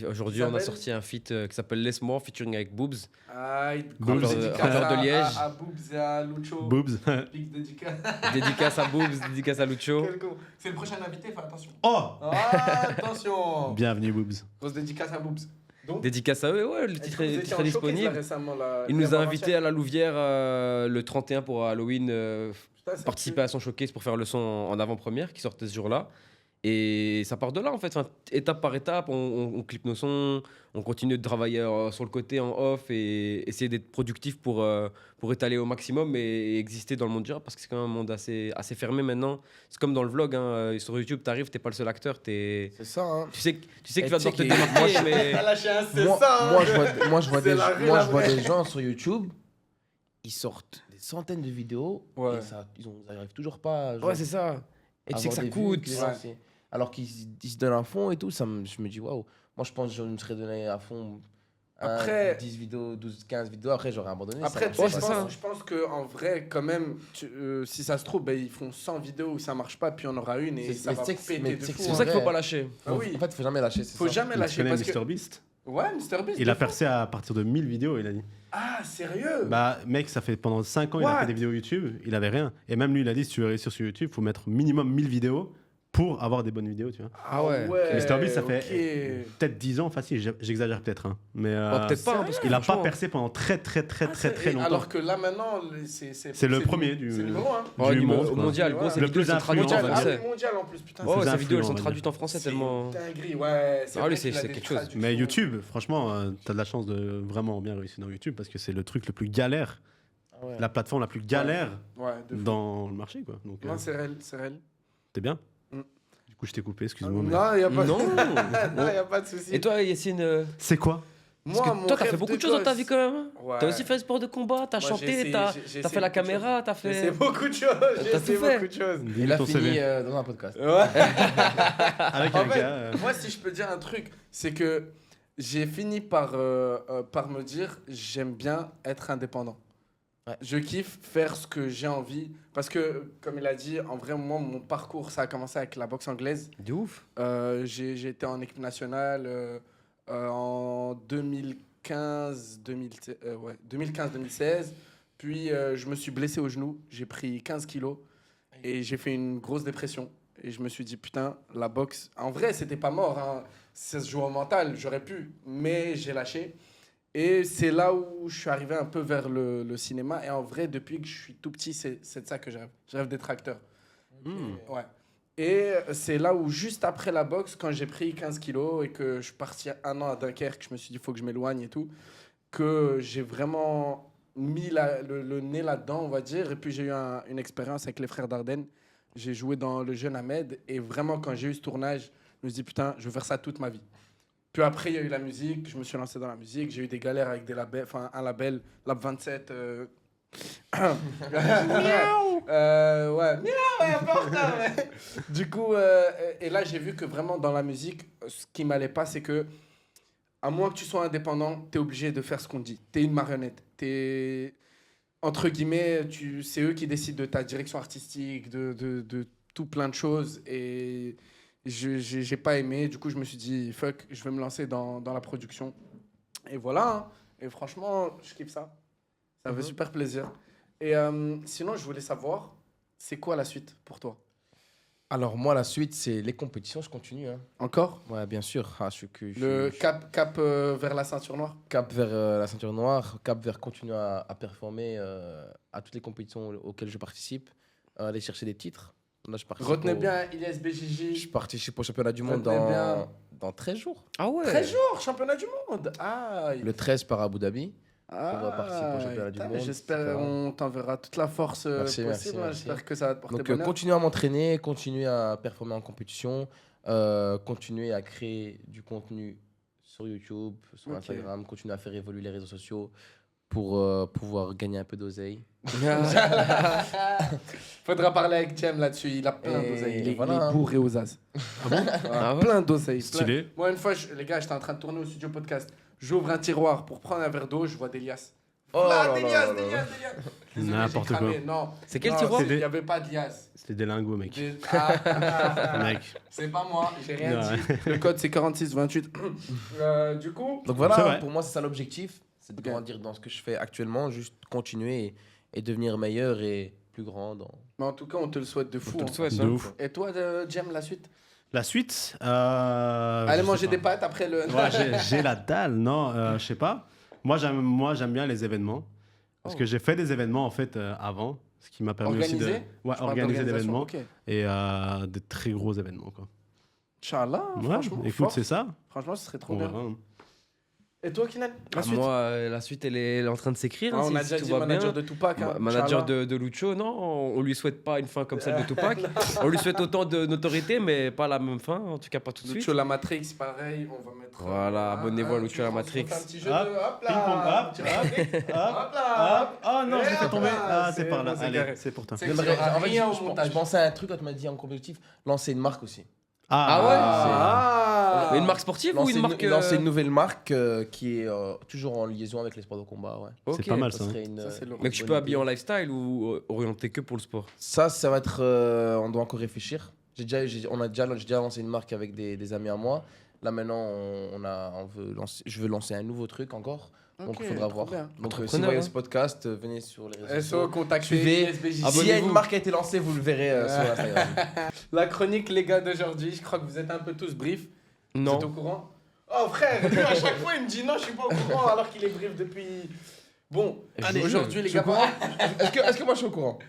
aujourd'hui Qui on a s'appelle sorti un feat qui s'appelle Laisse-moi, featuring avec Boobs. Ah, Boobs. Rappeur de Liège. À Boobs et à Lucho. Boobs. Big dédicace. Dédicace à Boobs, dédicace à Lucho. Quel con. C'est le prochain invité, fais attention. Oh Ah, attention. Bienvenue, Boobs. Grosse dédicace à Boobs. Donc, Dédicace à eux, ouais, le est-ce titre que vous est, étiez titre en est showcase, là, disponible. récemment, là, Il nous a hier, invités à la Louvière le 31 pour Halloween, Putain, c'est participer à son showcase pour faire le son en avant-première qui sortait ce jour-là. Et ça part de là en fait, enfin, étape par étape, on clip nos sons, on continue de travailler sur le côté en off et essayer d'être productif pour étaler au maximum et exister dans le monde du rap parce que c'est quand même un monde assez fermé maintenant. C'est comme dans le vlog, hein, sur YouTube, t'arrives, t'es pas le seul acteur, C'est ça, hein. tu sais que tu Et vas tu sais devoir te qu'il y a- démarquer, mais Ah, lâché un, c'est Moi, ça. hein. moi, je vois C'est des, la vraie, moi, la je vois vraie. des gens sur YouTube, ils sortent des centaines de vidéos Ouais. et ils n'arrivent toujours pas. ouais, c'est ça. Et tu sais que ça coûte. Alors qu'ils ils se donnent à fond et tout, je me dis waouh. Moi, je pense que je me serais donné à fond. Après- 10 vidéos, 12, 15 vidéos, après j'aurais abandonné. Après, tu ça. sais, c'est je ça. pense qu'en vrai, quand même, si ça se trouve, ben, ils font 100 vidéos où ça marche pas, puis on aura une et C'est- ça mais va tu sais que- péter mais de tu sais que fou. C'est hein. pour ça qu'il faut vrai. pas lâcher. Ah oui. En fait, faut jamais lâcher. Faut jamais Tu lâcher connais parce que... MrBeast Ouais, MrBeast. Il a percé à partir de 1000 vidéos, il a dit. Ah, sérieux? Bah, mec, ça fait pendant 5 ans, il a What? fait des vidéos YouTube, il avait rien. Et même lui, il a dit si tu veux réussir sur YouTube, il faut mettre minimum 1000 vidéos pour avoir des bonnes vidéos, tu vois. Ah ouais. MrBeast, ça ok. fait peut-être 10 ans, facile, j'exagère peut-être. Hein. Mais Peut-être pas, hein, parce que il a pas franchement- percé pendant très Ah, longtemps. Alors que là, maintenant, C'est le premier du- C'est numéro 1. Ouais, du numéro- monde, au quoi. mondial, Ouais. gros, ces Le vidéos plus sont traduites en influent, Mondial, français. mondial en plus, putain. Ouais, plus ces vidéos elles sont influent, on va traduites en français tellement. C'est dinguerie, ouais. Ah oui, vrai c'est qu'il a quelque des chose. traductions. Mais YouTube, franchement, t'as de la chance de vraiment bien réussir dans YouTube parce que c'est le truc le plus galère, Ah ouais. la plateforme la plus galère Ouais, de fou. dans le marché, quoi. Donc, Non, c'est réel, c'est réel. t'es bien. Mm. Du coup, je t'ai coupé, excuse-moi. mais- Non, il n'y a pas Non. non, y a pas de souci. Et toi, Yacine, C'est quoi Parce que toi, t'as fait beaucoup de choses dans ta vie quand même. Hein. Ouais. T'as aussi fait le sport de combat, t'as Moi, chanté, j'ai essayé- t'as j'ai fait essayé la beaucoup de caméra, t'as J'ai fait. essayé beaucoup de choses. J'ai T'as essayé tout fait. beaucoup de choses. Il a ton fini CV. dans un podcast. Ouais. Avec En un fait, gars. moi, si je peux dire un truc, c'est que j'ai fini par me dire j'aime bien être indépendant. Ouais. Je kiffe faire ce que j'ai envie. Parce que, comme il a dit, en vrai, moi, mon parcours, ça a commencé avec la boxe anglaise. De ouf. J'ai été en équipe nationale en 2015-2016. Puis, je me suis blessé au genou. J'ai pris 15 kilos et j'ai fait une grosse dépression. Et je me suis dit, putain, la boxe, en vrai, c'était pas mort. Hein. Ça se joue au mental, j'aurais pu. Mais j'ai lâché. Et c'est là où je suis arrivé un peu vers le cinéma. Et en vrai, depuis que je suis tout petit, c'est de ça que je rêve. Je rêve d'être acteur. Ouais. Et c'est là où, juste après la boxe, quand j'ai pris 15 kilos et que je suis parti 1 an à Dunkerque, je me suis dit, il faut que je m'éloigne et tout, que j'ai vraiment mis le nez là-dedans, on va dire. Et puis, j'ai eu une expérience avec les frères Dardenne. J'ai joué dans Le Jeune Ahmed. Et vraiment, quand j'ai eu ce tournage, je me suis dit, putain, je veux faire ça toute ma vie. Puis après, il y a eu la musique. Je me suis lancé dans la musique. J'ai eu des galères avec des labels, enfin, un label, Lab 27. Ouais, important. Ouais. Du coup, et là, j'ai vu que vraiment dans la musique, ce qui m'allait pas, c'est que, à moins que tu sois indépendant, tu es obligé de faire ce qu'on te dit. Tu es une marionnette. T'es, entre guillemets, c'est eux qui décident de ta direction artistique, de tout plein de choses. Et j'ai pas aimé. Du coup, je me suis dit, fuck, je vais me lancer dans la production. Et voilà. Hein. Et franchement, je kiffe ça. Ça me fait super plaisir. Et sinon, je voulais savoir, c'est quoi la suite pour toi? Alors moi, la suite, c'est les compétitions, je continue. Hein. Encore? Ouais, bien sûr. Ah, Le cap vers la ceinture noire? cap vers la ceinture noire, cap vers continuer à performer à toutes les compétitions auxquelles je participe, aller chercher des titres. Là, je participe Retenez bien Ilyes BJJ. Je participe au championnat du monde Retenez bien. dans 13 jours. Ah ouais. 13 jours, championnat du monde. Ah, Le 13 par Abu Dhabi. On va participer au championnat du monde, J'espère etc. on t'enverra toute la force Merci, possible. merci, Hein. merci. J'espère que ça va te porter Donc bonheur. continuer à m'entraîner, continuer à performer en compétition, continuer à créer du contenu sur YouTube, sur Ok. Instagram, continuer à faire évoluer les réseaux sociaux pour pouvoir gagner un peu d'oseille. Faudra parler avec Jem là-dessus. Il a plein Et d'oseilles. Il est voilà. bourré aux as. Ah ouais. Plein d'oseilles. Stylé. Moi, une fois, les gars, j'étais en train de tourner au studio podcast. J'ouvre un tiroir pour prendre un verre d'eau. Je vois des liasses. Oh Ah, là des là liasses, là des là. liasses, des liasses. Désolé, N'importe j'ai quoi. cramé. Non. C'est quel Non, tiroir? Il n'y avait pas de liasses. C'était des lingots, mec. Mec. Mec. C'est pas moi, j'ai rien Ouais. dit. Le code, c'est 4628. Du coup, Donc C'est voilà, vrai. pour moi, c'est ça l'objectif. C'est de Ok. grandir dans ce que je fais actuellement, juste continuer et devenir meilleur et plus grand dans... mais en tout cas, on te le souhaite de fou. te le hein. souhaite, De hein. ouf. Et toi, Jem, la suite? La suite Allez manger des pâtes après le. Ouais, j'ai la dalle, non, je sais pas. Moi, j'aime bien les événements. Parce Oh. que j'ai fait des événements, en fait, avant. Ce qui m'a permis aussi de Organisé? ouais, Je parle organiser des d'organisation, événements. ok. Et de très gros événements, quoi. Inch'Allah, Ouais, franchement. écoute, fort. c'est ça. Franchement, ce serait trop On bien. verra, hein. Et toi, Kinan? La Ah, suite? moi, la suite, elle est en train de s'écrire. Ah, hein, on si- a si déjà tout dit va manager bien. de Tupac. Hein, Manager Inch'Allah. de Lucho, non, on lui souhaite pas une fin comme celle de Tupac. On lui souhaite autant de notoriété, mais pas la même fin, en tout cas pas tout de suite. Lucho la Matrix, pareil, on va mettre. Voilà, abonnez-vous à Lucho la tu Matrix. refais un petit jeu Hop, de. Hop ping-pong, là hop, tu hop, refais- hop, Hop là hop. Oh non, je l'ai Et fait hop tomber. là, Ah, c'est c'est par là. bon, c'est Allez, carré. c'est pour toi. C'est- J'aimerais- il y aura en fait, rien au je montage. pensais à un truc quand tu m'as dit en compétitif, lancer une marque aussi. Ah Mais une marque sportive ou une marque. Lancer une nouvelle marque qui est toujours en liaison avec les sports de combat. Ouais. Ok. C'est pas mal, Ça ça. hein. serait une, Ça, c'est le- Mais que tu bonne peux habiller idée. en lifestyle ou orienté que pour le sport. Ça va être. On doit encore réfléchir. J'ai déjà lancé une marque avec des amis à moi. Là maintenant, je veux lancer un nouveau truc encore. Donc Ok, il faudra trop voir. bien. Donc si vous Entrepreneur, voyez hein. ce podcast, venez sur les réseaux SO, sociaux. contactez Suivez. SBJ. S'il y a Abonnez-vous. une marque qui a été lancée, vous le verrez sur Instagram. La chronique, les gars, d'aujourd'hui, je crois que vous êtes un peu tous briefs. Vous Non. êtes au courant? Oh frère, lui, à chaque fois il me dit non, je suis pas au courant alors qu'il est brief depuis. Bon, allez, aujourd'hui les Je suis gars. au courant. Est-ce que moi je suis au courant?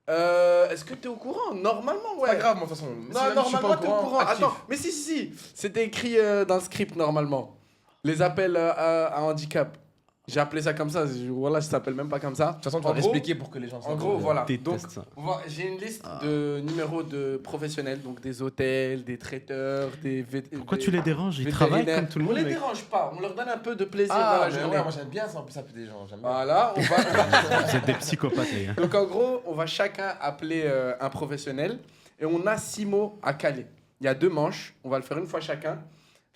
Est-ce que t'es au courant? Normalement, ouais. Pas grave, moi de toute façon. Non, Si même je suis normalement, pas t'es au courant. actif. Attends, mais si. C'était écrit dans le script normalement. Les appels à handicap. J'ai appelé ça comme ça. Voilà, ça s'appelle même pas comme ça. De toute façon, tu En vas gros- expliquer pour que les gens En gros, voilà. Déteste Donc, ça. j'ai une liste de numéros de professionnels, donc des hôtels, des traiteurs, des. Pourquoi des tu les déranges? Ils travaillent vétérinaires. comme tout le On monde. les mec. dérange pas, on leur donne un peu de plaisir dans Ah, la mais journée. ouais, moi j'aime bien ça, en plus appeler des gens. J'aime bien. Voilà, on va. Vous êtes des psychopathes, les gars. Donc en gros, on va chacun appeler un professionnel et on a 6 mots à caler. Il y a 2 manches, on va le faire une fois chacun.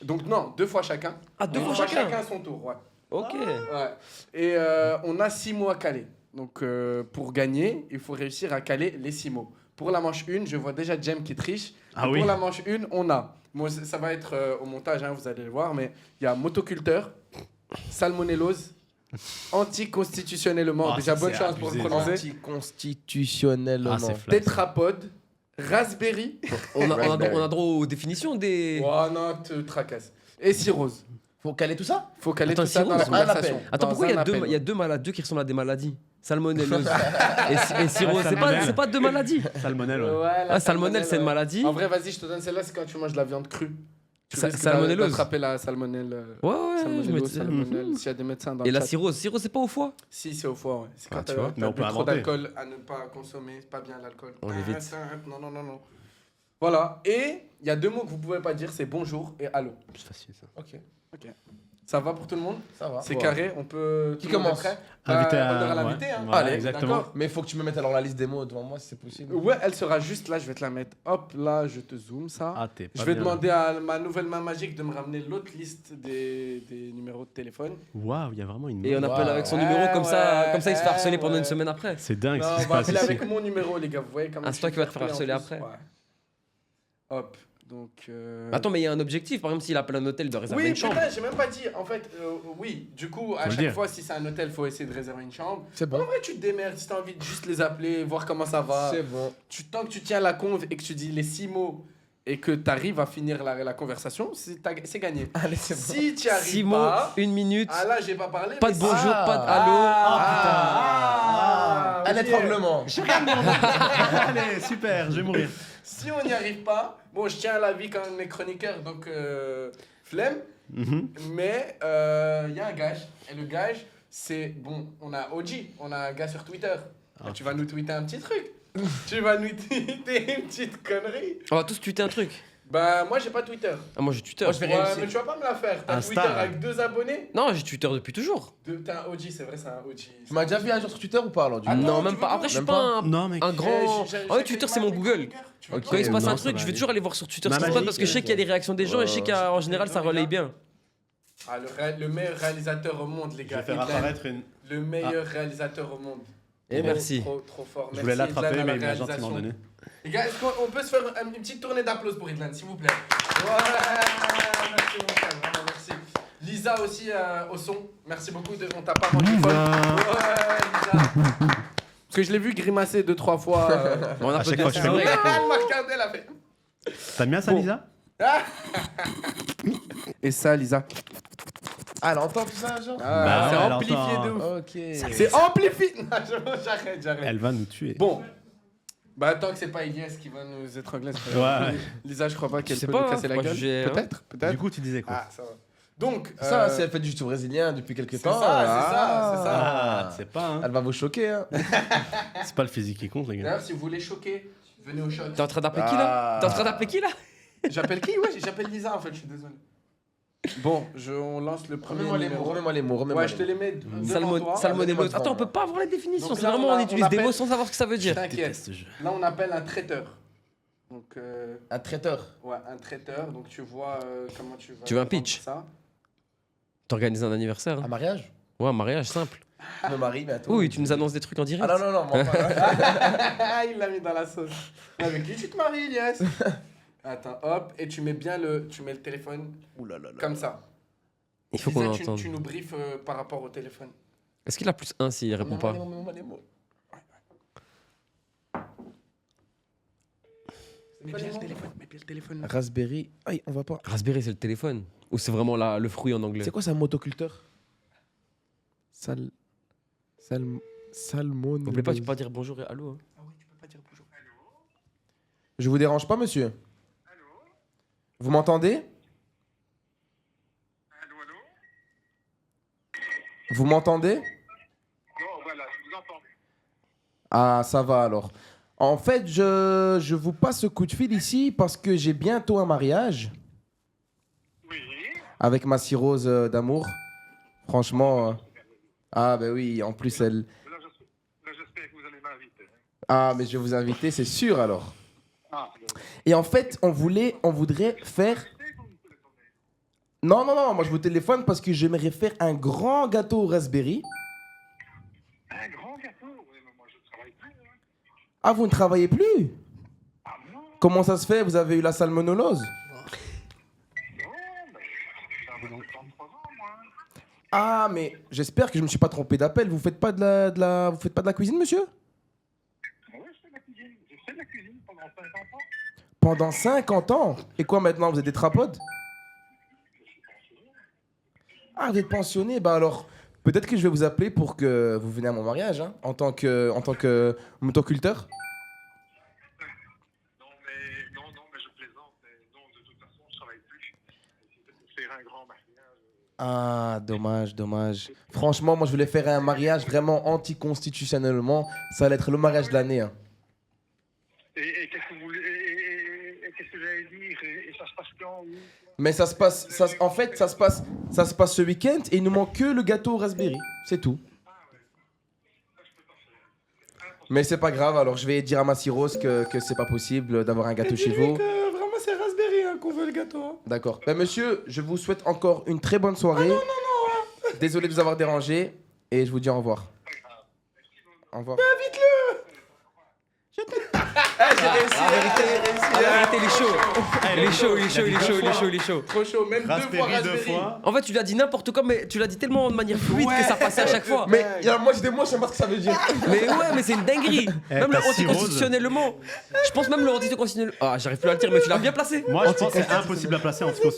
Donc non, 2 fois chacun. Ah, 2 Une fois chacun. chacun son tour, ouais. Ok. Ouais. Et on a 6 mots à caler. Donc pour gagner, il faut réussir à caler les 6 mots. Pour la manche 1, je vois déjà Jem qui triche. Ah Et oui. Pour la manche 1, on a. Bon, ça va être au montage, hein, vous allez le voir, mais il y a motoculteur, salmonellose, anticonstitutionnellement. Ah, Déjà, ça, bonne c'est chance pour le abusé. prononcer. Anticonstitutionnellement. Ah, c'est flat. Tétrapode, raspberry. On a droit aux définitions des. Oh non, te tracasse. Et cirrhose. Faut caler tout ça? Faut caler Attends, tout ça dans la cirrhose, un conversation. appel. Attends, Dans pourquoi il y un a deux, appel. il y a deux maladies qui ressemblent à des maladies? Salmonellose et cirrhose. Salmonelle. C'est pas deux maladies. Salmonelle, ouais. Ouais, la Ah, salmonelle, c'est une ouais. maladie. En vrai, vas-y, je te donne celle-là, c'est quand tu manges de la viande crue. Tu risques Salmonellose. d'attraper la salmonelle. Ouais, ouais, je me Salmonellose, disais. salmonelle, s'il y a des médecins dans Et le la chat. cirrhose, c'est pas au foie? Si, c'est au foie, ouais. C'est Ah, quand tu vois, mais on bu peut trop inventer. d'alcool à ne pas consommer, c'est pas bien l'alcool. On l'évite. Non, non, non, non. Voilà, et il y a 2 mots que vous pouvez pas dire, c'est bonjour et allô. C'est facile, ça. Ok, Ça va pour tout le monde? ça va. C'est Ouais. carré, on peut... Qui tout le monde est commence? prêt Invité à- honneur à ouais. l'invité, hein. Voilà, Allez, exactement. d'accord. Mais il faut que tu me mettes alors la liste des mots devant moi si c'est possible. Ouais, elle sera juste là, je vais te la mettre. Hop, là, je te zoome ça. Ah, t'es pas Je vais bien. demander à ma nouvelle main magique de me ramener l'autre liste des numéros de téléphone. Waouh, il y a vraiment une. Et on main. appelle avec son Ouais, numéro comme ça, ouais, il se fait harceler ouais, pendant ouais. une semaine après. C'est dingue Non, ce qui on se va passe appeler ici. avec mon numéro, les gars. Vous voyez comment Ah, je c'est toi suis qui vas te faire fair play en harceler plus. après. Ouais. Hop, donc... Attends, mais il y a un objectif. Par exemple, s'il appelle un hôtel, il doit réserver Oui, une chambre. putain, j'ai même pas dit. En fait, oui, du coup, à Faut le chaque dire. fois, si c'est un hôtel, faut essayer de réserver une chambre. C'est En bon. vrai, tu te démerdes si t'as envie de juste les appeler, voir comment ça va. C'est bon. Tant que tu tiens la conve et que tu dis les 6 mots et que tu arrives à finir la conversation, c'est gagné. Allez, c'est bon. Si tu arrives 6 mots, pas... 1 minute. Ah là, j'ai pas parlé. Pas mais de si- bonjour, Ah. pas de allô. Un ok. étranglement. Allez, super, je vais mourir. Si on n'y arrive pas, bon, je tiens à la vie quand même de mes chroniqueurs, donc flemme, Mhm. mais il y a un gage. Et le gage, c'est, bon, on a OG, on a un gars sur Twitter. Ah. Tu vas nous tweeter un petit truc. Tu vas nous tweeter une petite connerie. On va tous tweeter un truc. Bah, moi, j'ai pas Twitter. Ah, moi j'ai Twitter. Moi, je vais Ouais, réussir. mais tu vas pas me la faire. T'as Insta, Twitter là. avec 2 abonnés. Non, j'ai Twitter depuis toujours. T'es un OG, c'est vrai, c'est un OG. Tu m'as déjà vu un jour sur Twitter ou pas alors du coup Attends, Non, tu même veux pas. pas Après, je suis Même pas pas. un, Non, mec. un grand. Ah ouais, Twitter, c'est mon Google. Ok. Quand il se passe Non, un ça truc, va je vais aller. toujours aller voir sur Twitter Ma ce qui se passe magie, parce que je sais qu'il y a des réactions des gens et je sais qu'en général ça relaye bien. Ah, le meilleur réalisateur au monde, les Je gars. vais faire Hitler, apparaître une. le meilleur réalisateur au monde. Et Trop, merci. Trop fort. Je voulais Merci, l'attraper, Hitler, à mais la il m'a réalisation. gentiment donné. Les gars, est-ce qu'on peut se faire une petite tournée d'applaudissements pour Hitler, s'il vous plaît? Ouais, merci mon frère, vraiment merci. Lisa aussi au son, merci beaucoup, on t'a pas rendu folle. Ouais, Lisa. Parce que je l'ai vu grimacer 2-3 fois. On a À chaque fois que je fais vrai. Elle m'a regardé, elle a fait. T'aimes bien ça, Bon. Lisa? Et ça, Lisa. Ah, elle entend tout ça, genre Ah, c'est ouais, elle amplifié entend. de ouf. Ok. C'est amplifié. Non, j'arrête. Elle va nous tuer. Bon. Bah, tant que c'est pas Ilyes qui va nous étrangler. c'est pas grave. Ouais. Lisa, je crois pas Je qu'elle sais peut pas, nous casser la moi, gueule. j'ai- Peut-être, peut-être. Du coup, tu disais quoi? Ah, ça va. Donc, Ça, si elle fait du jiu-jitsu brésilien depuis quelques c'est temps. ça, c'est ça, c'est ça. Ah, c'est pas, hein. Elle va vous choquer, hein. C'est pas le physique qui compte, les gars. D'ailleurs, si vous voulez choquer, venez au shot. T'es en train d'appeler qui là? T'es en train d'appeler qui là? J'appelle qui? Ouais, j'appelle Lisa en fait, je suis désolé. Bon, on lance le premier Remets-moi les mots, numéro. remets-moi les mots, remets-moi Ouais, les je te mots. les mets devant toi. Salmonellose. devant Attends, on moi. peut pas avoir la définition. Donc C'est là, vraiment, on on a- utilise on des appelle- mots sans savoir ce que ça veut dire. T'inquiète. Déteste ce jeu. Là, on appelle un traiteur. Donc, Un traiteur. ouais, un traiteur. Donc, tu vois comment tu vas. Tu veux un prendre pitch? ça. T'organises un anniversaire. Un hein. mariage Ouais, un mariage simple. Je me marie bientôt. Oui, tu nous annonces des trucs en direct. Ah non, non, non, moi, pas. Ah, il l'a mis dans la sauce. Avec qui tu te maries, Elias? Attends, hop, et tu mets bien tu mets le téléphone comme ça. Il faut Lisa, qu'on tu entende. nous briefes par rapport au téléphone. Est-ce qu'il a plus 1 s'il répond pas? Remets-moi les mots. Mets bien le téléphone, mets bien le téléphone. Raspberry. Aïe, on va pas. Raspberry, c'est le téléphone. Ou c'est vraiment le fruit en anglais? C'est quoi, c'est un motoculteur Salmon. N'oublie pas, tu peux pas dire bonjour et allô. Hein. Ah oui, tu peux pas dire bonjour. Je vous dérange pas, monsieur? Vous m'entendez? Vous m'entendez? Non, voilà, je vous entends. Ah, ça va alors. En fait, je vous passe ce coup de fil ici parce que j'ai bientôt un mariage Oui. avec ma cirrhose d'amour. Franchement. Ah, ben oui, en plus, elle. Là, j'espère que vous allez m'inviter. Ah, mais je vais vous inviter, c'est sûr alors. Ah, Et en fait, on voudrait faire. Non, moi je vous téléphone parce que j'aimerais faire un grand gâteau au raspberry. un grand gâteau. Oui, mais moi, je ne travaille plus. Hein. Ah, vous ne travaillez plus? Ah non, Comment ça se fait? Vous avez eu la salmonellose? non, mais j'ai un peu de 33 ans, moi. Ah, mais j'espère que je me suis pas trompé d'appel. Vous faites pas vous faites pas de la cuisine, monsieur? Oui, je fais de la cuisine. J'ai fait de la cuisine pendant 50 ans. Pendant 50 ans? Et quoi maintenant? Vous êtes des trapodes? Ah, vous êtes pensionné? Bah alors, peut-être que je vais vous appeler pour que vous veniez à mon mariage, hein, en tant que motoculteur. Non, mais je plaisante. Mais non, de toute façon, je ne travaille plus. C'était pour faire un grand mariage. Ah, dommage. Franchement, moi, je voulais faire un mariage vraiment anticonstitutionnellement. Ça allait être le mariage de l'année. Hein. Et qu'est-ce que vous voulez et qu'est-ce que j'allais dire et ça se passe quand où Mais ça se passe, en fait, ça se passe ce week-end et il nous manque que le gâteau au raspberry. C'est tout. Mais c'est pas grave, alors je vais dire à ma cirrhose que c'est pas possible d'avoir un gâteau chez vous. Vraiment, c'est raspberry hein, qu'on veut le gâteau. Hein. D'accord. Ben monsieur, je vous souhaite encore une très bonne soirée. Désolé de vous avoir dérangé et je vous dis au revoir. Au revoir. La vérité, il est chaud. Trop chaud, même deux fois Raspberry deux raspberry. fois. En fait, tu l'as dit n'importe quoi, mais tu l'as dit tellement de manière fluide que ça passait à chaque fois. Mais moi je sais pas ce que ça veut dire. Mais ouais, mais c'est une dinguerie. Même le ta cirrhose. anticonstitutionnellement. Je pense même le anticonstitutionnel. Ah, j'arrive plus à le dire, mais tu l'as bien placé. Moi, je pense que c'est impossible à placer en tout cas.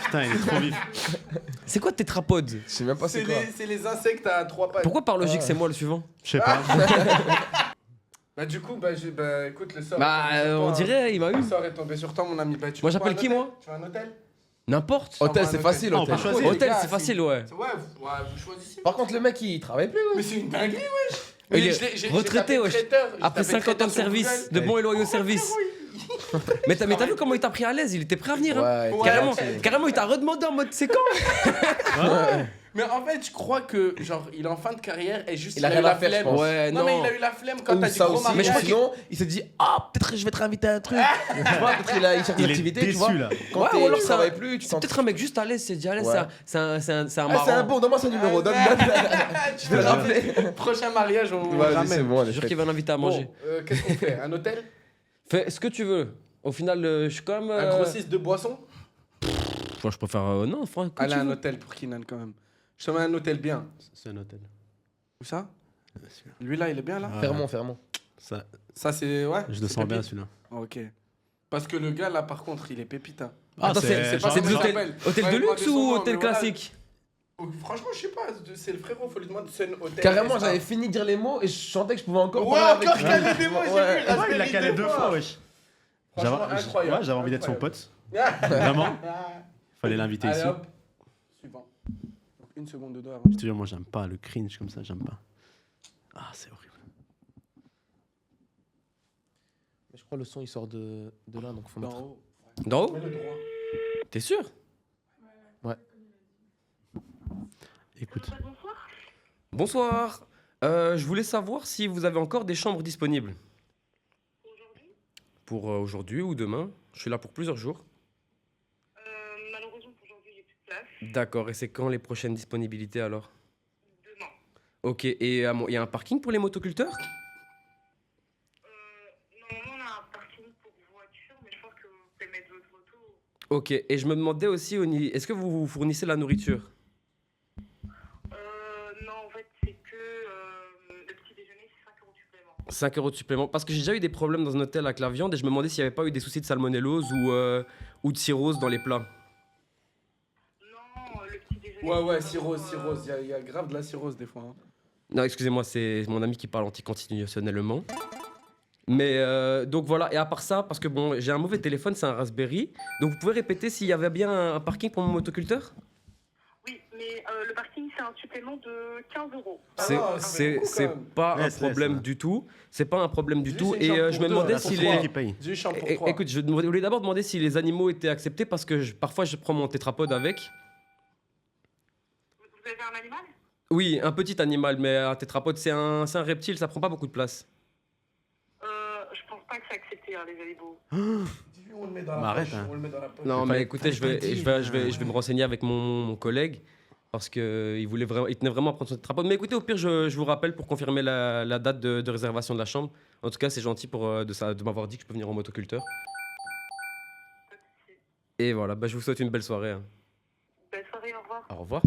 Putain, il est trop vif. C'est quoi tétrapode? Je sais même pas c'est quoi. C'est les insectes à trois pattes. Pourquoi par logique c'est moi le suivant? Je sais pas. Bah du coup, écoute, le sort. Bah, est tombé sur toi, on hein. dirait, il m'a eu. Le sort est tombé sur toi, mon ami. Bah, tu Moi, veux j'appelle quoi, qui, un hôtel moi? Tu veux un hôtel? N'importe. Hôtel, un c'est hôtel. facile, Ah, on peut hôtel. choisir. Hôtel, les gars, c'est facile, ouais. Ouais, vous choisissez. Par contre, le mec il travaille plus. Mais c'est une dinguerie, wesh. Il Mais est j'ai retraité, tapé wesh. traiteur, j'ai Après tapé 50 ans de traiteur sur service, Google. de bons et loyaux services. Mais t'as vu comment il t'a pris à l'aise? Il était prêt à venir, hein. Ouais, Carrément, il t'a redemandé en mode c'est quand? Mais en fait, je crois que genre il est en fin de carrière et juste Il a eu rien la à faire, je flemme. pense. Ouais, Non, non. mais il a eu la flemme quand Ou t'as dit ça gros aussi, mais mariage. je crois sinon, il s'est dit peut-être que je vais te réinviter à un truc. Tu vois, peut-être il cherche une Il est activité, tu vois. déçu là. Quand Ouais, tu ou alors travailles plus, tu C'est t'en peut-être un mec juste à l'aise, c'est déjà à l'aise, Ouais. c'est un Ah, marrant. c'est un bon, donne-moi son numéro, donne. Je vais le rappeler. Prochain mariage, on Ouais, le ramène. c'est bon, Je allez, suis sûr qu'il va l'inviter à Bon, manger. qu'est-ce qu'on fait? Un hôtel? Fais ce que tu veux. Au final, je suis quand même. Un grossiste de boissons? Moi, je préfère. Non, franchement, Allez, un hôtel pour Kinan quand même. Je te mets un hôtel bien. C'est un hôtel. Où ça? Lui là, il est bien là? Fermons. Ça, c'est. Ouais? Je le c'est sens bien pépite. celui-là. Ok. Parce que le gars là, par contre, il est pépite. Hein. Attends, c'est pas c'est comment des il hôtels s'appelle. hôtel Ouais, de il m'a luxe demandé son ou nom, hôtel mais voilà. classique? Oh, franchement, je sais pas, c'est le frérot, faut lui demander c'est un hôtel. Carrément, n'est-ce pas? j'avais fini de dire les mots et je sentais que je pouvais encore Ouais, parler encore avec lui. calé des mots, j'ai Ouais. vu Ah, il a Raspberry calé deux fois, wesh. Franchement, incroyable. Ouais, j'avais envie d'être son Incroyable. pote. Vraiment. Fallait l'inviter Allez ici. hop, suivant. Donc, une seconde de dos avant. Je te jure, moi j'aime pas le cringe comme ça, j'aime pas. Ah, c'est horrible. Mais je crois que le son il sort de là, donc faut mettre. D'en haut. D'en haut? Mets le droit. T'es sûr? Écoute, Bonsoir. Je voulais savoir si vous avez encore des chambres disponibles. Pour aujourd'hui ou demain. Je suis là pour plusieurs jours. Malheureusement pour aujourd'hui, j'ai plus de place. D'accord. Et c'est quand les prochaines disponibilités alors? Demain. Ok. Et il y a un parking pour les motoculteurs? Normalement, on a un parking pour voitures, mais je pense que vous pouvez mettre votre moto. Ok. Et je me demandais aussi, est-ce que vous fournissez la nourriture? Non, en fait, c'est que le petit déjeuner, c'est 5 € supplément. 5 € de supplément. Parce que j'ai déjà eu des problèmes dans un hôtel avec la viande et je me demandais s'il n'y avait pas eu des soucis de salmonellose ou de cirrhose dans les plats. Non, le petit déjeuner. Ouais, c'est cirrhose, vraiment, cirrhose. Il y a grave de la cirrhose des fois. Hein. Non, excusez-moi, c'est mon ami qui parle anticonstitutionnellement. Mais donc voilà, et à part ça, parce que bon, j'ai un mauvais téléphone, c'est un Raspberry. Donc vous pouvez répéter s'il y avait bien un parking pour mon motoculteur? Oui, mais le parking, c'est un supplément de 15 €. C'est Ah, c'est- beaucoup, c'est quand même. pas un Laisse, problème laisse, du tout. C'est pas un problème du Juste tout. une Et chambre je pour me deux, demandais là, si pour les. trois. qui paye. Du champ pour 3. Écoute, je voulais d'abord demander si les animaux étaient acceptés parce que parfois je prends mon tétrapode avec. Vous avez un animal? Oui, un petit animal, mais un tétrapode, c'est un reptile, ça prend pas beaucoup de place. Je pense pas que c'est accepté, hein, les animaux. On le met dans Bah, la arrête, poche. hein. On le met dans la poche. Non, fallait- mais écoutez, fallait pas le dire. je vais me renseigner avec mon collègue parce qu'il il tenait vraiment à prendre son tétrapode. Mais écoutez, au pire, je vous rappelle pour confirmer la date de réservation de la chambre. En tout cas, c'est gentil de m'avoir dit que je peux venir en motoculteur. Pas de souci. Et voilà, bah, je vous souhaite une belle soirée. Hein. Bonne soirée, au revoir. Au revoir.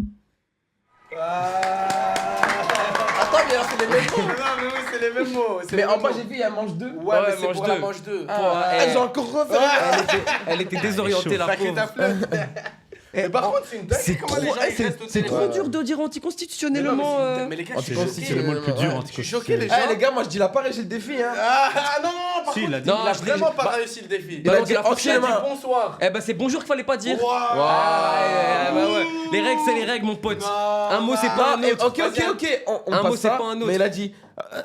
Attends, mais alors c'est les mêmes mots. Non, mais oui, c'est les mêmes mots. c'est Mais les en mêmes bas, mots. j'ai vu, il y a manche 2. Ouais, Ouais, mais c'est manche pour la deux. manche 2. Ah, j'ai encore refait. Elle était désorientée, la Sacré ta pauvre. flemme. Mais par contre, c'est une dingue. C'est Comment trop- les gens, ils c'est- restent au c'est téléphone. trop dur de dire Mais non, anticonstitutionnellement. mais c'est- mais les gars, je suis Anticonstitutionnel. C'est le mot le plus dur. Ouais. Je suis choqué, les gens. Eh les gars, moi je dis la part et j'ai le défi. Hein. Ah non, par Si, contre, il a dit. Non, il a je l'ai- vraiment pas bah- réussi le défi. Il a Balance dit la Il a fourchette. dit entièrement. bonsoir. Eh ben c'est bonjour qu'il fallait pas dire. Wow. Bah ouais. Les règles, c'est les règles, mon pote. Non, Un mot, c'est bah, pas un Eh, autre. ok, on Un passe mot, c'est ça, pas un autre. mais il a dit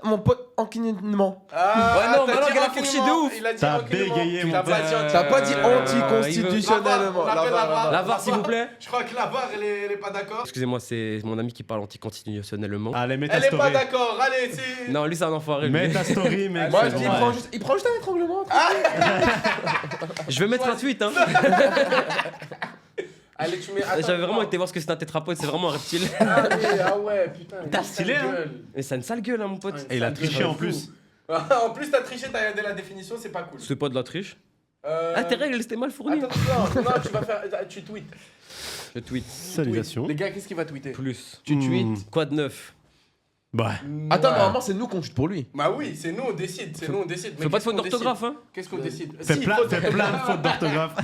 mon pote enquinement. Ah, Ouais, non, t'as mais alors dit qu'il a fourché de enculement. ouf. Il a dit T'as enculement. bégayé, mon T'as pas pote. dit T'as pas dit enculement. anticonstitutionnellement. On appelle la VAR. La VAR, s'il vous plaît. Je crois que la VAR, elle est pas d'accord. Excusez-moi, c'est mon ami qui parle anticonstitutionnellement. Allez, mets ta Elle est pas story. d'accord. Allez, c'est. Non, lui, c'est un enfoiré. lui. Mets ta story, mec. Moi c'est je dis, bon, ouais. il prend juste un étranglement. Je vais mettre un tweet. Hein. Allez, tu mets. Attends, J'avais vraiment non. été voir ce que c'est un tétrapode, c'est vraiment un reptile. Allez, ah ouais, putain. T'as stylé, hein. Et ça a une sale gueule, hein, mon pote. Ouais. Et il a triché en plus. En plus, t'as triché, t'as regardé la définition, c'est pas cool. C'est pas de la triche. Euh, Ah, tes règles, c'était mal fournies. Attends, non, tu vas faire. Tu tweets. Je tweet. Salutations. Les gars, qu'est-ce qu'il va tweeter? Plus. Tu tweets. Quoi de neuf? Bah, Attends, Ouais. normalement c'est nous qu'on chute pour lui. Bah oui, c'est nous, on décide. C'est nous, on décide. Mais Fais pas de qu'est-ce faute qu'on d'orthographe, hein. décide Qu'est-ce qu'on décide fais Si, plein faute fais plein de fautes d'orthographe.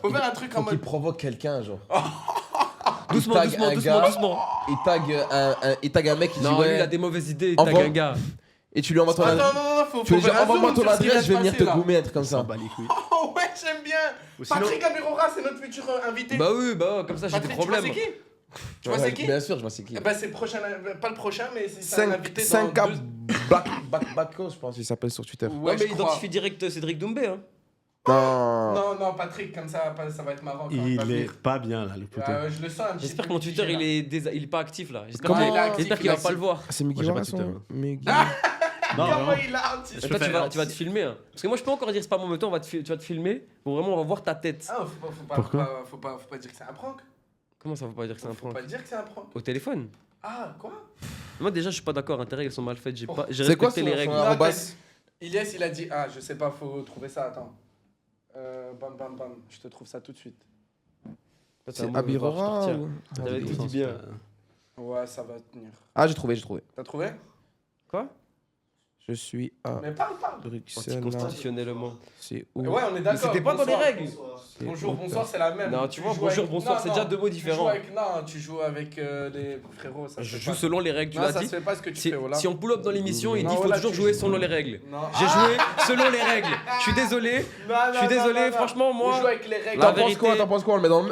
Faut faire un truc en Faut qu'il mode. provoque quelqu'un, genre. Doucement, tag doucement, un doucement, gars. doucement. Il tag un mec qui dit Non, lui, il ouais. a des mauvaises idées, il Envoie- tag un gars. Et tu lui envoies ton Attends, adresse. non, faut Tu lui dis faire un envoie-moi zoom ton sur ce qui adresse, je vais va se venir te passer, là. goumer, un truc comme ça. Bah, les couilles. Oh ouais, j'aime bien. Ou sinon- Patrick Abirora, c'est notre futur invité. Bah oui, bah comme ça, j'ai des Patrick, tu vois problèmes. c'est qui Tu vois Ouais, c'est qui Bien sûr, je vois c'est qui. Eh ben, c'est prochain, pas le prochain, mais c'est un invité 5 dans cap deux... Backo, je pense qu'il s'appelle sur Twitter. Ouais, Ouais, je mais crois. identifie direct Cédric Doumbé, hein. Non. Non, Patrick, comme ça va être marrant. quand Il va est venir. pas bien là, le poteau. Je le sens un petit J'espère peu que mon Twitter, figé, il est pas actif là. J'espère Comment- qu'il- il est actif, J'espère qu'il il est va pas le voir. C'est Miguel Moi, j'ai pas Vincent. Twitter. Miguel. là. Non, Comment vraiment. il a un petit... Je Toi, peux tu faire- vas te filmer. Hein. Parce que moi, je peux encore dire c'est pas mon temps, tu vas te filmer. Bon, vraiment, on va voir ta tête. Ah, Pourquoi faut pas dire que c'est un prank. Comment ça veut pas dire que c'est un Faut prank? pas dire que c'est un prank. Au téléphone? Ah, quoi Moi, déjà, je suis pas d'accord. Tes règles sont mal faites. J'ai C'est quoi respecté son les règles. son Non, arrobas Ilyes, il a dit... Ah, je sais pas, faut trouver ça, attends. Bam, bam, bam. Je te trouve ça tout de suite. C'est Abirora ou... T'avais tout dit bien. Ouais, ça va tenir. Ah, j'ai trouvé. T'as trouvé Quoi? Je suis à Mais parle. Bruxelles. Anticonstitutionnellement. C'est où Ouais, on est Mais d'accord. c'était pas dans les bonsoir. règles. Bonjour, bonsoir, c'est la même. Non, tu vois, joues bonjour, avec- bonsoir, c'est déjà deux mots différents. Tu joues avec les frérots. Ça se Je fait joue pas. selon les règles, tu Non, l'as ça dit. se fait pas ce que tu Si, fais, voilà. si on pull up dans l'émission, il Non, dit faut voilà, toujours tu jouer joues. selon les règles. Non. J'ai joué selon les règles. Je suis désolé. Je suis désolé, franchement, On moi. joue avec les règles. La T'en penses vérité- quoi T'en penses quoi? On le met dans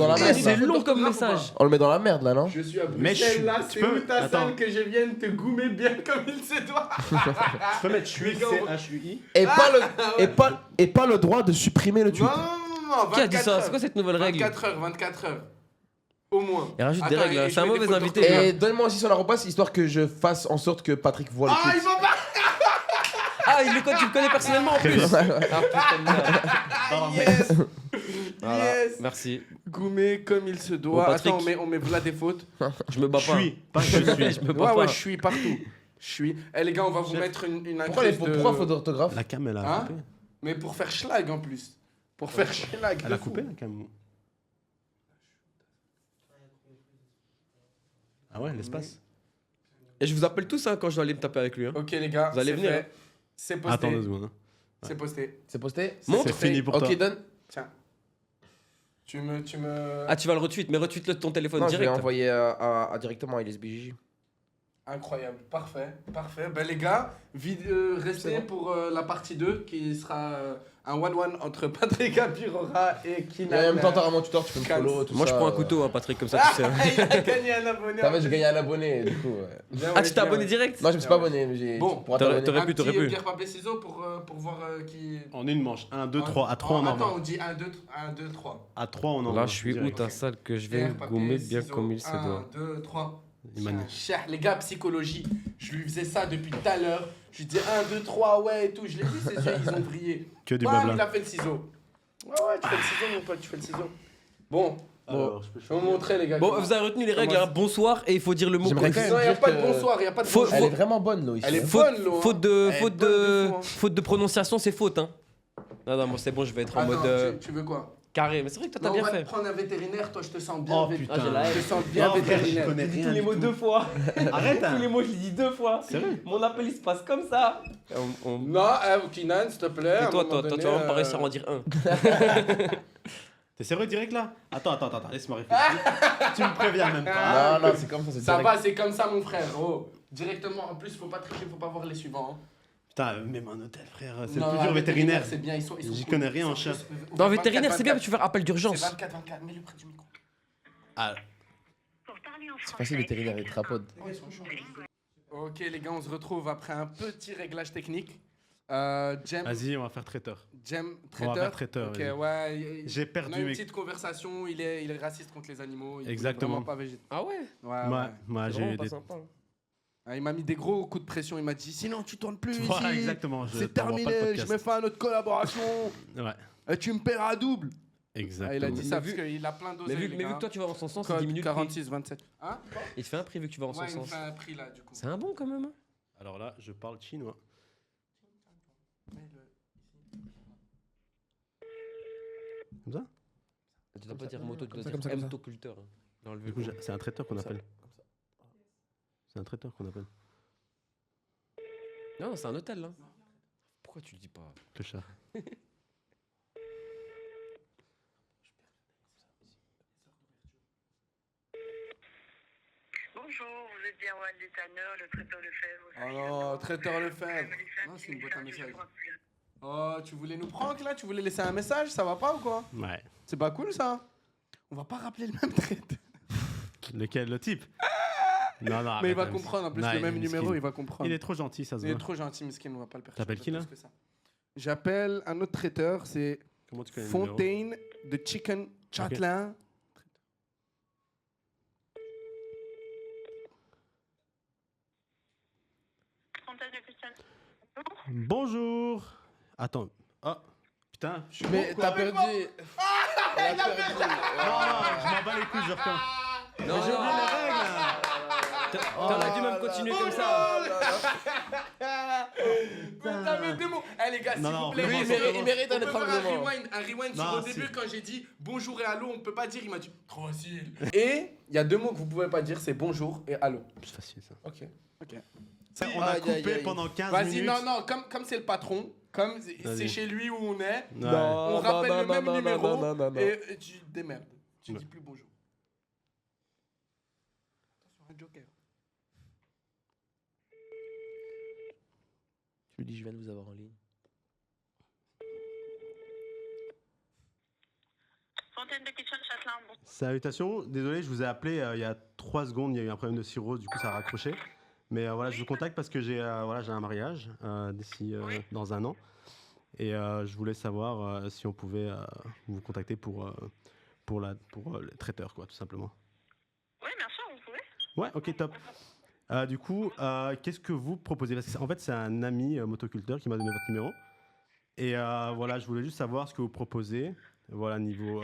la merde. C'est là. long comme message. On le met dans la merde là, non? Je suis à Mais je Bruxelles, suis- là, tu c'est peux- où ta attends. salle que je vienne te goumer bien comme il se doit. Tu peux mettre Les gars, on- CHUI. Et pas le droit de supprimer le tweet. Non, Qui a dit 24 ça? heures. C'est quoi cette nouvelle règle? 24 heures. Au moins. Il rajoute des Attends, règles, et hein. je C'est un mets des mauvais photos. invité. lui. Et donne-moi aussi son arrobas histoire que je fasse en sorte que Patrick voit le Ah, il tweet. va pas. Ah, tu le connais personnellement en plus. Ah, putain de merde. Ah, yes. Voilà. Yes. Merci. Goumer comme il se doit. Bon, Patrick. Attends, on met là des fautes. Je me bats pas. Suis, pas je suis. Je me bats Ouais, pas. ouais, je suis partout. Je suis. Eh les gars, on va vous mettre une Pourquoi incruste de... pourquoi faute d'orthographe? La cam, elle a Hein coupé. Mais pour faire schlag en plus. Pour faire schlag. Elle de a fou. coupé la cam. Ah ouais, l'espace. Et je vous appelle tous hein, quand je dois aller me taper avec lui. Hein. Ok les gars, Vous allez c'est venir, fait. hein. C'est posté. Attends 2 secondes. hein. C'est posté. C'est posté? Montre. C'est fini pour toi. Ok, donne. Tiens. Tu me... Ah, tu vas le retweet, mais retweet-le de ton téléphone Non, je vais direct. envoyer directement à LSBJ. Incroyable, parfait, parfait. Ben les gars, restez C'est bon. pour la partie 2 qui sera Un 1-1 entre Patrick Apirora et Kinan. Et en même temps, t'as vraiment tuteur, tu peux me follow, tout Moi, je ça. prends un couteau, hein, Patrick, comme ça, tu sais. Il a gagné un abonné. T'as vu, j'ai gagné un abonné, du coup. Ouais. Bien, Ah, ouais, tu t'es bien, abonné ouais. direct? Non, je me suis pas abonné, mais j'ai. Bon, pour t'aurais t'abonner. pu, t'aurais pu. Pierre, papier, ciseaux pour voir qui. En une manche. 1, 2, 3. À 3, on Attends, envoie. on dit 1, 2, 3. À 3, on envoie. Là, je suis où ta salle que je vais Pierre, me papier, gommer bien ciseaux, comme il se 1, doit. 2, 3. Imani. Cher, les gars, psychologie. Je lui faisais ça depuis tout à l'heure. Je lui disais 1, 2, 3, ouais et tout. Je l'ai vu, ses yeux, ils ont brillé. Que du Bam, il blabla. a fait le ciseau. Ouais, tu fais le ciseau, mon pote, tu fais le ciseau. Bon, Alors, je peux je vais vous montrer, les gars. Bon, comment- vous avez retenu les règles, Comment hein. Bonsoir et il faut dire le mot J'aimerais correct. quand Non, même il n'y a dire pas de que- bonsoir, il n'y a pas de Faut- bonjour. Elle est vraiment bonne, Loïs. Elle est Faute, bonne, l'eau, hein. faute de, Elle est faute bonne de, fou, hein. faute de prononciation, c'est faute, hein. Non, moi c'est bon, je vais être en Attends, mode tu veux quoi? carré. Mais c'est vrai que toi t'as Non, bien on va fait. te prendre un vétérinaire, toi je te sens bien. Oh vétérinaire. putain. j'ai la haine. Je te sens bien Non, frère, vétérinaire. je connais Dis rien tous les du mots tout. 2 fois. Arrête, hein. Tous les mots, je les dis 2 fois. C'est vrai. Mon appel il se passe comme ça. Non, Kinan, s'il te plaît. à Et un toi, moment tu donné, vas même pas réussir à en dire un. T'es sérieux direct là? Attends, laisse-moi réfléchir. Tu me préviens même pas. Non, non, c'est comme ça, c'est Ça direct. va, c'est comme ça, mon frère. Oh, directement. En plus, faut pas tricher, faut pas voir les suivants. hein. Putain, même un hôtel, frère. C'est Non, le plus dur un vétérinaire. C'est bien, ils sont J'y cool. connais rien en Ils chat. sont- Dans 24, vétérinaire, c'est bien, mais 24. tu fais appel C'est d'urgence. 24, 24. Mets-le près du micro. Ah, Pour parler en C'est français. facile, vétérinaire et trapode. Oh, ils sont chauds. Ok, les gars, on se retrouve après un petit réglage technique. Jem, vas-y, on va faire traiteur. Jem, On va traiteur. faire traiteur. Ok, vas-y. ouais. J'ai On a perdu une mes. petite conversation. Il est raciste contre les animaux. Il Exactement. Vraiment pas végétarien. Ah ouais? Ouais, Moi, ouais. moi C'est j'ai vraiment eu pas des. sympa. hein. Ah, il m'a mis des gros coups de pression. Il m'a dit sinon tu tournes plus ici. Voilà, exactement. je C'est t'envoie pas le terminé. Je podcast. me fais une autre collaboration. Ouais, Et tu me paieras double. exactement. Ah, il a dit ça Mais parce qu'il a plein Mais d'oseilles. vu, les mais vu gars. que toi tu vas dans son sens, c'est Code 10 minutes. 46, 27. Hein? Il te fait un prix vu que tu vas dans son Ouais, il me sens. fait un prix là, du coup. C'est un bon quand même. hein. Alors là, je parle chinois. Comme ça? Tu dois pas dire moto, tu dois comme ça, dire comme ça. motoculteur. hein, Dans le Du coup, vélo. c'est un traiteur qu'on Comme ça, appelle. C'est un traiteur qu'on appelle. Non, c'est un hôtel là. Pourquoi tu le dis pas? Le chat. Bonjour, vous êtes bien Juan Tanner, le traiteur de fèves. Oh non, traiteur Lefebvre. Non, c'est une boîte à message. Oh, tu voulais nous prank là? Tu voulais laisser un message? Ça va pas ou quoi? Ouais. C'est pas cool ça? On va pas rappeler le même traiteur. Lequel? Le type? Non, non. Mais il arrête, va arrête. comprendre en plus Non, le il même est numéro, miskin. il va comprendre. Il est trop gentil, ça se Il est voit. trop gentil, miskin, on va pas le perturber. T'appelles qui, là plus que ça. J'appelle un autre traiteur, c'est Comment tu connais le numéro? Fontaine de Chicken Châtelain. Fontaine de Christiane. Bonjour. Attends. Oh, putain. Je suis Mais t'as perdu. T'as perdu. je m'en bats les couilles, je reprends. Non, J'ai oublié les règles. T'aurais dû même continuer comme ça. Putain, mais des mots. Eh les gars, s'il Non, non, vous plaît, vraiment, on c'est peut il mérite un faire étranglement. un rewind sur Non, au si. début quand j'ai dit bonjour et allô, on peut pas dire, il m'a dit trop facile. Et il y a deux mots que vous pouvez pas dire, c'est bonjour et allô. C'est facile, ça. Ok. Ça, on a Aïe, aïe, coupé aïe. pendant 15 Vas-y, minutes. non, comme c'est le patron, comme c'est Vas-y. chez lui où on est, Ouais. on rappelle le même numéro non. et tu te démerdes. Tu Ouais. dis plus bonjour. Attention, un joker. Tu lui dis, je viens de vous avoir en ligne. Fontaine de Christiane Châtelain, bon. Salutations, désolé, je vous ai appelé il y a 3 secondes, il y a eu un problème de cirrhose, du coup ça a raccroché. Mais voilà, je vous contacte parce que j'ai voilà, j'ai un mariage d'ici dans un an. Et je voulais savoir si on pouvait vous contacter pour le traiteur, quoi, tout simplement. Oui, bien sûr, vous pouvez. Ouais, ok, top. Du coup, qu'est-ce que vous proposez? Parce que, en fait, c'est un ami motoculteur qui m'a donné votre numéro. Et voilà, je voulais juste savoir ce que vous proposez. Voilà, niveau...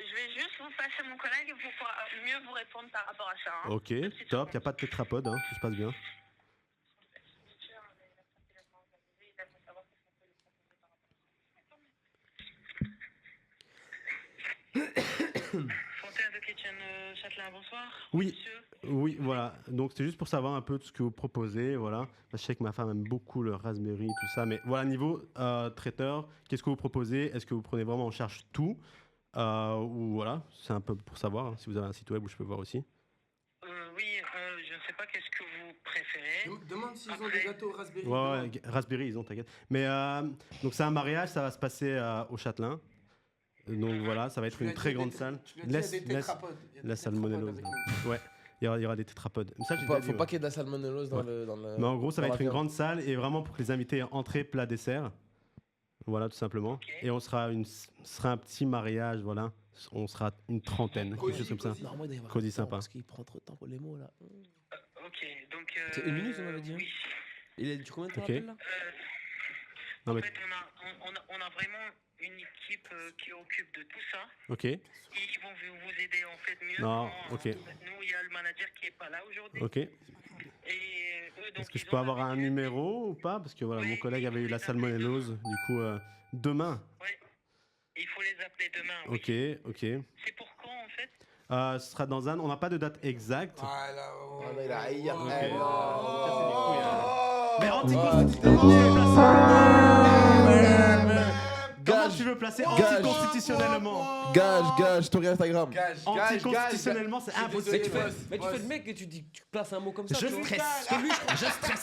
Je vais juste vous passer mon collègue pour pouvoir mieux vous répondre par rapport à ça. Hein. Ok, top, il n'y a pas de tétrapode, hein, tout se passe bien. Fontaine de Christiane Châtelain, bonsoir. Oui. Monsieur. Oui, voilà. Donc, c'est juste pour savoir un peu tout ce que vous proposez, voilà. Je sais que ma femme aime beaucoup le Raspberry, tout ça. Mais voilà, niveau traiteur, qu'est-ce que vous proposez? Est-ce que vous prenez vraiment en charge tout? Ou voilà, c'est un peu pour savoir, hein, si vous avez un site web où je peux voir aussi. Oui, je ne sais pas qu'est-ce que vous préférez. Demande s'ils ont Après- des gâteaux raspberry. Ouais, Raspberry, ils ont, t'inquiète. Mais donc c'est un mariage, ça va se passer au Châtelain. Donc voilà, ça va être Tu lui une as très dit grande des- salle. Tu lui as dit, il y a des tétrapodes. Il y a des la salmonellose. tétrapodes avec nous. Ouais, il y aura des tétrapodes. Mais ça, j'ai Faut pas, déjà dit, faut ouais. pas qu'il y ait de la salmonellose dans Ouais. le. Mais en gros, ça va dans être une la viande. grande salle et vraiment pour que les invités aient entrée, plat, dessert. Voilà, tout simplement. Ok. Et ce sera un petit mariage, voilà. On sera une trentaine, quelque chose comme ça. Non, moi, il doit y avoir Cosy un temps, sympa. Parce qu'il prend trop de temps pour les mots là. Ok, donc. C'est 1 minute, on avait dit, hein. Oui. Il est du combien de temps Ok. l'appel là Non, En mais fait, on a vraiment une équipe qui occupe de tout ça. ok, Et ils vont vous aider en fait mieux. Non, Comment, ok. Nous, il y a le manager qui est pas là aujourd'hui. ok. Et eux, donc, Est-ce que je ils peux ont avoir un l'habitude- numéro ou pas? Parce que voilà, Oui, mon collègue avait eu la oui, salmonellose. Du coup, demain. Ouais. Il faut les appeler demain. Oui. Ok. C'est pour quand en fait? Ce sera dans un. On n'a pas de date exacte. Ah là, oh. Ah, bah, il a haï. Oh. Eh, non. Oh. Mais Oh, comment tu veux placer Gage. anticonstitutionnellement? Gage, story Instagram. Gage. Anticonstitutionnellement, c'est Je suis impossible. désolé, boss. Mais tu fais le mec et tu dis tu places un mot comme ça. Je tu vois. stresse. Parce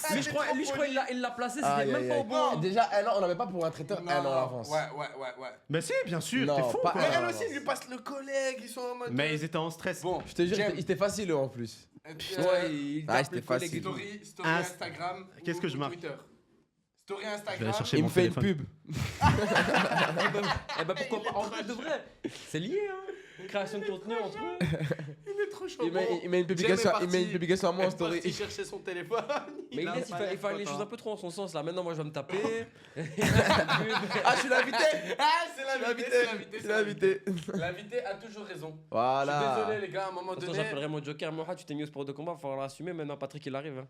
que lui, je crois il l'a placé, c'était Aïe, même aïe, pas au aïe. bon. Déjà, un an, on n'avait pas pour un traiteur un an à l'avance. Ouais. Mais si, bien sûr, Non, t'es fou pas quoi. un. Mais elle aussi, lui passe le collègue, ils sont en mode. Mais ils étaient en stress. Bon, Je te jure, Jem, il était facile eux, en plus. Ouais, il Ah, tape c'était le collègue facile. et tout. Story Inst- Instagram. Qu'est-ce que je ou marque? Twitter. Story Je vais Instagram. aller chercher Il mon me fait une téléphone. pub. Eh ben pourquoi pas. En vrai de vrai, c'est lié hein. Création de contenu entre eux. Il est trop chaud. Il met Bon, une publication, Jem est il met une parti- publication à moi en est story. parti chercher son téléphone. Mais il a laisse, pas il l'air fait les content. choses un peu trop en son sens là. Maintenant, moi je vais me taper. Ah, je suis l'invité. Ah, c'est l'invité, C'est l'invité. L'invité a toujours raison. Je suis Voilà. désolé, les gars, à un moment Attends, donné. j'appellerai mon Joker. Moha, tu t'es mis au sport de combat, il va falloir l'assumer. Maintenant, Patrick il arrive. Hein.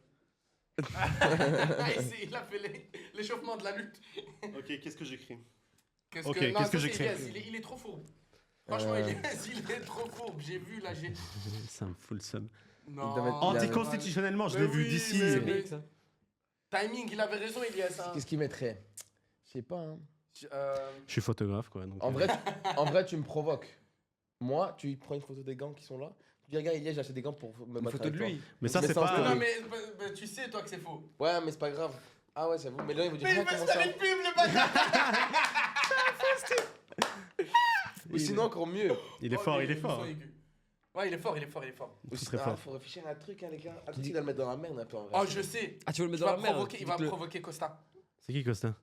Il a fait l'échauffement de la lutte. Ok, qu'est-ce que j'écris? Qu'est-ce Ok, que, non, qu'est-ce que ça, c'est j'écris Yes, il est trop fourbe. Franchement, il est trop fourbe. J'ai vu là, j'ai. Ça me fout le seum. Non. doit mettre- Anticonstitutionnellement, je Mais l'ai vu oui, d'ici. mais- C'est BX. Hein. Timing, il avait raison, Elias. Hein. Qu'est-ce qu'il mettrait? Je sais pas. Hein. Je suis photographe quoi. Donc, En vrai, tu me provoques. Moi, tu prends une photo des gants qui sont là. Tu dis, regarde, j'ai acheté des gants pour me Une battre photo de avec toi. lui. Mais ça, Je c'est laisse en pas. story. Non, mais tu sais, toi, que c'est faux. Ouais, mais c'est pas grave. Ah ouais, c'est vous. Mais là, il vous dit, Mais il rien veut se comment ça. faire une pub, le bâtard. Ou sinon, encore mieux. Il est Oh, fort, les il est sons fort. aigus. Ouais, il est fort. Ou très sinon, fort. faut réfléchir à un truc, hein, les gars. Un truc qui va le mettre dans la merde un peu en vrai. Oh, je sais. Ah, tu veux le Il mettre dans va la merde. provoquer, il va provoquer Costa. C'est qui Costa?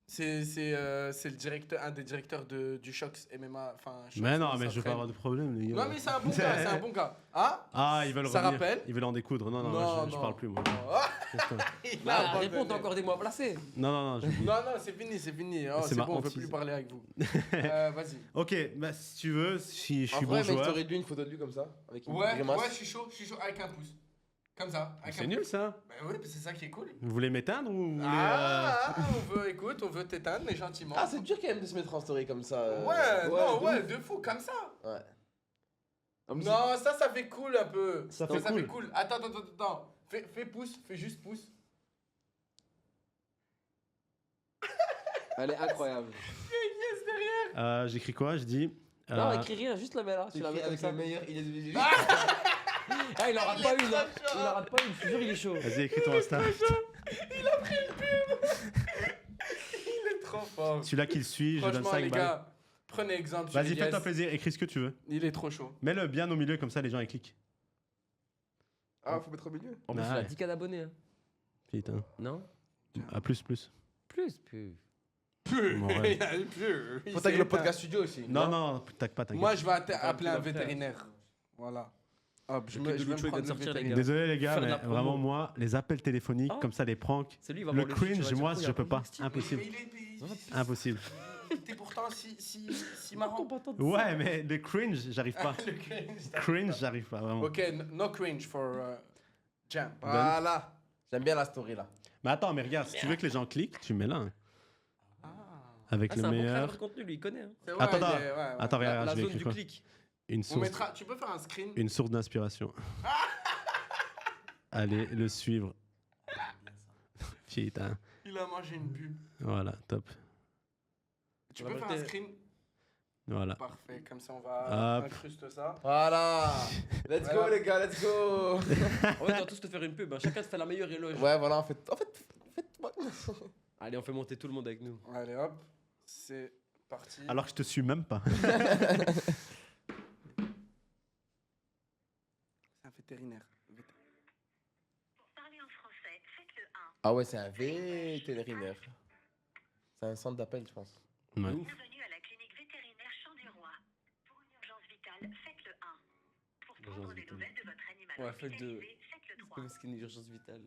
C'est le directeur, un des directeurs du Shox MMA. Enfin, Shox, Mais non, il mais je veux pas s'entraîne. avoir de problème, les gars. Non, mais c'est un bon gars, c'est un bon gars. Hein? Ah, ils veulent Ça revenir. rappelle Ils veulent en découdre. Non, Non, moi, je non. parle plus, moi. Il a Bah, abandonné. réponds, t'as encore des mots à placer. Non, je... Non, c'est fini. Oh, C'est c'est ma bon, on veut hantise. plus parler avec vous. Vas-y. Ok, bah si tu veux, si je En suis vrai, bon mec, joueur. t'aurais dû une photo de lui comme ça. Avec une Ouais, grimace. je suis chaud, avec un pouce. Comme ça. Avec C'est un nul pouce. ça. Bah oui, c'est ça qui est cool. Vous voulez m'éteindre ou vous voulez. On veut t'éteindre, mais gentiment. Ah, c'est dur quand même de se mettre en story comme ça. Ouais, de fou, comme ça. Ouais. Non, ça fait cool un peu. Ça Non, fait cool. Attends. Fais pouce, fais juste pouce. Elle est incroyable. Yes, derrière. J'écris quoi? Je dis. Non, écris rien, juste la mets là. Tu la mets comme avec ça. le meilleur, il est. Ah, il en rate pas une. Hein. Il en rate pas une, je te jure, il est chaud. Vas-y, écris ton Insta. Il est trop fort. Celui-là qui le suit, je donne Franchement, 5 les balles. gars, prenez exemple sur Vas-y, Elias. fais-toi plaisir, écris ce que tu veux. Il est trop chaud. Mets-le bien au milieu, comme ça les gens ils cliquent. Ah, faut mettre au milieu. En plus, Ah il a ouais. 10K d'abonnés. Hein. Putain. Non? À plus. Plus. Mon rêve. Il a eu plus. Il Faut s'est tag le éteint. podcast studio aussi. Non, t'inquiète pas, t'inquiète. Moi, je vais appeler un vétérinaire. Voilà. Hop, je Le vais clip de me Lucho, il prendre vient de le sortir, les vétérinaire. gars. Désolé les gars, Faire de mais la promo. vraiment moi, les appels téléphoniques, Ah. comme ça, les pranks, C'est lui, il va le voir le feed, tu vas cringe, dire, moi, oh, il y a je peux pas pas. de Impossible. Il Impossible. était pourtant si marrant. Ouais, mais le cringe, j'arrive pas. Le cringe. Cringe, j'arrive pas, vraiment. Ok, no cringe for Jam. Voilà. J'aime bien la story là. Mais attends, mais regarde, si tu veux que les gens cliquent, tu mets là. Hein. Avec Ah, le c'est un bon créateur meilleur. de contenu, lui, il connaît. Hein. C'est- Attends, il attends. est- ouais. Attends, regarde, La je vais zone écrire du quoi. clic. Une On source, mettra, tu peux faire un screen. une source d'inspiration. Allez, le suivre. Putain. Il a mangé une pub. Voilà, top. Tu La peux faire un vérité- screen. Voilà. Parfait, comme ça on va Hop. incruster ça. Voilà. Let's go, Voilà. les gars, let's go. En fait, on va tous te faire une pub. Hein. Chacun te fait la meilleure éloge. Ouais, voilà, en fait. Allez, on fait monter tout le monde avec nous. Allez hop, c'est parti. Alors que je te suis même pas. C'est un vétérinaire. Pour parler en français, faites le 1. Ah ouais, c'est un vétérinaire. C'est un centre d'appel, je pense. Ouais. Bienvenue à la clinique vétérinaire Champ des Rois. Pour une urgence vitale, faites le 1. Pour prendre Urgence des vitale. nouvelles de votre animal Ouais, faites deux. hospitalisé, faites le 3. Comme ce qui est une urgence vitale.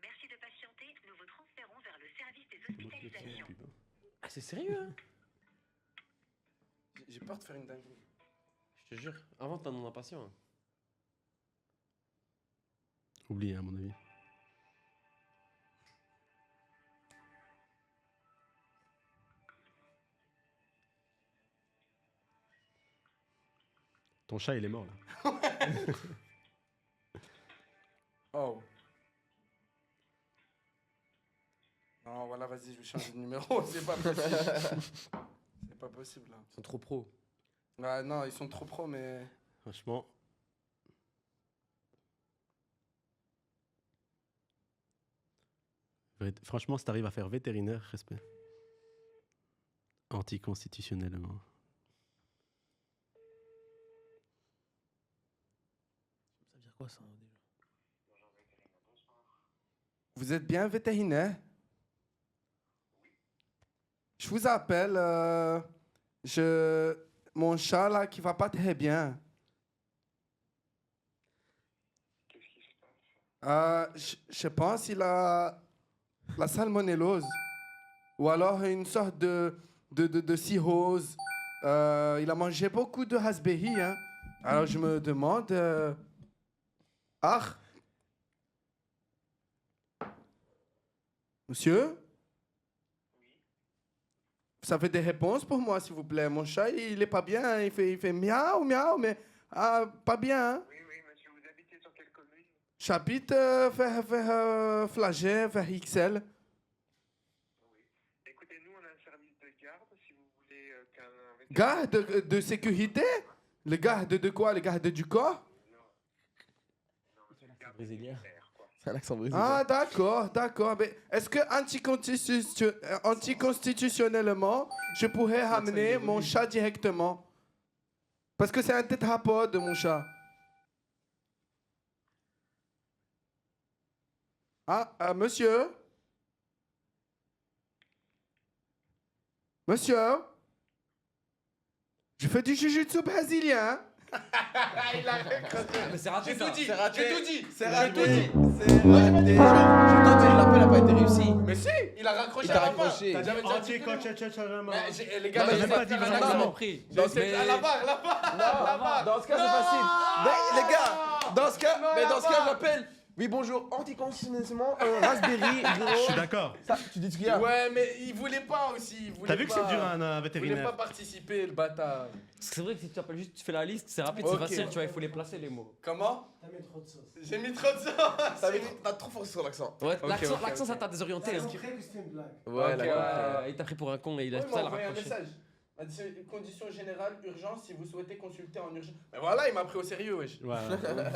Merci de patienter, nous vous transférons vers le service des hospitalisations. Ah, c'est sérieux, hein? J'ai peur de faire une dinguerie. Je te jure. Invente un nom impatient. Hein. Oublie, à mon avis. Ton chat, il est mort, là. Oh. Non, voilà, vas-y, je vais changer de numéro. C'est pas possible. C'est pas possible, là. Ils sont trop pros. Ah non, ils sont trop pros, mais... Franchement. Franchement, si t'arrives à faire vétérinaire, respect. Anticonstitutionnellement. Ça veut dire quoi, ça, déjà? Vous êtes bien vétérinaire? Je vous appelle, mon chat là qui va pas très bien. Je pense qu'il a la salmonellose ou alors une sorte de cirrhose. Il a mangé beaucoup de raspberry, hein. Alors je me demande... Ah! Monsieur? Vous avez des réponses pour moi, s'il vous plaît? Mon chat, il est pas bien. Il fait miaou, miaou, mais pas bien. Hein? Oui, monsieur, vous habitez sur quelle commune? J'habite vers Flagey, vers XL. Oui. Écoutez, nous, on a un service de garde, si vous voulez qu'un... Garde de sécurité? Le garde de quoi? Le garde du corps? Brésilien. C'est un accent brésilien. Ah, d'accord. Mais est-ce que anticonstitutionnellement, je pourrais ramener mon chat directement? Parce que c'est un tétrapode, mon chat. Monsieur? Monsieur? Je fais du jujutsu brésilien. Il a mais c'est raté, ça. C'est raté. J'ai tout dit. C'est J'ai raté. tout dit. C'est raté. Je tentais, l'appel n'a pas été réussi. Mais si, il a raccroché Il à t'a la fin. raccroché. T'as jamais déjà dit que non. Mais les gars, Non, mais j'ai j'ai pas dit dit vraiment. vraiment. Non. C'est à la barre. Non, dans ce cas, c'est facile. Les gars, dans ce cas, j'appelle. Oui, bonjour, anticonstitutionnellement, Raspberry, Je gros. suis d'accord. Ça, tu dis ce qu'il y a. Ouais, mais il voulait pas aussi. T'as vu que c'est dur un Il voulait pas vétérinaire? participer, le bâtard. Parce que c'est vrai que si tu appelles juste, tu fais la liste, c'est rapide, Ok. c'est facile, tu vois, il faut les placer les mots. Comment? J'ai mis trop de sauce. T'as trop forcé sur l'accent. Ouais, Ok, l'accent, ok, l'accent ok. ça t'a désorienté. Hein. Ouais, Ok, d'accord. Il t'a pris pour un con et il a Oui, tout il ça, m'a il a envoyé un raccroché. message. Il m'a dit condition générale, urgence, si vous souhaitez consulter en urgence. Mais voilà, il m'a pris au sérieux, wesh. Ouais.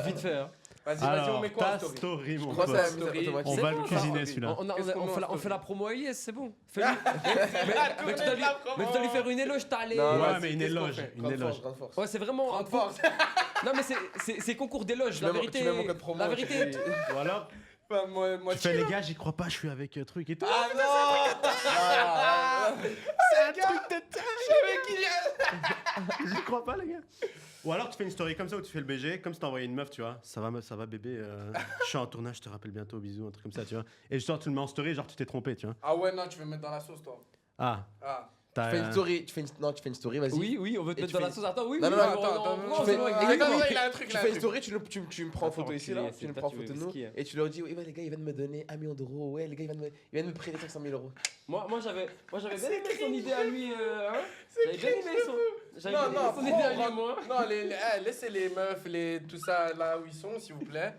Vite fait. Hein. Vas-y, on Alors, met quoi en ta story? story, mon Je crois que pote. c'est la mise Story. automatique. On C'est va bon, le ça. cuisiner, celui-là. Qu'est-ce qu'on met en On story fait la promo IS, c'est bon. Fais-lui. La Mais tu tournée dois de la promo. mais tu dois lui faire une éloge, t'as allé. Non, Ouais, vas-y, mais une qu'est-ce qu'on éloge. fait? Une Grande éloge. force, grande force. Ouais, c'est vraiment. Grande force. Non, mais c'est concours d'éloge, la vérité. Tu mets mon code promo. La vérité. Ou alors, Enfin, moi, tu fais les gars, j'y crois pas, je suis avec truc et tout. Ah non! C'est un truc de dingue. Je savais qu'il y a... J'y crois pas, les gars. Ou alors tu fais une story comme ça où tu fais le BG, comme si t'as envoyé une meuf, tu vois. Ça va bébé, je suis en tournage, je te rappelle bientôt, bisous, un truc comme ça, tu vois. Et genre tu le mets en story, genre tu t'es trompé, tu vois. Ah ouais, non, tu veux me mettre dans la sauce, toi. Ah, Ah. t'as. Tu fais une story, tu fais une story, vas-y. Oui, on veut te Et mettre tu dans la fais- sauce. Attends, oui, Non, oui, non, oui, attends, on tu fais- va Attends, il a un truc, Tu il a un fais une truc. story, tu me prends en photo Attends, ici, là. enculé, Tu me c'est prends en toi, tu photo de veux nous. skier. Et tu leur dis, oui, ouais, les gars, ils viennent me donner 1 million d'euros. Ouais, les gars, ils viennent me prêter 500 000 euros. Moi, j'avais bien aimé son idée à lui. Hein. J'avais bien aimé son idée à lui, moi. Non, laissez les meufs, tout ça là où ils sont, s'il vous plaît.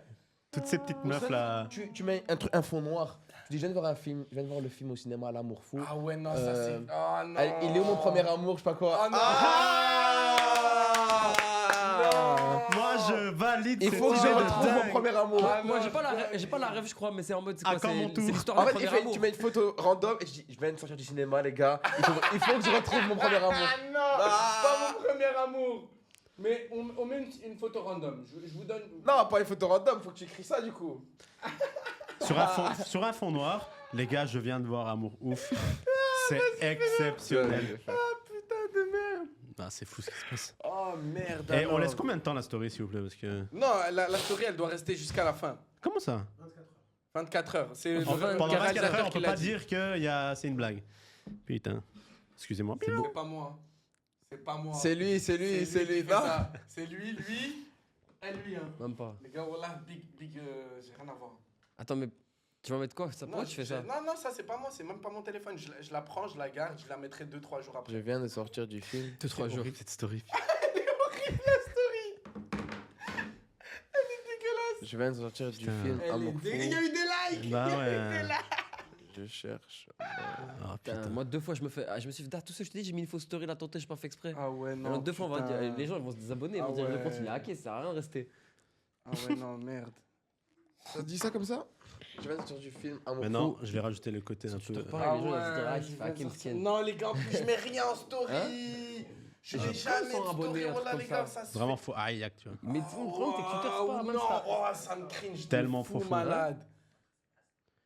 Toutes ces petites meufs là. Tu mets un fond noir. Tu dis, je viens de voir un film, je viens de voir le film au cinéma, L'amour fou. Ah ouais, non, ça c'est. Oh non. Il est où mon premier amour, je sais pas quoi. Ah non. Moi je valide. Il faut que je cette idée de retrouve mon dingue. premier amour. Moi, j'ai pas la rêve, je crois, mais c'est en mode. C'est À quoi, quand mon tour c'est l'histoire En du fait, premier amour. tu mets une photo random et je dis, je viens de sortir du cinéma, les gars. Il faut que je retrouve mon premier amour. Ah non, pas mon premier amour. Mais on met une photo random. Je vous donne. Non, pas une photo random, faut que tu écris ça du coup. Sur un fond noir, les gars, je viens de voir Amour Ouf. C'est exceptionnel. Ah putain de merde. Ah, c'est fou ce qui se passe. Oh merde. Et on alors. laisse combien de temps la story, s'il vous plaît? Parce que... Non, la story elle doit rester jusqu'à la fin. Comment ça? 24 heures. C'est Pendant le 24 réalisateur heures, on qui peut l'a pas dit. dire que c'est une blague. Putain. Excusez-moi. C'est pas moi. C'est pas moi. C'est lui. qui fait Non. ça. C'est lui et lui. Hein. Même pas. Les gars, voilà, big, j'ai rien à voir. Attends, mais tu vas mettre quoi? Pourquoi tu fais ça? Non, ça c'est pas moi, c'est même pas mon téléphone. Je la prends, je la garde, je la mettrai 2-3 jours après. Je viens de sortir du film. 2-3 jours. Horrible, cette story. Je viens de sortir du Putain. film Amour fou. Il y a eu des likes. Bah ouais. Je cherche. Ah, Putain, putain. moi 2 fois je me suis fait tout ce que je te dis, j'ai mis une fausse story là tantôt, j'ai pas fait exprès. Ah ouais, Alors non. 2 fois on va putain. dire, les gens ils vont se désabonner, ils Ah vont dire ouais. le compte il est hacké, ça sert à rien de rester. Ah ouais, non, merde. Ça te dit ça comme ça? Je viens de sortir du film Amour Mais fou. non, je vais rajouter le côté un peu. Pareil, les gens ils vont se dire, ah, il je se fait viens hacker de le sortir- skin. Non, les gars, en plus, je mets rien en story. Je J'ai n'ai jamais de 200 abonnés, story, un truc voilà, comme les gars, ça. ça se Vraiment, faut aïe, tu vois. Mais tu me prends tes tuteurs pas, même non, ça. oh, ça me cringe de Tellement fou profond. malade.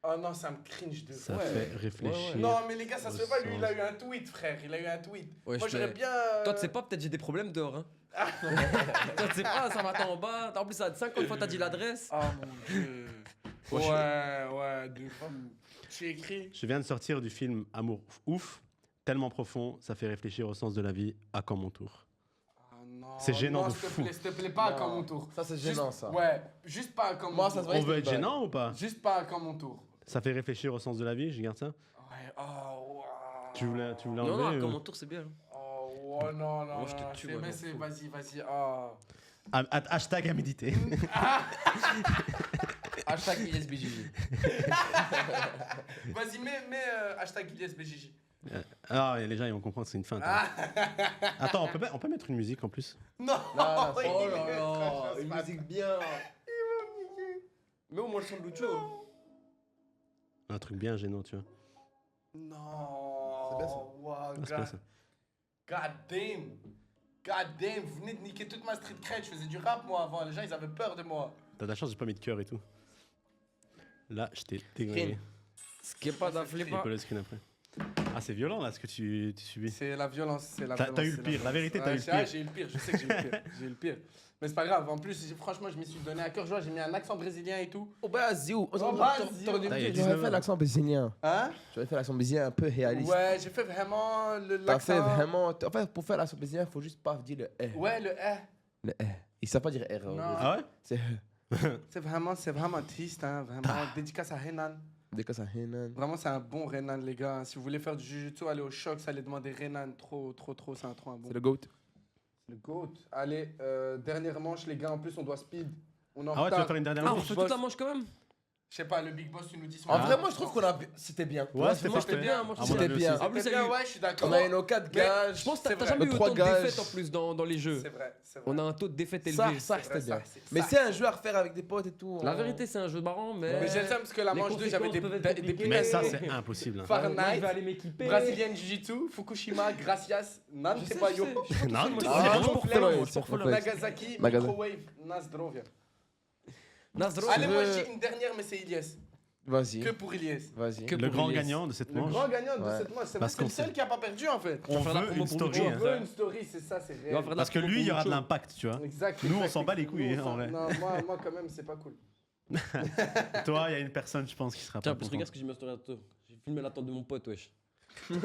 Oh non, ça me cringe de fou. Ça fait réfléchir. Non, mais les gars, ça se fait pas. Lui, Au il a eu un tweet, frère. Il a eu un tweet. Ouais, Moi, je j'aurais fais- bien. Toi tu sais pas, peut-être j'ai des problèmes dehors. Hein. Toi tu sais pas, ça m'attend en bas. En plus, ça 50 fois t'as dit l'adresse. Oh mon dieu. Ouais, de fou. Tu écris. Je viens de sortir du film Amour Ouf. Tellement profond, ça fait réfléchir au sens de la vie. À quand mon tour? Ah non. C'est gênant non, de s'il te fou. plaît, s'il te plaît, pas à Non. quand mon tour. Ça, c'est Juste- gênant, ça. Ouais, juste pas à quand mon Moi, tour. ça se voit. On veut être gênant ou pas? Juste pas à quand mon tour. Ça fait réfléchir au sens de la vie, je garde ça. Ouais, oh, wow. Tu voulais Non, enlever non, ou- comme mon tour c'est bien. Oh, ouais, non. Moi, je te tue, c'est- moi, mais je c'est, m'en vas-y. Oh. Hashtag à méditer. Hashtag ISBJJ. Vas-y, mets hashtag ISBJJ. Ah, et les gens ils vont comprendre que c'est une feinte. hein. Attends, on peut mettre une musique en plus. Non, Non, il oh est là là, très une chaud, ce musique bien. Mais au moins le son de Lucho. Un truc bien gênant, tu vois. Non. C'est bien, ça. Wow, Ah, c'est pas ça. God damn, vous venez de niquer toute ma street cred. Je faisais du rap moi avant. Les gens ils avaient peur de moi. T'as de la chance, j'ai pas mis de cœur et tout. Là, je t'ai dégradé. Screen. Ce qui est pas d'afflé Et pas. pas le screen après. Ah, c'est violent là ce que tu subis. C'est la violence, c'est la T'as violence. eu le c'est pire, la vérité, t'as Ouais, eu le c'est vrai, pire. j'ai eu le pire, je sais que j'ai eu le pire. J'ai eu le pire. Mais c'est pas grave, en plus, franchement, je m'y suis donné à cœur joie, j'ai mis un accent brésilien et tout. Oh bah, Zio. Brasil. T'aurais dû Ah, il y a me dire, j'aurais 19 fait l'accent brésilien. Hein? J'aurais fait l'accent brésilien un peu réaliste. Ouais, j'ai fait vraiment T'as fait l'accent. vraiment. En fait, pour faire l'accent brésilien, faut juste pas dire le R. Ouais, le E. Le R. Ils savent pas dire R. au Non. Brésil. Ah ouais? C'est C'est vraiment triste, hein, vraiment. Dédicace à Renan. dès que ça Henan. Vraiment, c'est un bon Renan, les gars. Si vous voulez faire du jujutsu, allez au choc, ça allait demander Renan. Trop, c'est un trop un bon. C'est le GOAT. Le GOAT. Allez, dernière manche, les gars. En plus, on doit speed. On est en Ah ouais, tu retard. vas faire une dernière Ah, on manche? fait toute la manche quand même. Je sais pas, le Big Boss, tu nous dis son En nom. vrai, moi, je trouve qu'on a. C'était bien. Ouais, c'était Moi, c'était parfait. bien, moi, À mon c'était avis bien. aussi. En plus, C'était il y a bien, eu- ouais, je suis d'accord. On a eu nos 4 Mais gages. Je pense que C'est t'as vrai. jamais Le eu autant de 3 gages. défaites en plus dans les jeux. C'est vrai. On a un taux de défaite Ça, élevé. ça C'est vrai, c'était bien. ça, Mais ça. c'est un jeu à refaire avec des potes et tout. La vérité, c'est un jeu marrant, mais. Mais j'ai le seum parce que la Les manche 2, j'avais des conséquences peuvent être compliquées. Mais ça, c'est impossible. hein. Far- Moi, je Fortnite, vais aller m'équiper. Brasilian Jiu-Jitsu, Fukushima, Gracias, Nantebayo, Non, Ah, je non, pour c'est Flemme, vrai, moi, c'est pour Flemme. vrai. Nagasaki, Nagasaki. Microwave, Nazdrovia. Nasdro, Allez, moi veux- je dis une dernière, mais c'est Ilyes. Vas-y. Que pour Ilyes. Vas-y. Que Le pour grand Ilyes. gagnant de cette Le manche. grand gagnant de Ouais. cette manche, c'est Parce vrai, qu'on c'est le seul sait- qui a pas perdu en fait. On faire la veut promo une pour story. Lucho. On hein. veut une story, c'est ça, c'est Il va réel. faire de la Parce que promo lui, il y pour aura de Lucho. l'impact, tu vois. Exact. Nous, on exact. s'en bat les couilles, Nous, on en vrai. Non, moi quand même, c'est pas cool. Toi, il y a une personne, je pense, qui sera Tiens, pas parce que contente. regarde ce que j'ai mis en story à toi. J'ai filmé la tente de mon pote, wesh. Il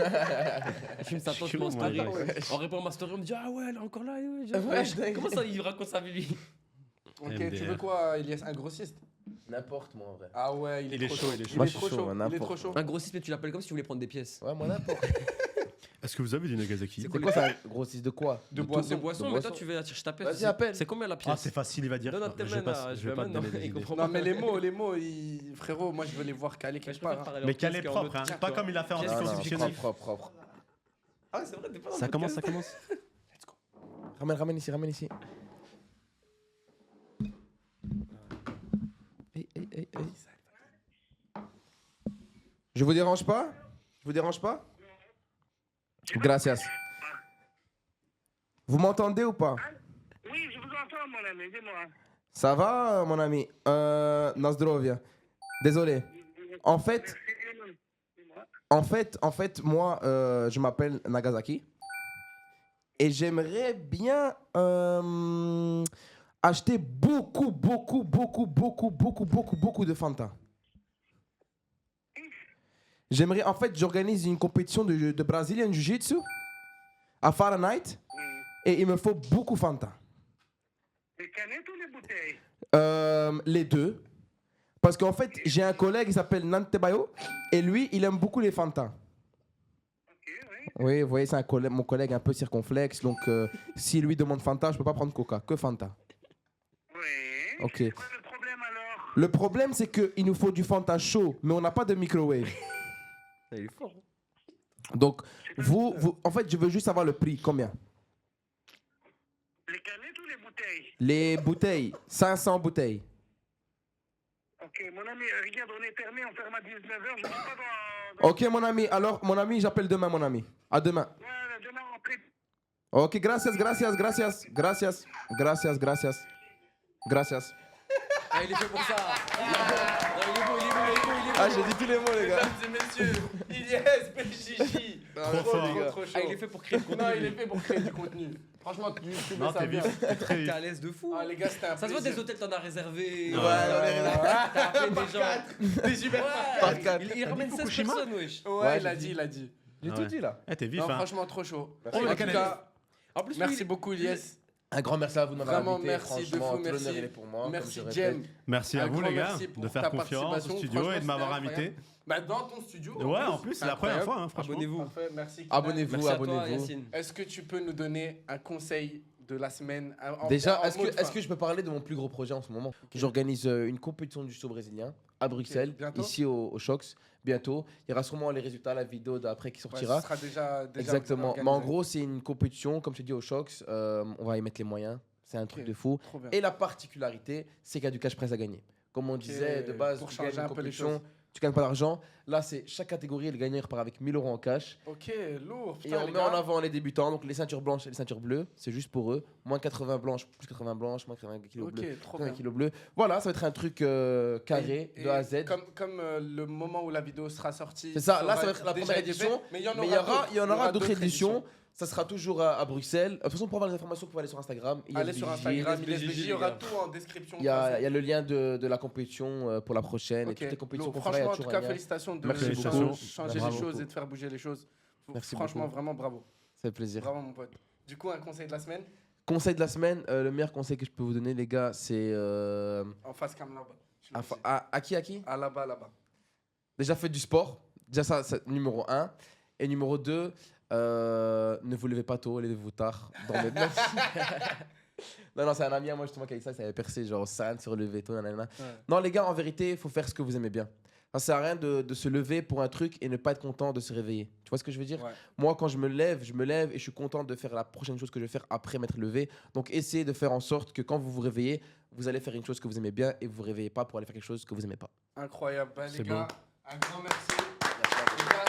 filme sa tente, je mets en story. Attends, ouais. On répond à ma story, on me dit ah ouais, elle est encore là. Ouais, dingue. Comment ça, il raconte sa vie? Ok, MDR. tu veux quoi, Ilyes? Un grossiste? N'importe, moi, en vrai. Ah ouais, il est Il est trop chaud, il est chaud. Moi, Il je est suis trop chaud, chaud. Il est n'importe. trop chaud. Un grossiste, mais tu l'appelles comme si tu voulais prendre des pièces. Ouais, moi, n'importe. Est-ce que vous avez du Nagasaki? C'est quoi ça, grossiste de quoi? De De boisson. boisson, mais toi tu veux je t'appelle. Vas-y, appelle. C'est combien la pièce? Ah, c'est facile, il va dire. Non, non, je vais pas, je vais pas te donner des idées. Non, mais les mots, frérot, moi je veux les voir caler quelque part. hein. Mais qu'elle est propre, hein. Tiens, Pas toi. comme il a fait en Non, non, anticonstitutionnel. propre. Ah, c'est vrai, t'es pas dans Ça le commence, podcast. ça commence. Ramène ici. Hey. Je vous dérange pas? Gracias. Vous m'entendez ou pas? Oui, je vous entends, mon ami, dis-moi. Ça va, mon ami? Nazdrovia. Désolé. En fait, moi, je m'appelle Nagasaki. Et j'aimerais bien acheter beaucoup de Fanta. J'organise une compétition de Brazilian Jiu-Jitsu à Fahrenheit. Et il me faut beaucoup Fanta. Les canettes ou les bouteilles? Les deux. Parce qu'en fait, j'ai un collègue qui s'appelle Nantebayo. Et lui, il aime beaucoup les Fanta. Oui, vous voyez, c'est mon collègue un peu circonflexe. Donc, si lui demande Fanta, je peux pas prendre Coca, que Fanta. Oui. Ok. C'est quoi le problème alors? Le problème, c'est qu'il nous faut du Fanta chaud, mais on n'a pas de microwave. Il est fort. Donc, en fait, je veux juste savoir le prix. Combien? Les canettes ou les bouteilles? Les bouteilles, 500 bouteilles. Ok, mon ami, regarde, on est fermé, on ferme à 19h, je ne suis pas dans... Ok, mon ami. Alors, mon ami, j'appelle demain, mon ami. À demain. Ouais, demain, on prête. Ok, gracias. Ah, il est fait pour ça. Il est beau. Ah, j'ai dit tous les mots, les gars. Mesdames et messieurs, Ilyes BJJ. Trop fort. Trop chaud. Ah, il est fait pour créer du contenu. Non, il est fait pour créer du contenu. Franchement, tu fais Non, ça t'es bien. vif. T'es très T'es vif. à l'aise de fou. Ah, les gars, c'était un Ça se voit, plaisir. des hôtels, t'en as réservé. Ouais, T'as appelé des gens. Des Uber Par quatre. Il ramène 16 Fukushima personnes, wesh. Ouais, il a dit. J'ai Ah tout ouais. dit, là. Eh, t'es vif, Non, hein. franchement, trop chaud. Merci. En la tout canette. cas, En plus, merci lui, beaucoup, Ilyes. Un grand merci à vous de m'avoir Vraiment, invité. merci de Franchement, fou, tout merci. l'honneur, il est pour moi. Merci, comme je Jem. répète. Merci à Un vous, grand les gars, merci pour de faire ta confiance au participation. studio et de Franchement, m'avoir c'était invité. Bah, dans ton studio. Ouais, en plus, c'est la première fois, hein, franchement. abonnez-vous. Parfait, merci. Abonnez-vous, Merci à toi, abonnez-vous. Yacine. Est-ce que tu peux nous donner un conseil de la semaine Déjà, en est-ce mode que fin? je peux parler de mon plus gros projet en ce moment? J'organise une compétition du jiu-jitsu brésilien à Bruxelles, bientôt ici au Shox, bientôt. Il y aura sûrement les résultats, la vidéo d'après qui Ouais, sortira. ce sera déjà Exactement. Mais en organisé. gros, c'est une compétition, comme je t'ai dit, au Shox. On va y mettre les moyens. C'est un truc Ok, de fou. trop bien. Et la particularité, c'est qu'il y a du cash prize à gagner. Comme on disait de base, pour tu gagnes changer une un peu les compétition, choses. tu gagnes pas d'argent. Là, c'est chaque catégorie, le gagnant repart avec 1000 € en cash. Ok, lourd. Et Putain, on les met en gars. avant les débutants, donc les ceintures blanches et les ceintures bleues, c'est juste pour eux. Moins 80 blanches, plus 80 blanches, moins 80 kilos bleus. Ok, trop 80 bien. kilos bleus. Voilà, ça va être un truc carré Et de A à Z. Comme le moment où la vidéo sera sortie. C'est ça, là aura ça va être la déjà première été édition, fait, mais il y en aura d'autres éditions. Ça sera toujours à Bruxelles. De toute façon, pour avoir les informations, vous pouvez aller sur Instagram. Allez sur Instagram, ILSBJ, il y aura tout en description. Il y a le lien de la compétition pour la prochaine et Ok, toutes les compétitions lourd. qu'on fera. il y a Franchement, en tout toujours cas, un lien. félicitations de Merci changer beaucoup. changer Bravo les choses beaucoup. et de faire bouger les choses. Merci Franchement, beaucoup. vraiment bravo. Ça fait plaisir. Bravo, mon pote. Du coup, un conseil de la semaine Conseil de la semaine, le meilleur conseil que je peux vous donner, les gars, c'est. en face cam là-bas. Je le dis. À qui Ah, là-bas, là-bas. Déjà, faites du sport. Déjà, ça, c'est numéro 1. Et numéro 2, ne vous levez pas tôt, levez-vous tard. Dormez bien. Non, c'est un ami à moi justement qui a dit ça, ça avait percé, genre ça, se relever tôt. Nanana. Ouais. Non, les gars, en vérité, il faut faire ce que vous aimez bien. Ça sert à rien de se lever pour un truc et ne pas être content de se réveiller. Tu vois ce que je veux dire? Ouais. Moi, quand je me lève et je suis content de faire la prochaine chose que je vais faire après m'être levé. Donc, essayez de faire en sorte que quand vous vous réveillez, vous allez faire une chose que vous aimez bien et vous vous réveillez pas pour aller faire quelque chose que vous aimez pas. Incroyable. Bah, les C'est gars, un grand merci. Les gars,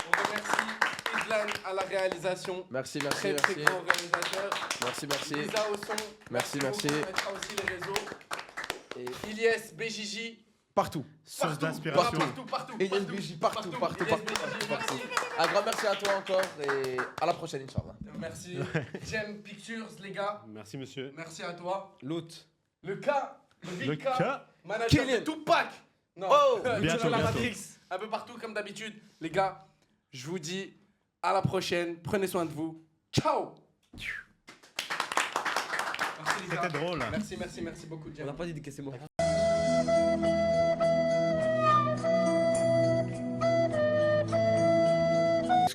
on remercie Islan à la réalisation. Merci, Très, très grand réalisateur. Merci. Lisa au son. Merci. beaucoup. On mettra aussi les réseaux. Et Ilyes, BJJ. partout. Source d'inspiration. Partout. Et ILSBJ partout. Merci. Un grand merci à toi encore et à la prochaine, Inch'Allah. Merci. Jem Pictures, les gars. Merci, monsieur. Merci à toi. L'autre. Le cas. Le Le K. cas. Manager Kylian. de Tupac. Non. Oh, bientôt, sur la bientôt. Matrix. Un peu partout, comme d'habitude. Les gars, je vous dis à la prochaine. Prenez soin de vous. Ciao. Merci, Lisa. C'était drôle. Merci beaucoup, On Jem. n'a pas dit que c'est moi.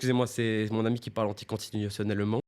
excusez-moi, c'est mon ami qui parle anticonstitutionnellement.